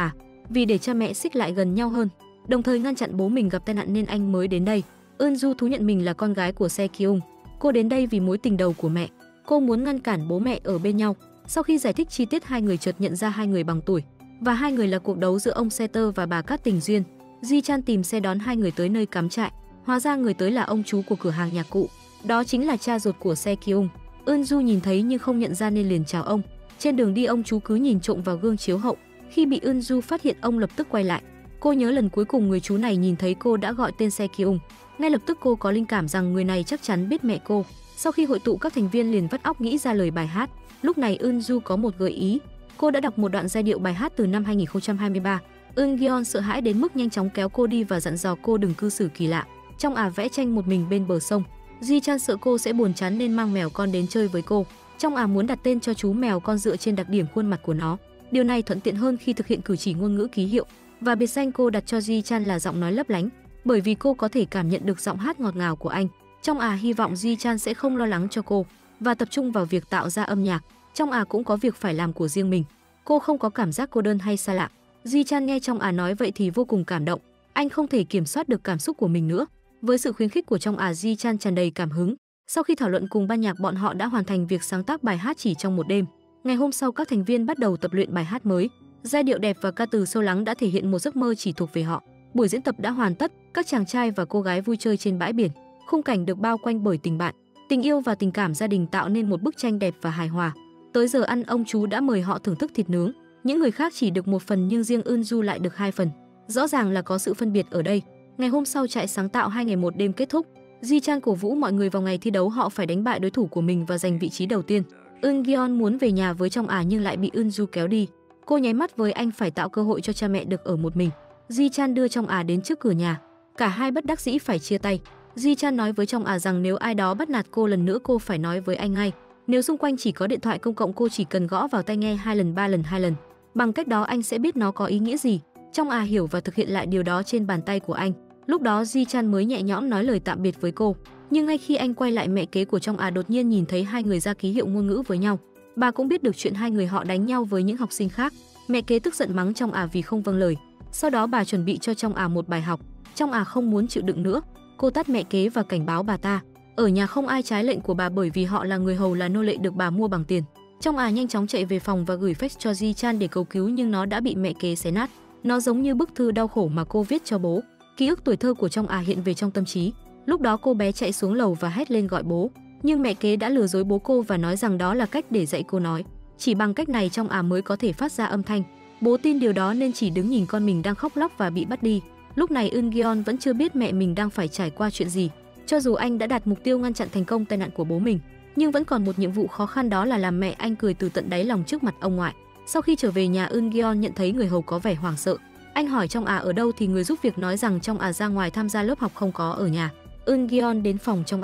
vì để cha mẹ xích lại gần nhau hơn, đồng thời ngăn chặn bố mình gặp tai nạn nên anh mới đến đây. Eunju thú nhận mình là con gái của Se Kyung. Cô đến đây vì mối tình đầu của mẹ. Cô muốn ngăn cản bố mẹ ở bên nhau. Sau khi giải thích chi tiết hai người chợt nhận ra hai người bằng tuổi và hai người là cuộc đấu giữa ông Seter và bà Cát Tình Duyên. Ji Chan tìm xe đón hai người tới nơi cắm trại. Hóa ra người tới là ông chú của cửa hàng nhạc cụ. Đó chính là cha ruột của Se Kyung. Eunju nhìn thấy nhưng không nhận ra nên liền chào ông. Trên đường đi ông chú cứ nhìn trộm vào gương chiếu hậu. Khi bị Eunju phát hiện ông lập tức quay lại. Cô nhớ lần cuối cùng người chú này nhìn thấy cô đã gọi tên Se Kyung. Ngay lập tức cô có linh cảm rằng người này chắc chắn biết mẹ cô. Sau khi hội tụ các thành viên liền vắt óc nghĩ ra lời bài hát. Lúc này Eunju có một gợi ý. Cô đã đọc một đoạn giai điệu bài hát từ năm 2023. Eun Gyeon sợ hãi đến mức nhanh chóng kéo cô đi và dặn dò cô đừng cư xử kỳ lạ. Trong vẽ tranh một mình bên bờ sông. Ji Chan sợ cô sẽ buồn chán nên mang mèo con đến chơi với cô. Trong muốn đặt tên cho chú mèo con dựa trên đặc điểm khuôn mặt của nó. Điều này thuận tiện hơn khi thực hiện cử chỉ ngôn ngữ ký hiệu. Và biệt danh cô đặt cho Ji Chan là giọng nói lấp lánh, bởi vì cô có thể cảm nhận được giọng hát ngọt ngào của anh. Trong hy vọng Ji Chan sẽ không lo lắng cho cô và tập trung vào việc tạo ra âm nhạc. Trong cũng có việc phải làm của riêng mình. Cô không có cảm giác cô đơn hay xa lạ. Ji Chan nghe trong nói vậy thì vô cùng cảm động. Anh không thể kiểm soát được cảm xúc của mình nữa. Với sự khuyến khích của trong Ji Chan tràn đầy cảm hứng. Sau khi thảo luận cùng ban nhạc, bọn họ đã hoàn thành việc sáng tác bài hát chỉ trong một đêm. Ngày hôm sau các thành viên bắt đầu tập luyện bài hát mới. Giai điệu đẹp và ca từ sâu lắng đã thể hiện một giấc mơ chỉ thuộc về họ. Buổi diễn tập đã hoàn tất, các chàng trai và cô gái vui chơi trên bãi biển. Khung cảnh được bao quanh bởi tình bạn, tình yêu và tình cảm gia đình tạo nên một bức tranh đẹp và hài hòa. Tới giờ ăn ông chú đã mời họ thưởng thức thịt nướng. Những người khác chỉ được một phần nhưng riêng Eunju lại được 2 phần. Rõ ràng là có sự phân biệt ở đây. Ngày hôm sau trại sáng tạo 2 ngày 1 đêm kết thúc. Ji Chan cổ vũ mọi người vào ngày thi đấu họ phải đánh bại đối thủ của mình và giành vị trí đầu tiên. Eun Gyeon muốn về nhà với trong nhưng lại bị Eunju kéo đi. Cô nháy mắt với anh phải tạo cơ hội cho cha mẹ được ở một mình. Ji Chan đưa trong đến trước cửa nhà. Cả hai bất đắc dĩ phải chia tay. Ji Chan nói với trong rằng nếu ai đó bắt nạt cô lần nữa cô phải nói với anh ngay. Nếu xung quanh chỉ có điện thoại công cộng cô chỉ cần gõ vào tai nghe 2 lần 3 lần. Bằng cách đó anh sẽ biết nó có ý nghĩa gì. Trong hiểu và thực hiện lại điều đó trên bàn tay của anh. Lúc đó Ji Chan mới nhẹ nhõm nói lời tạm biệt với cô. Nhưng ngay khi anh quay lại, mẹ kế của trong đột nhiên nhìn thấy hai người ra ký hiệu ngôn ngữ với nhau. Bà cũng biết được chuyện hai người họ đánh nhau với những học sinh khác. Mẹ kế tức giận mắng trong vì không vâng lời. Sau đó bà chuẩn bị cho trong một bài học. Trong không muốn chịu đựng nữa. Cô tát mẹ kế và cảnh báo bà ta. Ở nhà không ai trái lệnh của bà bởi vì họ là người hầu, là nô lệ được bà mua bằng tiền. Trong nhanh chóng chạy về phòng và gửi fax cho Ji Chan để cầu cứu nhưng nó đã bị mẹ kế xé nát. Nó giống như bức thư đau khổ mà cô viết cho bố. Ký ức tuổi thơ của trong hiện về trong tâm trí. Lúc đó cô bé chạy xuống lầu và hét lên gọi bố, nhưng mẹ kế đã lừa dối bố cô và nói rằng đó là cách để dạy cô nói. Chỉ bằng cách này trong mới có thể phát ra âm thanh. Bố tin điều đó nên chỉ đứng nhìn con mình đang khóc lóc và bị bắt đi. Lúc này Eun-gyeon vẫn chưa biết mẹ mình đang phải trải qua chuyện gì. Cho dù anh đã đạt mục tiêu ngăn chặn thành công tai nạn của bố mình, nhưng vẫn còn một nhiệm vụ khó khăn, đó là làm mẹ anh cười từ tận đáy lòng trước mặt ông ngoại. Sau khi trở về nhà, Eun-gyeon nhận thấy người hầu có vẻ hoảng sợ. Anh hỏi trong ở đâu thì người giúp việc nói rằng trong ra ngoài tham gia lớp học, không có ở nhà. Eun-gyeon đến phòng trong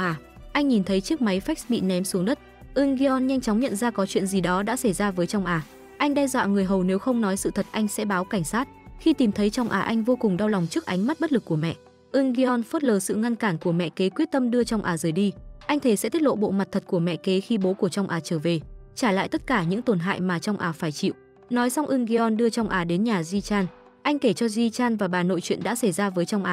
anh nhìn thấy chiếc máy fax bị ném xuống đất. Eun-gyeon nhanh chóng nhận ra có chuyện gì đó đã xảy ra với trong Anh đe dọa người hầu nếu không nói sự thật anh sẽ báo cảnh sát. Khi tìm thấy trong anh vô cùng đau lòng trước ánh mắt bất lực của mẹ. Eun-gyeon phớt lờ sự ngăn cản của mẹ kế, quyết tâm đưa trong rời đi. Anh thề sẽ tiết lộ bộ mặt thật của mẹ kế khi bố của trong trở về, trả lại tất cả những tổn hại mà trong phải chịu. Nói xong, Eun-gyeon đưa trong đến nhà Ji Chan. Anh kể cho Ji Chan và bà nội chuyện đã xảy ra với trong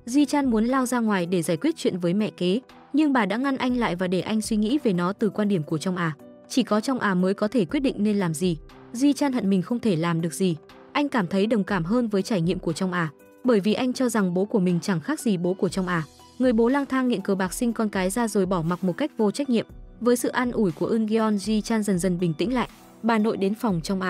Ji Chan muốn lao ra ngoài để giải quyết chuyện với mẹ kế, nhưng bà đã ngăn anh lại và để anh suy nghĩ về nó từ quan điểm của trong Chỉ có trong mới có thể quyết định nên làm gì. Ji Chan hận mình không thể làm được gì. Anh cảm thấy đồng cảm hơn với trải nghiệm của trong bởi vì anh cho rằng bố của mình chẳng khác gì bố của trong người bố lang thang nghiện cờ bạc, sinh con cái ra rồi bỏ mặc một cách vô trách nhiệm. Với sự an ủi của Eun-gyeon, Ji Chan dần dần bình tĩnh lại. Bà nội đến phòng trong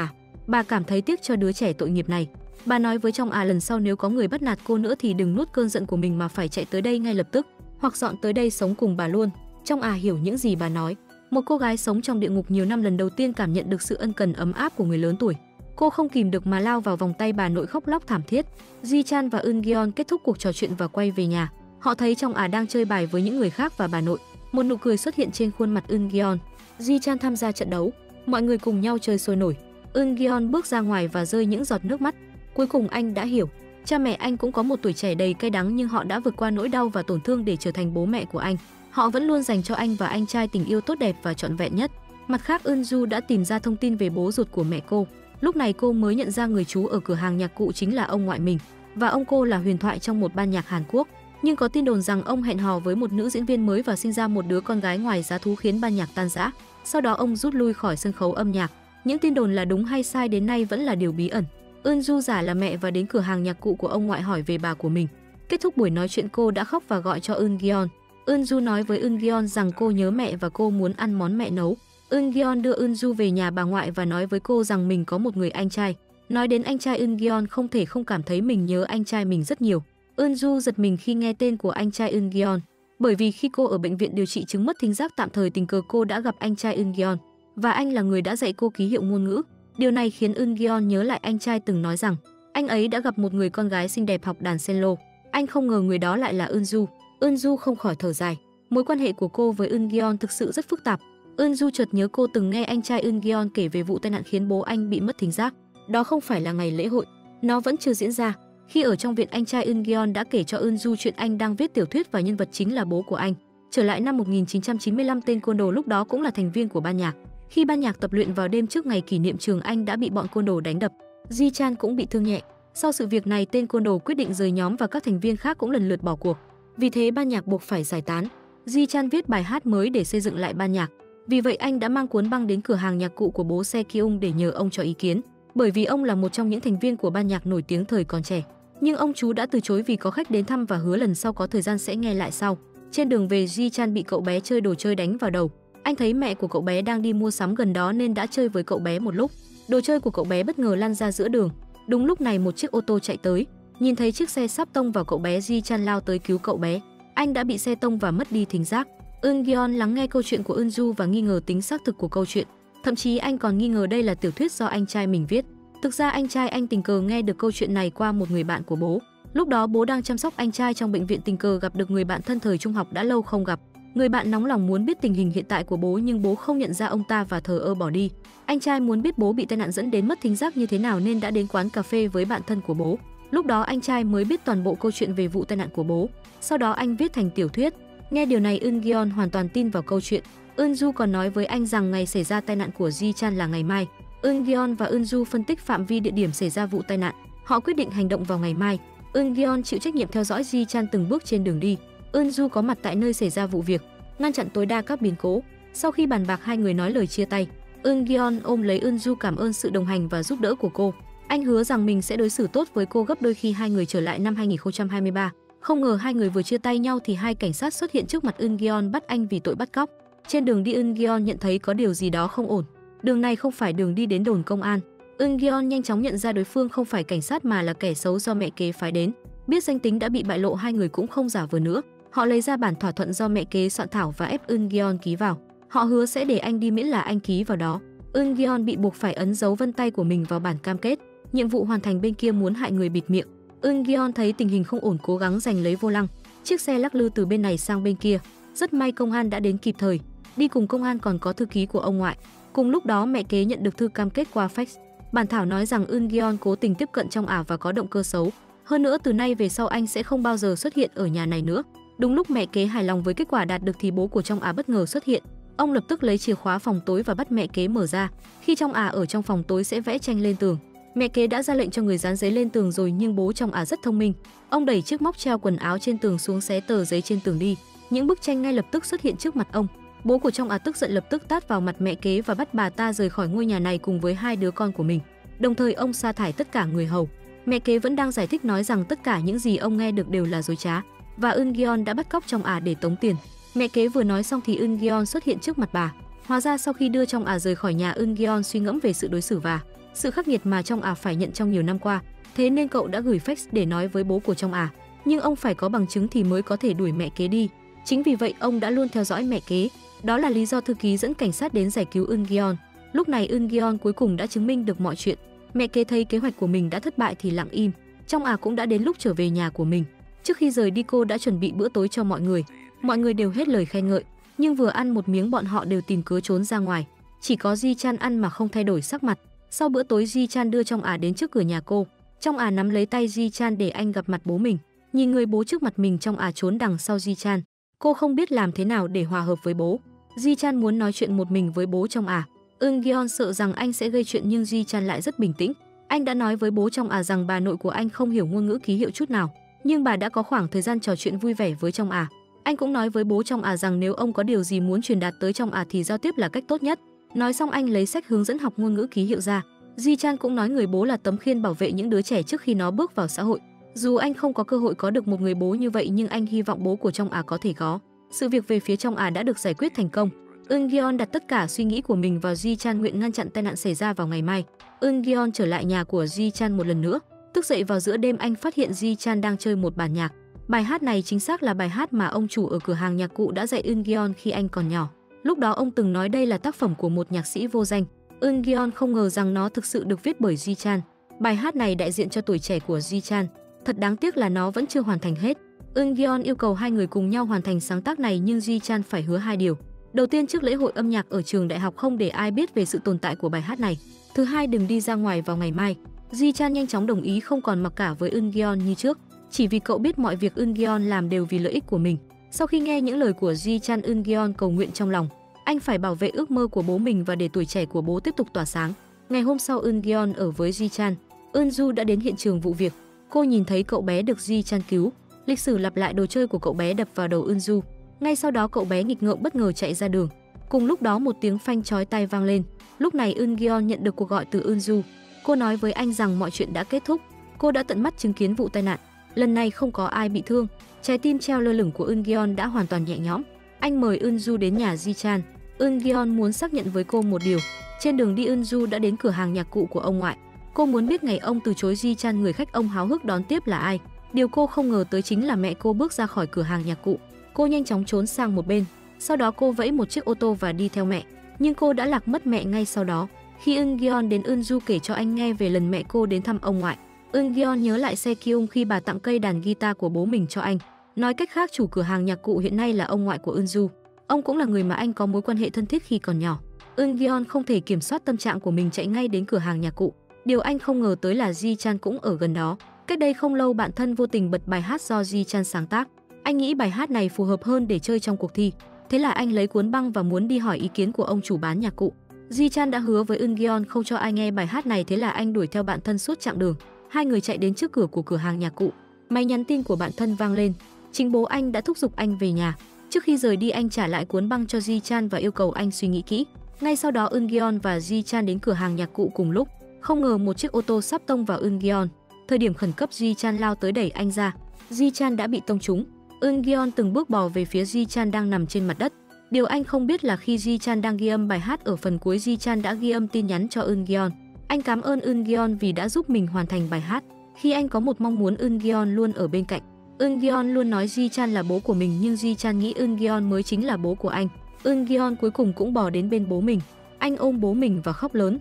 bà cảm thấy tiếc cho đứa trẻ tội nghiệp này. Bà nói với trong lần sau nếu có người bắt nạt cô nữa thì đừng nuốt cơn giận của mình mà phải chạy tới đây ngay lập tức, hoặc dọn tới đây sống cùng bà luôn. Trong hiểu những gì bà nói. Một cô gái sống trong địa ngục nhiều năm lần đầu tiên cảm nhận được sự ân cần ấm áp của người lớn tuổi. Cô không kìm được mà lao vào vòng tay bà nội khóc lóc thảm thiết. Ji Chan và Eun-gyeon kết thúc cuộc trò chuyện và quay về nhà. Họ thấy trong đang chơi bài với những người khác và bà nội. Một nụ cười xuất hiện trên khuôn mặt Eun-gyeon. Ji Chan tham gia trận đấu. Mọi người cùng nhau chơi sôi nổi. Eun-gyeon bước ra ngoài và rơi những giọt nước mắt. Cuối cùng anh đã hiểu, cha mẹ anh cũng có một tuổi trẻ đầy cay đắng, nhưng họ đã vượt qua nỗi đau và tổn thương để trở thành bố mẹ của anh. Họ vẫn luôn dành cho anh và anh trai tình yêu tốt đẹp và trọn vẹn nhất. Mặt khác, Eun-ju đã tìm ra thông tin về bố ruột của mẹ cô. Lúc này cô mới nhận ra người chú ở cửa hàng nhạc cụ chính là ông ngoại mình, và ông cô là huyền thoại trong một ban nhạc Hàn Quốc. Nhưng có tin đồn rằng ông hẹn hò với một nữ diễn viên mới và sinh ra một đứa con gái ngoài giá thú, khiến ban nhạc tan rã. Sau đó ông rút lui khỏi sân khấu âm nhạc. Những tin đồn là đúng hay sai đến nay vẫn là điều bí ẩn. Eun-ju giả là mẹ và đến cửa hàng nhạc cụ của ông ngoại hỏi về bà của mình. Kết thúc buổi nói chuyện, cô đã khóc và gọi cho Eun-gyeon. Eun-ju nói với Eun-gyeon rằng cô nhớ mẹ và cô muốn ăn món mẹ nấu. Eun-gyeon đưa Eun-ju về nhà bà ngoại và nói với cô rằng mình có một người anh trai. Nói đến anh trai, Eun-gyeon không thể không cảm thấy mình nhớ anh trai mình rất nhiều. Eun-ju giật mình khi nghe tên của anh trai Eun-gyeon, bởi vì khi cô ở bệnh viện điều trị chứng mất thính giác tạm thời, tình cờ cô đã gặp anh trai Eun-gyeon và anh là người đã dạy cô ký hiệu ngôn ngữ. Điều này khiến Eun-gyeon nhớ lại anh trai từng nói rằng anh ấy đã gặp một người con gái xinh đẹp học đàn cello. Anh không ngờ người đó lại là Eun-ju. Eun-ju không khỏi thở dài. Mối quan hệ của cô với Eun-gyeon thực sự rất phức tạp. Eun-ju chợt nhớ cô từng nghe anh trai Eun-gyeon kể về vụ tai nạn khiến bố anh bị mất thính giác. Đó không phải là ngày lễ hội, nó vẫn chưa diễn ra. Khi ở trong viện, anh trai Eun-gyeon đã kể cho Eun-ju chuyện anh đang viết tiểu thuyết và nhân vật chính là bố của anh. Trở lại năm 1995, tên côn đồ lúc đó cũng là thành viên của ban nhạc. Khi ban nhạc tập luyện vào đêm trước ngày kỷ niệm trường, anh đã bị bọn côn đồ đánh đập. Ji Chan cũng bị thương nhẹ. Sau sự việc này, tên côn đồ quyết định rời nhóm và các thành viên khác cũng lần lượt bỏ cuộc. Vì thế ban nhạc buộc phải giải tán. Ji Chan viết bài hát mới để xây dựng lại ban nhạc. Vì vậy anh đã mang cuốn băng đến cửa hàng nhạc cụ của bố Se Kyung để nhờ ông cho ý kiến, bởi vì ông là một trong những thành viên của ban nhạc nổi tiếng thời còn trẻ. Nhưng ông chú đã từ chối vì có khách đến thăm và hứa lần sau có thời gian sẽ nghe lại sau. Trên đường về, Ji Chan bị cậu bé chơi đồ chơi đánh vào đầu. Anh thấy mẹ của cậu bé đang đi mua sắm gần đó nên đã chơi với cậu bé một lúc. Đồ chơi của cậu bé bất ngờ lăn ra giữa đường. Đúng lúc này một chiếc ô tô chạy tới. Nhìn thấy chiếc xe sắp tông vào cậu bé, Ji Chan lao tới cứu cậu bé. Anh đã bị xe tông và mất đi thính giác. Eun-gyeon lắng nghe câu chuyện của Eun-ju và nghi ngờ tính xác thực của câu chuyện. Thậm chí anh còn nghi ngờ đây là tiểu thuyết do anh trai mình viết. Thực ra anh trai anh tình cờ nghe được câu chuyện này qua một người bạn của bố. Lúc đó bố đang chăm sóc anh trai trong bệnh viện, tình cờ gặp được người bạn thân thời trung học đã lâu không gặp. Người bạn nóng lòng muốn biết tình hình hiện tại của bố, nhưng bố không nhận ra ông ta và thờ ơ bỏ đi. Anh trai muốn biết bố bị tai nạn dẫn đến mất thính giác như thế nào nên đã đến quán cà phê với bạn thân của bố. Lúc đó anh trai mới biết toàn bộ câu chuyện về vụ tai nạn của bố. Sau đó anh viết thành tiểu thuyết. Nghe điều này, Eun-gyeon hoàn toàn tin vào câu chuyện. Eun-ju còn nói với anh rằng ngày xảy ra tai nạn của Ji Chan là ngày mai. Eun-gyeon và Eun-ju phân tích phạm vi địa điểm xảy ra vụ tai nạn. Họ quyết định hành động vào ngày mai. Eun-gyeon chịu trách nhiệm theo dõi Ji Chan từng bước trên đường đi. Eun-ju có mặt tại nơi xảy ra vụ việc. ngăn chặn tối đa các biến cố. Sau khi bàn bạc, hai người nói lời chia tay. Eun-gyeon ôm lấy Eun-ju cảm ơn sự đồng hành và giúp đỡ của cô. Anh hứa rằng mình sẽ đối xử tốt với cô gấp đôi khi hai người trở lại năm 2023. Không ngờ hai người vừa chia tay nhau thì hai cảnh sát xuất hiện trước mặt Eun-gyeon bắt anh vì tội bắt cóc. Trên đường đi, Eun-gyeon nhận thấy có điều gì đó không ổn. Đường này không phải đường đi đến đồn công an. Eun-gyeon nhanh chóng nhận ra đối phương không phải cảnh sát mà là kẻ xấu do mẹ kế phái đến. Biết danh tính đã bị bại lộ, hai người cũng không giả vờ nữa. Họ lấy ra bản thỏa thuận do mẹ kế soạn thảo và ép Eun-gyeon ký vào. Họ hứa sẽ để anh đi miễn là anh ký vào đó. Eun-gyeon bị buộc phải ấn dấu vân tay của mình vào bản cam kết. Nhiệm vụ hoàn thành, bên kia muốn hại người bịt miệng. Eun-gyeon thấy tình hình không ổn, cố gắng giành lấy vô lăng. Chiếc xe lắc lư từ bên này sang bên kia. Rất may công an đã đến kịp thời. Đi cùng công an còn có thư ký của ông ngoại. Cùng lúc đó, mẹ kế nhận được thư cam kết qua fax. Bản thảo nói rằng Eun-gyeon cố tình tiếp cận trong ả và có động cơ xấu. Hơn nữa, từ nay về sau anh sẽ không bao giờ xuất hiện ở nhà này nữa. Đúng lúc mẹ kế hài lòng với kết quả đạt được thì bố của trong ả bất ngờ xuất hiện. Ông lập tức lấy chìa khóa phòng tối và bắt mẹ kế mở ra. Khi trong ả ở trong phòng tối sẽ vẽ tranh lên tường. Mẹ kế đã ra lệnh cho người dán giấy lên tường rồi, nhưng bố trong ả rất thông minh. Ông đẩy chiếc móc treo quần áo trên tường xuống, xé tờ giấy trên tường đi. Những bức tranh ngay lập tức xuất hiện trước mặt ông. Bố của trong ả tức giận lập tức tát vào mặt mẹ kế và bắt bà ta rời khỏi ngôi nhà này cùng với hai đứa con của mình. Đồng thời ông sa thải tất cả người hầu. Mẹ kế vẫn đang giải thích, nói rằng tất cả những gì ông nghe được đều là dối trá và Eun-gyeon đã bắt cóc trong ả để tống tiền. Mẹ kế vừa nói xong thì Eun-gyeon xuất hiện trước mặt bà. Hóa ra sau khi đưa trong ả rời khỏi nhà, Eun-gyeon suy ngẫm về sự đối xử và sự khắc nghiệt mà trong ả phải nhận trong nhiều năm qua. Thế nên cậu đã gửi fax để nói với bố của trong ả. Nhưng ông phải có bằng chứng thì mới có thể đuổi mẹ kế đi. Chính vì vậy ông đã luôn theo dõi mẹ kế. Đó là lý do thư ký dẫn cảnh sát đến giải cứu Eun-gyeon. Lúc này Eun-gyeon cuối cùng đã chứng minh được mọi chuyện. Mẹ kế thấy kế hoạch của mình đã thất bại thì lặng im. Trong ả cũng đã đến lúc trở về nhà của mình. Trước khi rời đi, cô đã chuẩn bị bữa tối cho mọi người. Mọi người đều hết lời khen ngợi, nhưng vừa ăn một miếng bọn họ đều tìm cớ trốn ra ngoài. Chỉ có Ji-chan ăn mà không thay đổi sắc mặt. Sau bữa tối, Ji-chan đưa trong ả đến trước cửa nhà cô. Trong ả nắm lấy tay Ji-chan để anh gặp mặt bố mình. Nhìn người bố trước mặt mình, trong ả trốn đằng sau Ji-chan. Cô không biết làm thế nào để hòa hợp với bố. Ji-chan muốn nói chuyện một mình với bố trong ả. Eun-gyeon sợ rằng anh sẽ gây chuyện, nhưng Ji-chan lại rất bình tĩnh. Anh đã nói với bố trong ả rằng bà nội của anh không hiểu ngôn ngữ ký hiệu chút nào, nhưng bà đã có khoảng thời gian trò chuyện vui vẻ với trong ả. Anh cũng nói với bố trong ả rằng nếu ông có điều gì muốn truyền đạt tới trong ả thì giao tiếp là cách tốt nhất. Nói xong anh lấy sách hướng dẫn học ngôn ngữ ký hiệu ra. Ji-chan cũng nói người bố là tấm khiên bảo vệ những đứa trẻ trước khi nó bước vào xã hội. Dù anh không có cơ hội có được một người bố như vậy, nhưng anh hy vọng bố của trong ả có thể có. Sự việc về phía trong ả đã được giải quyết thành công. Eun-gyeon đặt tất cả suy nghĩ của mình vào Ji-chan, nguyện ngăn chặn tai nạn xảy ra vào ngày mai. Eun-gyeon trở lại nhà của Ji-chan một lần nữa. Thức dậy vào giữa đêm, anh phát hiện Ji-chan đang chơi một bản nhạc. Bài hát này chính xác là bài hát mà ông chủ ở cửa hàng nhạc cụ đã dạy Eun-gyeon khi anh còn nhỏ. Lúc đó ông từng nói đây là tác phẩm của một nhạc sĩ vô danh. Eun-gyeon không ngờ rằng nó thực sự được viết bởi Ji-chan. Bài hát này đại diện cho tuổi trẻ của Ji-chan. Thật đáng tiếc là nó vẫn chưa hoàn thành hết. Eun-gyeon yêu cầu hai người cùng nhau hoàn thành sáng tác này, nhưng Ji-chan phải hứa hai điều. Đầu tiên, trước lễ hội âm nhạc ở trường đại học không để ai biết về sự tồn tại của bài hát này. Thứ hai, đừng đi ra ngoài vào ngày mai. Ji-chan nhanh chóng đồng ý, không còn mặc cả với Eun-gyeon như trước, chỉ vì cậu biết mọi việc Eun-gyeon làm đều vì lợi ích của mình. Sau khi nghe những lời của Ji-chan, Eun-gyeon cầu nguyện trong lòng, anh phải bảo vệ ước mơ của bố mình và để tuổi trẻ của bố tiếp tục tỏa sáng. Ngày hôm sau, Eun-gyeon ở với Ji-chan. Eun-ju đã đến hiện trường vụ việc. Cô nhìn thấy cậu bé được Ji-chan cứu. Lịch sử lặp lại, đồ chơi của cậu bé đập vào đầu Eun-ju. Ngay sau đó, cậu bé nghịch ngợm bất ngờ chạy ra đường. Cùng lúc đó, một tiếng phanh chói tai vang lên. Lúc này Eun-gyeon nhận được cuộc gọi từ Eun-ju. Cô nói với anh rằng mọi chuyện đã kết thúc. Cô đã tận mắt chứng kiến vụ tai nạn. Lần này không có ai bị thương. Trái tim treo lơ lửng của Eun-gyeon đã hoàn toàn nhẹ nhõm. Anh mời Eun-ju đến nhà Ji-chan. Eun-gyeon muốn xác nhận với cô một điều. Trên đường đi, Eun-ju đã đến cửa hàng nhạc cụ của ông ngoại. Cô muốn biết ngày ông từ chối Ji-chan, người khách ông háo hức đón tiếp là ai. Điều cô không ngờ tới chính là mẹ cô bước ra khỏi cửa hàng nhạc cụ. Cô nhanh chóng trốn sang một bên. Sau đó cô vẫy một chiếc ô tô và đi theo mẹ. Nhưng cô đã lạc mất mẹ ngay sau đó. Khi Eun-gyeon đến, Eun-ju kể cho anh nghe về lần mẹ cô đến thăm ông ngoại. Eun-gyeon nhớ lại Se-kyung khi bà tặng cây đàn guitar của bố mình cho anh. Nói cách khác, chủ cửa hàng nhạc cụ hiện nay là ông ngoại của Eun-ju. Ông cũng là người mà anh có mối quan hệ thân thiết khi còn nhỏ. Eun-gyeon không thể kiểm soát tâm trạng của mình, chạy ngay đến cửa hàng nhạc cụ. Điều anh không ngờ tới là Ji-chan cũng ở gần đó. Cách đây không lâu, bạn thân vô tình bật bài hát do Ji-chan sáng tác. Anh nghĩ bài hát này phù hợp hơn để chơi trong cuộc thi. Thế là anh lấy cuốn băng và muốn đi hỏi ý kiến của ông chủ bán nhạc cụ. Ji-chan đã hứa với Eun-gyeon không cho ai nghe bài hát này, thế là anh đuổi theo bạn thân suốt chặng đường. Hai người chạy đến trước cửa của cửa hàng nhạc cụ. Máy nhắn tin của bạn thân vang lên. Chính bố anh đã thúc giục anh về nhà. Trước khi rời đi anh trả lại cuốn băng cho Ji Chan và yêu cầu anh suy nghĩ kỹ. Ngay sau đó Eun-gyeon và Ji Chan đến cửa hàng nhạc cụ cùng lúc. Không ngờ một chiếc ô tô sắp tông vào Eun-gyeon. Thời điểm khẩn cấp Ji Chan lao tới đẩy anh ra. Ji Chan đã bị tông trúng. Eun-gyeon từng bước bò về phía Ji Chan đang nằm trên mặt đất. Điều anh không biết là khi Ji Chan đang ghi âm bài hát ở phần cuối, Ji Chan đã ghi âm tin nhắn cho Eun-gyeon. Anh cảm ơn Eun-gyeon vì đã giúp mình hoàn thành bài hát. Khi anh có một mong muốn Eun-gyeon luôn ở bên cạnh. Eun-gyeon luôn nói Ji Chan là bố của mình nhưng Ji Chan nghĩ Eun-gyeon mới chính là bố của anh. Eun-gyeon cuối cùng cũng bò đến bên bố mình. Anh ôm bố mình và khóc lớn.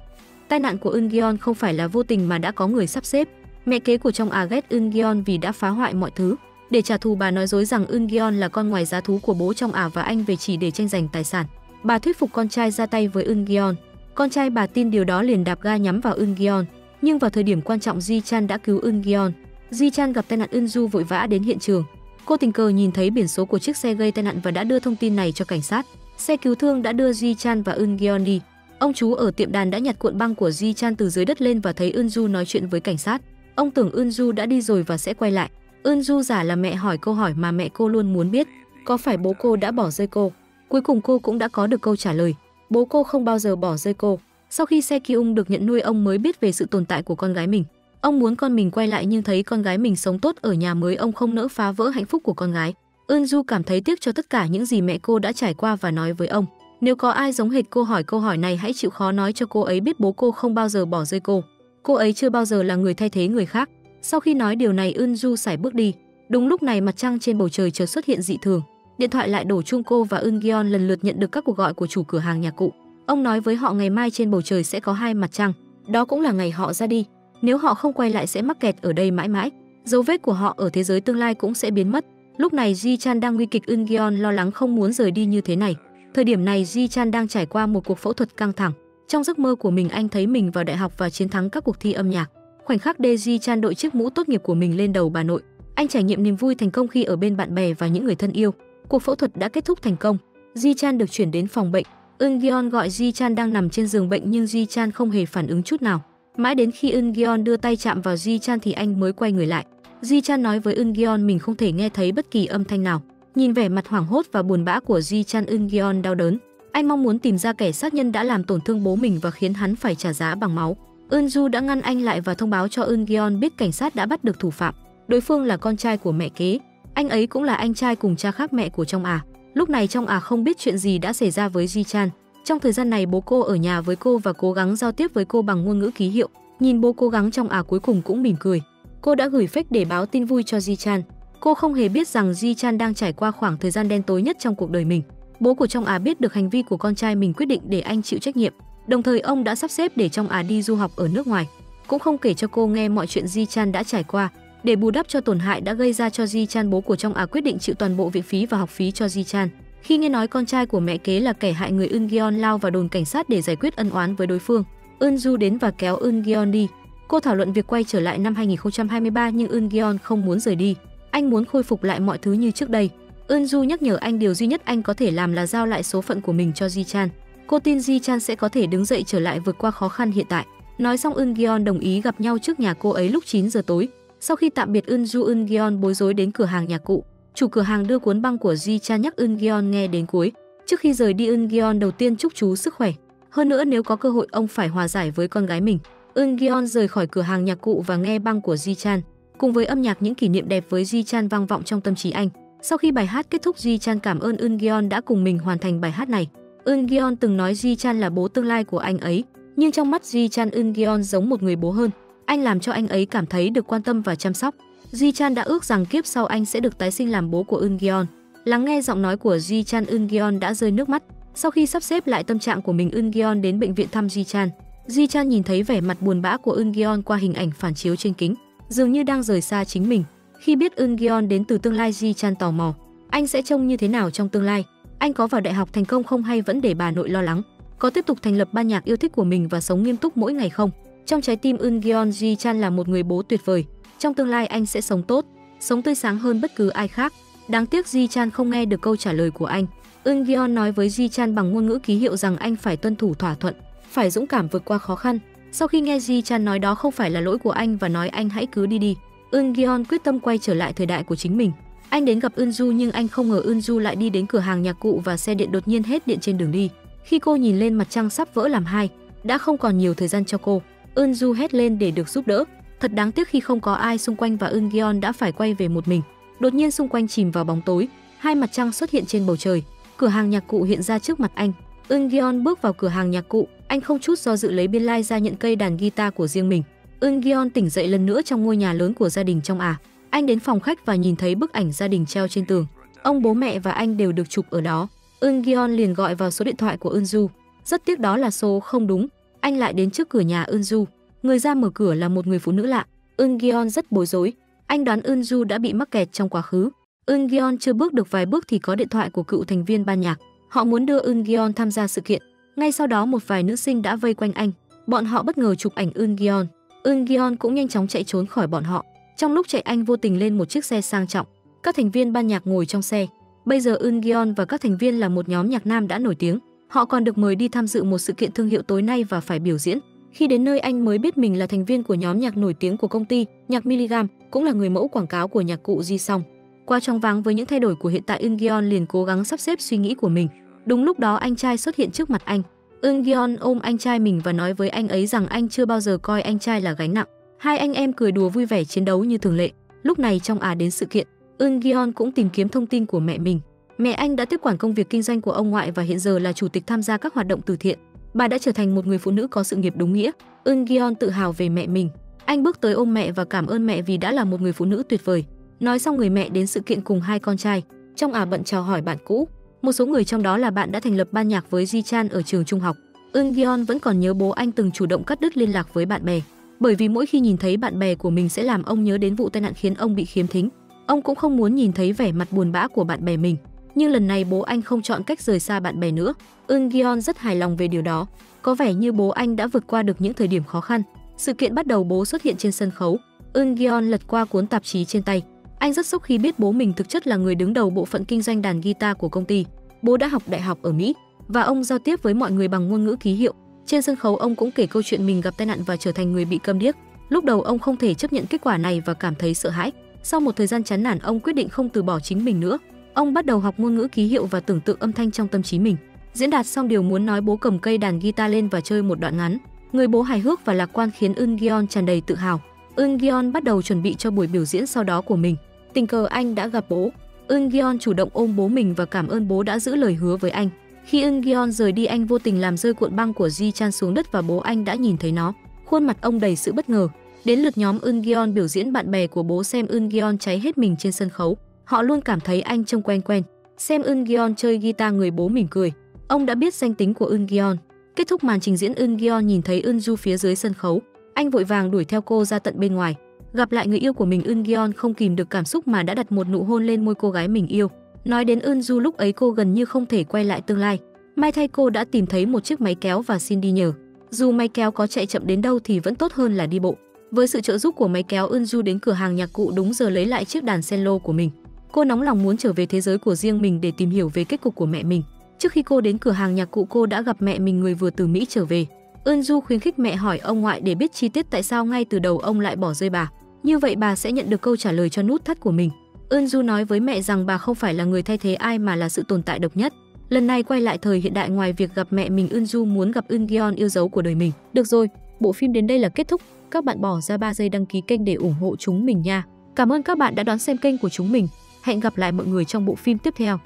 Tai nạn của Eun-gyeon không phải là vô tình mà đã có người sắp xếp. Mẹ kế của Trong A ghét Eun-gyeon vì đã phá hoại mọi thứ. Để trả thù, bà nói dối rằng Eun-gyeon là con ngoài giá thú của bố Trong A và anh về chỉ để tranh giành tài sản. Bà thuyết phục con trai ra tay với Eun-gyeon. Con trai bà tin điều đó liền đạp ga nhắm vào Eun-gyeon. Nhưng vào thời điểm quan trọng Ji Chan đã cứu Eun-gyeon. Ji Chan gặp tai nạn, Eun-ju vội vã đến hiện trường. Cô tình cờ nhìn thấy biển số của chiếc xe gây tai nạn và đã đưa thông tin này cho cảnh sát. Xe cứu thương đã đưa Ji Chan và Eun-gyeon đi. Ông chú ở tiệm đàn đã nhặt cuộn băng của Ji Chan từ dưới đất lên và thấy Eun-ju nói chuyện với cảnh sát. Ông tưởng Eun-ju đã đi rồi và sẽ quay lại. Eun-ju giả là mẹ hỏi câu hỏi mà mẹ cô luôn muốn biết. Có phải bố cô đã bỏ rơi cô? Cuối cùng cô cũng đã có được câu trả lời. Bố cô không bao giờ bỏ rơi cô. Sau khi Se-kyung được nhận nuôi, ông mới biết về sự tồn tại của con gái mình. Ông muốn con mình quay lại nhưng thấy con gái mình sống tốt ở nhà mới, ông không nỡ phá vỡ hạnh phúc của con gái. Eun-ju cảm thấy tiếc cho tất cả những gì mẹ cô đã trải qua và nói với ông. Nếu có ai giống hệt cô hỏi câu hỏi này, hãy chịu khó nói cho cô ấy biết bố cô không bao giờ bỏ rơi cô. Cô ấy chưa bao giờ là người thay thế người khác. Sau khi nói điều này, Eun-ju sải bước đi. Đúng lúc này mặt trăng trên bầu trời chợt xuất hiện dị thường. Điện thoại lại đổ chuông, cô và Eun-gyeon lần lượt nhận được các cuộc gọi của chủ cửa hàng nhạc cụ. Ông nói với họ ngày mai trên bầu trời sẽ có 2 mặt trăng. Đó cũng là ngày họ ra đi. Nếu họ không quay lại sẽ mắc kẹt ở đây mãi mãi. Dấu vết của họ ở thế giới tương lai cũng sẽ biến mất. Lúc này Ji Chan đang nguy kịch, Eun-gyeon lo lắng không muốn rời đi như thế này. Thời điểm này Ji Chan đang trải qua một cuộc phẫu thuật căng thẳng. Trong giấc mơ của mình, anh thấy mình vào đại học và chiến thắng các cuộc thi âm nhạc. Khoảnh khắc Ji Chan đội chiếc mũ tốt nghiệp của mình lên đầu bà nội. Anh trải nghiệm niềm vui thành công khi ở bên bạn bè và những người thân yêu. Cuộc phẫu thuật đã kết thúc thành công. Ji Chan được chuyển đến phòng bệnh. Eun-gyeon gọi Ji Chan đang nằm trên giường bệnh nhưng Ji Chan không hề phản ứng chút nào. Mãi đến khi Eun-gyeon đưa tay chạm vào Ji Chan thì anh mới quay người lại. Ji Chan nói với Eun-gyeon mình không thể nghe thấy bất kỳ âm thanh nào. Nhìn vẻ mặt hoảng hốt và buồn bã của Ji Chan, Eun-gyeon đau đớn. Anh mong muốn tìm ra kẻ sát nhân đã làm tổn thương bố mình và khiến hắn phải trả giá bằng máu. Eun-ju đã ngăn anh lại và thông báo cho Eun-gyeon biết cảnh sát đã bắt được thủ phạm. Đối phương là con trai của mẹ kế. Anh ấy cũng là anh trai cùng cha khác mẹ của Trong A. Lúc này Trong A không biết chuyện gì đã xảy ra với Ji Chan. Trong thời gian này bố cô ở nhà với cô và cố gắng giao tiếp với cô bằng ngôn ngữ ký hiệu. Nhìn bố cố gắng, Trong A cuối cùng cũng mỉm cười. Cô đã gửi fake để báo tin vui cho Ji Chan. Cô không hề biết rằng Ji Chan đang trải qua khoảng thời gian đen tối nhất trong cuộc đời mình. Bố của Trong A biết được hành vi của con trai mình, quyết định để anh chịu trách nhiệm. Đồng thời ông đã sắp xếp để Trong A đi du học ở nước ngoài. Cũng không kể cho cô nghe mọi chuyện Ji Chan đã trải qua. Để bù đắp cho tổn hại đã gây ra cho Ji Chan, bố của Trong A quyết định chịu toàn bộ viện phí và học phí cho Ji Chan. Khi nghe nói con trai của mẹ kế là kẻ hại người, Eun-gyeon lao vào đồn cảnh sát để giải quyết ân oán với đối phương. Eun-ju đến và kéo Eun-gyeon đi. Cô thảo luận việc quay trở lại năm 2023 nhưng Eun-gyeon không muốn rời đi. Anh muốn khôi phục lại mọi thứ như trước đây. Eun-ju nhắc nhở anh điều duy nhất anh có thể làm là giao lại số phận của mình cho Ji Chan. Cô tin Ji Chan sẽ có thể đứng dậy trở lại vượt qua khó khăn hiện tại. Nói xong Eun-gyeon đồng ý gặp nhau trước nhà cô ấy lúc 9 giờ tối. Sau khi tạm biệt Eun-ju, Eun-gyeon bối rối đến cửa hàng nhạc cụ. Chủ cửa hàng đưa cuốn băng của Ji Chan nhắc Eun-gyeon nghe đến cuối. Trước khi rời đi, Eun-gyeon đầu tiên chúc chú sức khỏe. Hơn nữa nếu có cơ hội ông phải hòa giải với con gái mình. Eun-gyeon rời khỏi cửa hàng nhạc cụ và nghe băng của Ji Chan. Cùng với âm nhạc, những kỷ niệm đẹp với Ji Chan vang vọng trong tâm trí anh. Sau khi bài hát kết thúc, Ji Chan cảm ơn Eun-gyeon đã cùng mình hoàn thành bài hát này. Eun-gyeon từng nói Ji Chan là bố tương lai của anh ấy, nhưng trong mắt Ji Chan, Eun-gyeon giống một người bố hơn. Anh làm cho anh ấy cảm thấy được quan tâm và chăm sóc. Ji Chan đã ước rằng kiếp sau anh sẽ được tái sinh làm bố của Eun-gyeon. Lắng nghe giọng nói của Ji Chan, Eun-gyeon đã rơi nước mắt. Sau khi sắp xếp lại tâm trạng của mình, Eun-gyeon đến bệnh viện thăm Ji Chan. Ji Chan nhìn thấy vẻ mặt buồn bã của Eun-gyeon qua hình ảnh phản chiếu trên kính, dường như đang rời xa chính mình. Khi biết Eun-gyeon đến từ tương lai, Ji Chan tò mò, anh sẽ trông như thế nào trong tương lai? Anh có vào đại học thành công không hay vẫn để bà nội lo lắng? Có tiếp tục thành lập ban nhạc yêu thích của mình và sống nghiêm túc mỗi ngày không? Trong trái tim Eun-gyeon, Ji Chan là một người bố tuyệt vời. Trong tương lai anh sẽ sống tốt, sống tươi sáng hơn bất cứ ai khác. Đáng tiếc Ji Chan không nghe được câu trả lời của anh. Eun-gyeon nói với Ji Chan bằng ngôn ngữ ký hiệu rằng anh phải tuân thủ thỏa thuận, phải dũng cảm vượt qua khó khăn. Sau khi nghe Ji Chan nói đó không phải là lỗi của anh và nói anh hãy cứ đi đi, Eun-gyeon quyết tâm quay trở lại thời đại của chính mình. Anh đến gặp Eunju nhưng anh không ngờ Eunju lại đi đến cửa hàng nhạc cụ và xe điện đột nhiên hết điện trên đường đi. Khi cô nhìn lên mặt trăng sắp vỡ làm hai, đã không còn nhiều thời gian cho cô. Eunju hét lên để được giúp đỡ. Thật đáng tiếc khi không có ai xung quanh và Eungeon đã phải quay về một mình. Đột nhiên xung quanh chìm vào bóng tối, hai mặt trăng xuất hiện trên bầu trời. Cửa hàng nhạc cụ hiện ra trước mặt anh. Eungeon bước vào cửa hàng nhạc cụ, anh không chút do dự lấy biên lai ra nhận cây đàn guitar của riêng mình. Eungeon tỉnh dậy lần nữa trong ngôi nhà lớn của gia đình trong Ả. Anh đến phòng khách và nhìn thấy bức ảnh gia đình treo trên tường. Ông, bố mẹ và anh đều được chụp ở đó. Eungeon liền gọi vào số điện thoại của Eunju. Rất tiếc đó là số không đúng. Anh lại đến trước cửa nhà Eunju. Người ra mở cửa là một người phụ nữ lạ. Eungeon rất bối rối. Anh đoán Eunju đã bị mắc kẹt trong quá khứ. Eungeon chưa bước được vài bước thì có điện thoại của cựu thành viên ban nhạc. Họ muốn đưa Eungeon tham gia sự kiện. Ngay sau đó một vài nữ sinh đã vây quanh anh. Bọn họ bất ngờ chụp ảnh Eungeon. Eungeon cũng nhanh chóng chạy trốn khỏi bọn họ. Trong lúc chạy anh vô tình lên một chiếc xe sang trọng. Các thành viên ban nhạc ngồi trong xe. Bây giờ Eungeon và các thành viên là một nhóm nhạc nam đã nổi tiếng. Họ còn được mời đi tham dự một sự kiện thương hiệu tối nay và phải biểu diễn. Khi đến nơi anh mới biết mình là thành viên của nhóm nhạc nổi tiếng của công ty, nhạc Milligram, cũng là người mẫu quảng cáo của nhạc cụ Ji Song. Qua choáng váng với những thay đổi của hiện tại, Eungeon liền cố gắng sắp xếp suy nghĩ của mình. Đúng lúc đó anh trai xuất hiện trước mặt anh. Eungeon ôm anh trai mình và nói với anh ấy rằng anh chưa bao giờ coi anh trai là gánh nặng. Hai anh em cười đùa vui vẻ chiến đấu như thường lệ. Lúc này trong Ả đến sự kiện, Eungeon cũng tìm kiếm thông tin của mẹ mình. Mẹ anh đã tiếp quản công việc kinh doanh của ông ngoại và hiện giờ là chủ tịch tham gia các hoạt động từ thiện. Bà đã trở thành một người phụ nữ có sự nghiệp đúng nghĩa. Eungeon tự hào về mẹ mình. Anh bước tới ôm mẹ và cảm ơn mẹ vì đã là một người phụ nữ tuyệt vời. Nói xong người mẹ đến sự kiện cùng hai con trai. Trong Ả bận chào hỏi bạn cũ. Một số người trong đó là bạn đã thành lập ban nhạc với Ji-chan ở trường trung học. Eungeon vẫn còn nhớ bố anh từng chủ động cắt đứt liên lạc với bạn bè. Bởi vì mỗi khi nhìn thấy bạn bè của mình sẽ làm ông nhớ đến vụ tai nạn khiến ông bị khiếm thính. Ông cũng không muốn nhìn thấy vẻ mặt buồn bã của bạn bè mình. Nhưng lần này bố anh không chọn cách rời xa bạn bè nữa. Eungeon rất hài lòng về điều đó. Có vẻ như bố anh đã vượt qua được những thời điểm khó khăn. Sự kiện bắt đầu, bố xuất hiện trên sân khấu. Eungeon lật qua cuốn tạp chí trên tay. Anh rất sốc khi biết bố mình thực chất là người đứng đầu bộ phận kinh doanh đàn guitar của công ty. Bố đã học đại học ở Mỹ và ông giao tiếp với mọi người bằng ngôn ngữ ký hiệu. Trên sân khấu ông cũng kể câu chuyện mình gặp tai nạn và trở thành người bị câm điếc. Lúc đầu ông không thể chấp nhận kết quả này và cảm thấy sợ hãi. Sau một thời gian chán nản, ông quyết định không từ bỏ chính mình nữa. Ông bắt đầu học ngôn ngữ ký hiệu và tưởng tượng âm thanh trong tâm trí mình. Diễn đạt xong điều muốn nói, bố cầm cây đàn guitar lên và chơi một đoạn ngắn. Người bố hài hước và lạc quan khiến Eungeon tràn đầy tự hào. Eungeon bắt đầu chuẩn bị cho buổi biểu diễn sau đó của mình. Tình cờ anh đã gặp bố. Eungeon chủ động ôm bố mình và cảm ơn bố đã giữ lời hứa với anh. Khi Eungeon rời đi, anh vô tình làm rơi cuộn băng của Ji-chan xuống đất và bố anh đã nhìn thấy nó. Khuôn mặt ông đầy sự bất ngờ. Đến lượt nhóm Eungeon biểu diễn, bạn bè của bố xem Eungeon cháy hết mình trên sân khấu. Họ luôn cảm thấy anh trông quen quen. Xem Eungeon chơi guitar, người bố mỉm cười. Ông đã biết danh tính của Eungeon. Kết thúc màn trình diễn, Eungeon nhìn thấy Eunju phía dưới sân khấu. Anh vội vàng đuổi theo cô ra tận bên ngoài. Gặp lại người yêu của mình, Eungeon không kìm được cảm xúc mà đã đặt một nụ hôn lên môi cô gái mình yêu. Nói đến Eunju, lúc ấy cô gần như không thể quay lại tương lai. May thay cô đã tìm thấy một chiếc máy kéo và xin đi nhờ. Dù máy kéo có chạy chậm đến đâu thì vẫn tốt hơn là đi bộ. Với sự trợ giúp của máy kéo, Eunju đến cửa hàng nhạc cụ đúng giờ lấy lại chiếc đàn cello của mình. Cô nóng lòng muốn trở về thế giới của riêng mình để tìm hiểu về kết cục của mẹ mình. Trước khi cô đến cửa hàng nhạc cụ, cô đã gặp mẹ mình, người vừa từ Mỹ trở về. Eunju khuyến khích mẹ hỏi ông ngoại để biết chi tiết tại sao ngay từ đầu ông lại bỏ rơi bà. Như vậy bà sẽ nhận được câu trả lời cho nút thắt của mình. Eunju nói với mẹ rằng bà không phải là người thay thế ai mà là sự tồn tại độc nhất. Lần này quay lại thời hiện đại, ngoài việc gặp mẹ mình, Eunju muốn gặp Eungeon yêu dấu của đời mình. Được rồi, bộ phim đến đây là kết thúc. Các bạn bỏ ra 3 giây đăng ký kênh để ủng hộ chúng mình nha. Cảm ơn các bạn đã đón xem kênh của chúng mình. Hẹn gặp lại mọi người trong bộ phim tiếp theo.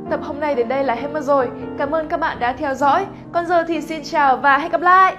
Tập hôm nay đến đây là hết mất rồi. Cảm ơn các bạn đã theo dõi. Còn giờ thì xin chào và hẹn gặp lại.